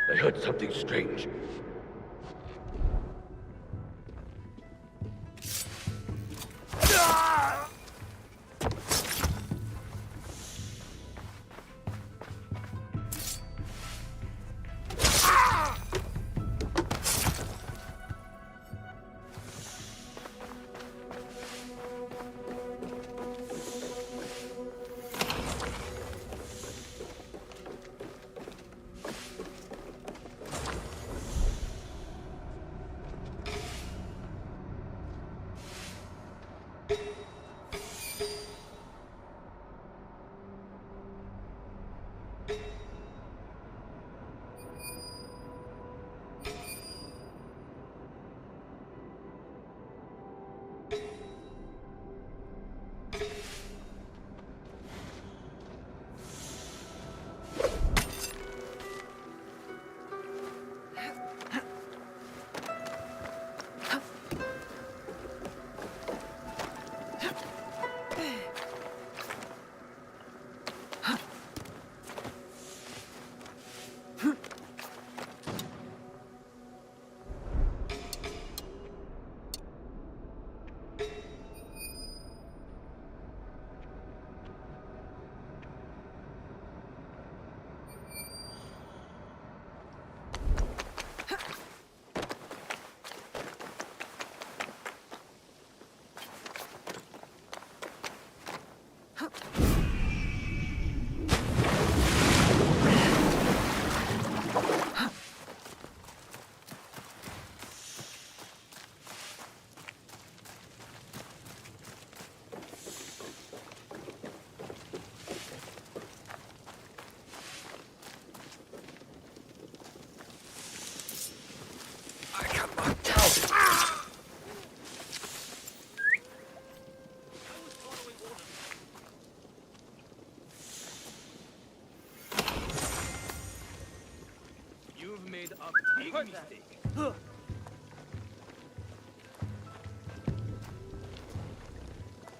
[SPEAKER 8] I heard something strange.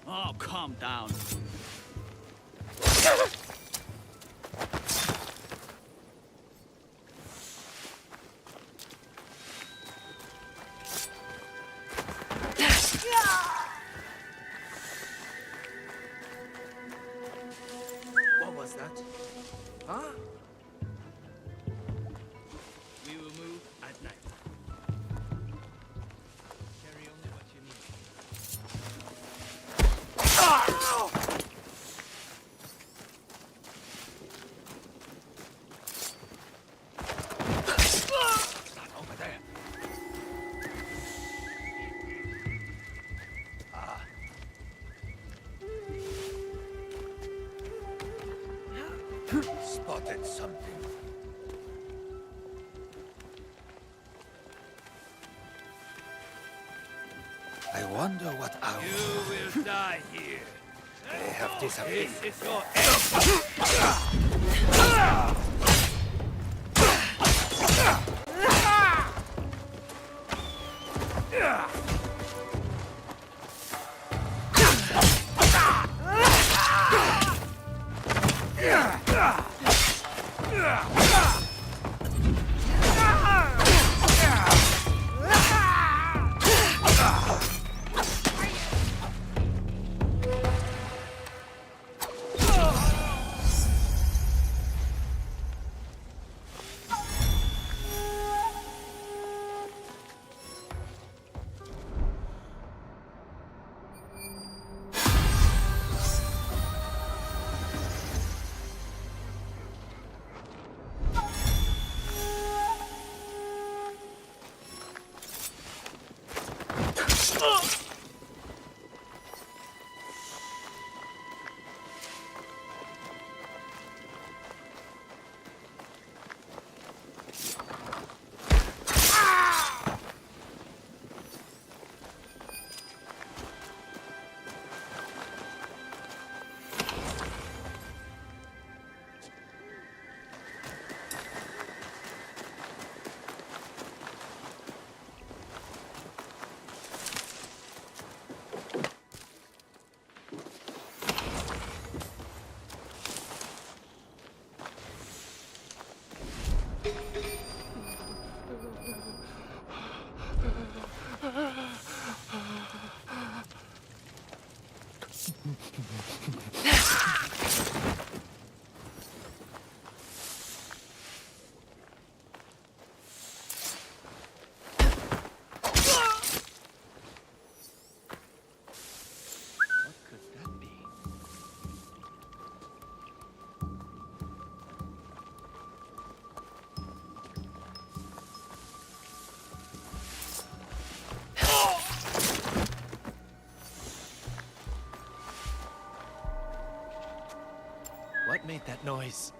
[SPEAKER 12] Oh, calm down.
[SPEAKER 24] What was that? Huh?
[SPEAKER 12] We will move at night. Carry only what you need.
[SPEAKER 8] Over there. Spotted something. I wonder what our...
[SPEAKER 14] You will die here.
[SPEAKER 8] They have disappeared.
[SPEAKER 14] This is your end.
[SPEAKER 24] What made that noise?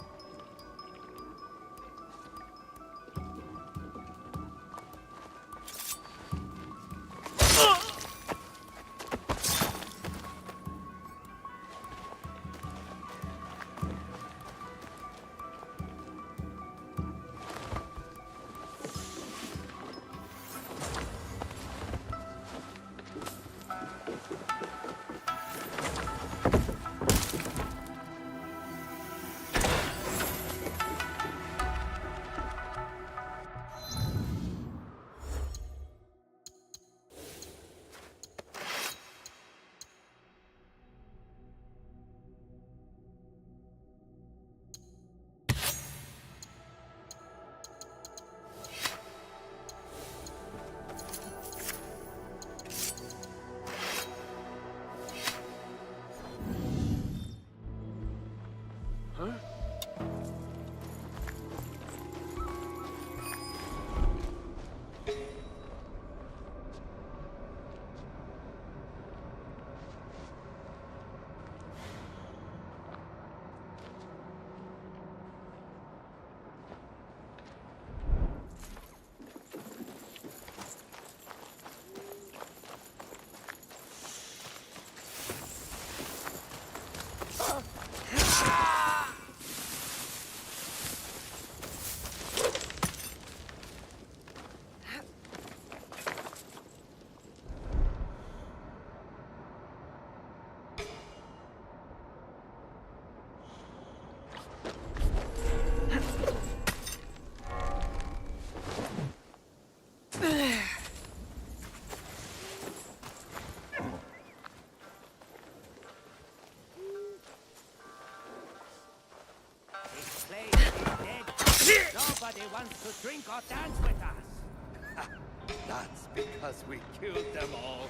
[SPEAKER 8] nobody wants to drink or dance with us.
[SPEAKER 2] That's because we killed them all.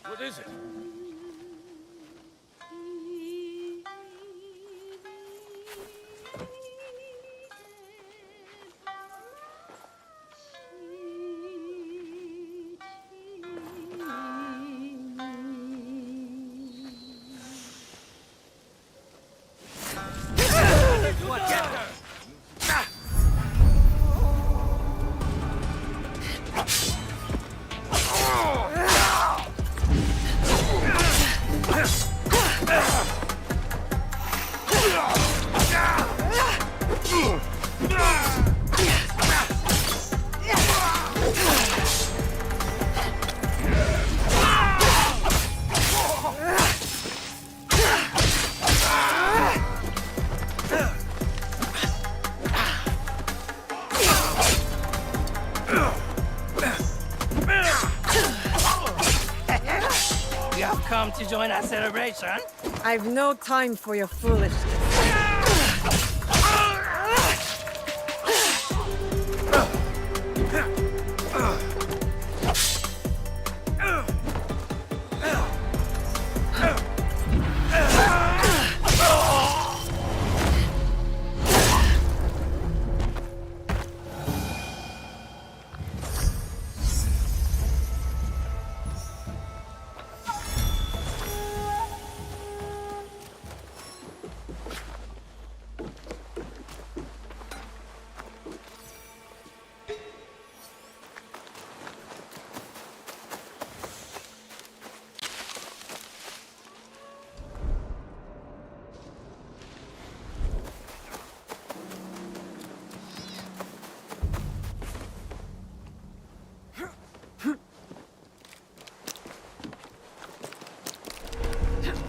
[SPEAKER 8] What is it?
[SPEAKER 12] You have come to join our celebration?
[SPEAKER 5] I've no time for your foolishness.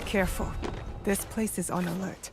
[SPEAKER 5] Careful. This place is on alert.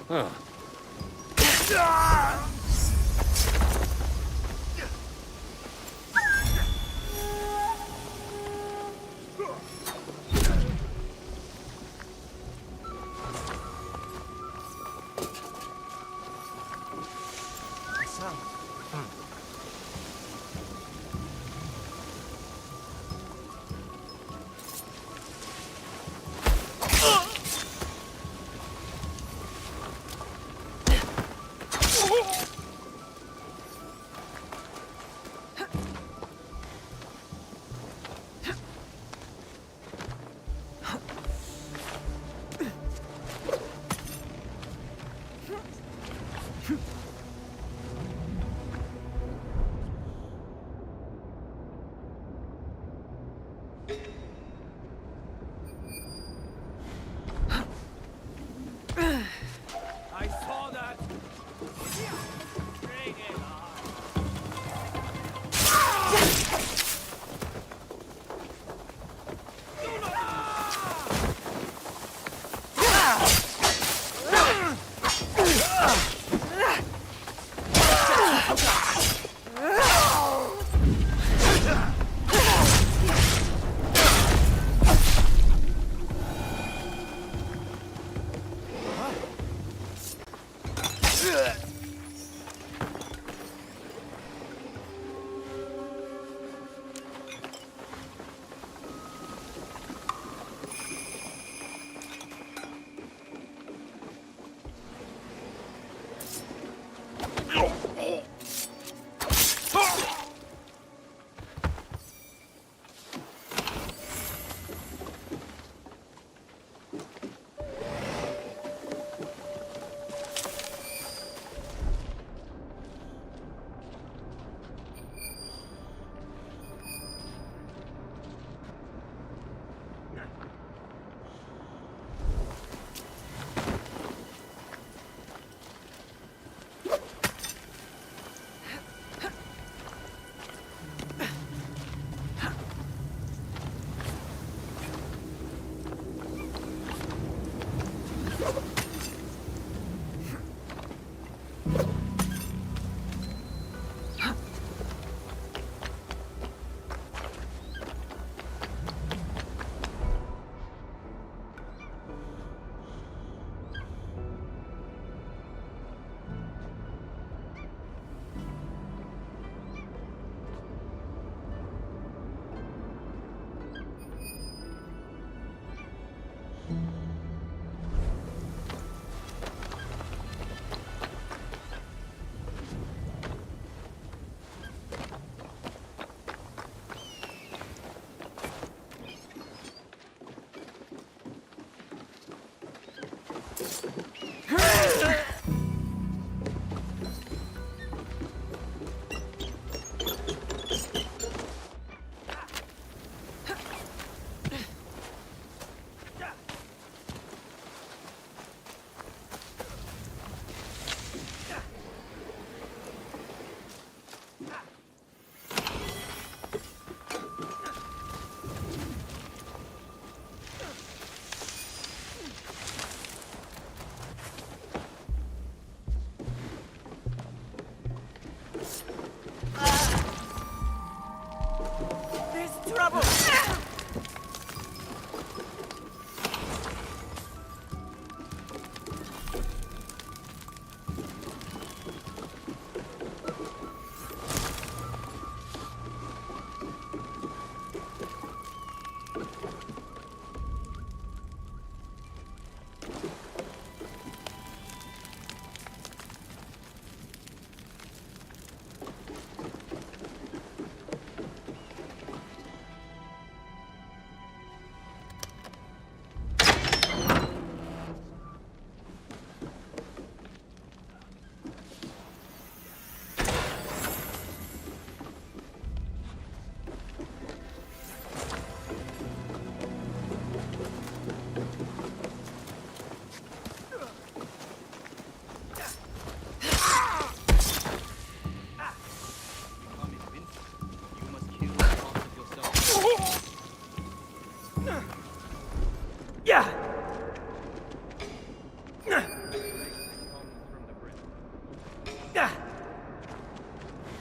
[SPEAKER 21] Huh.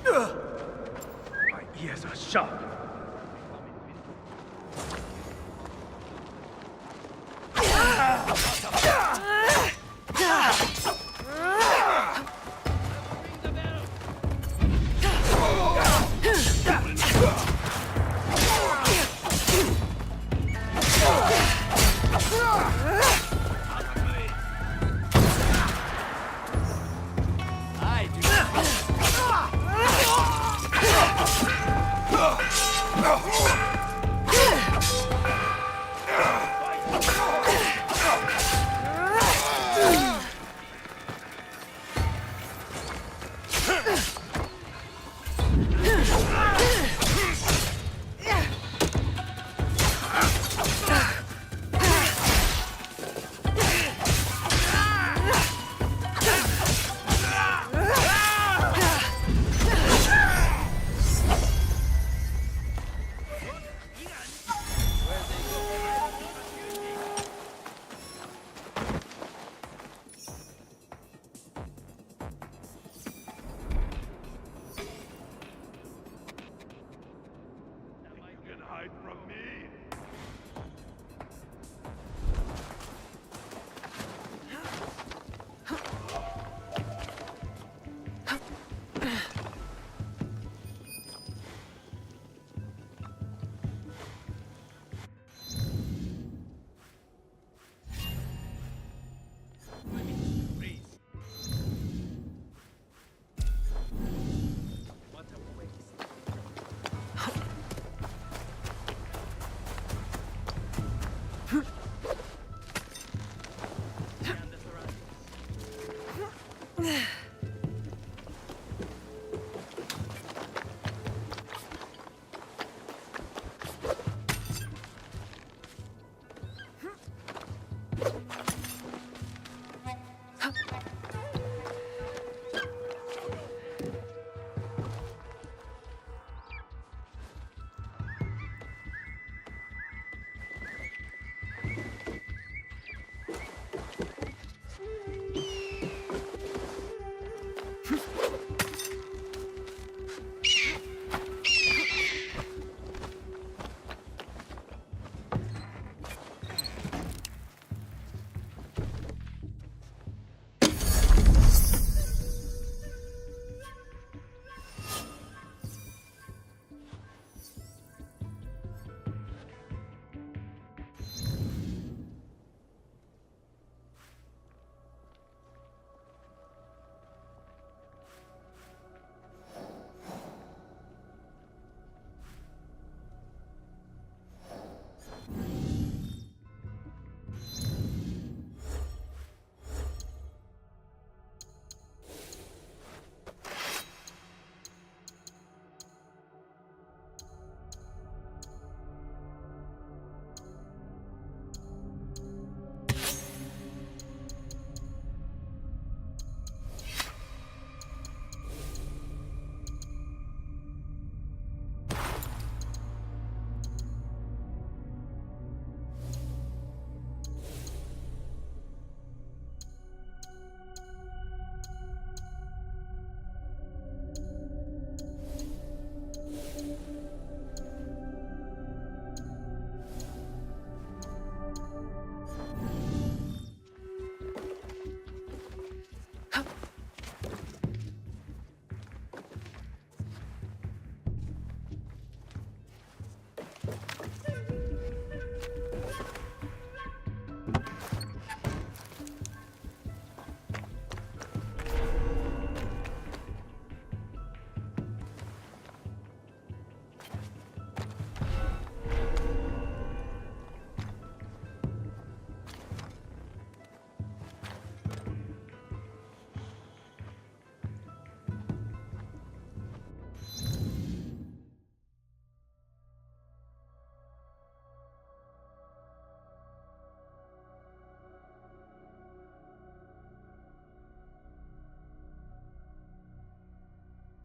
[SPEAKER 10] My ears are sharp.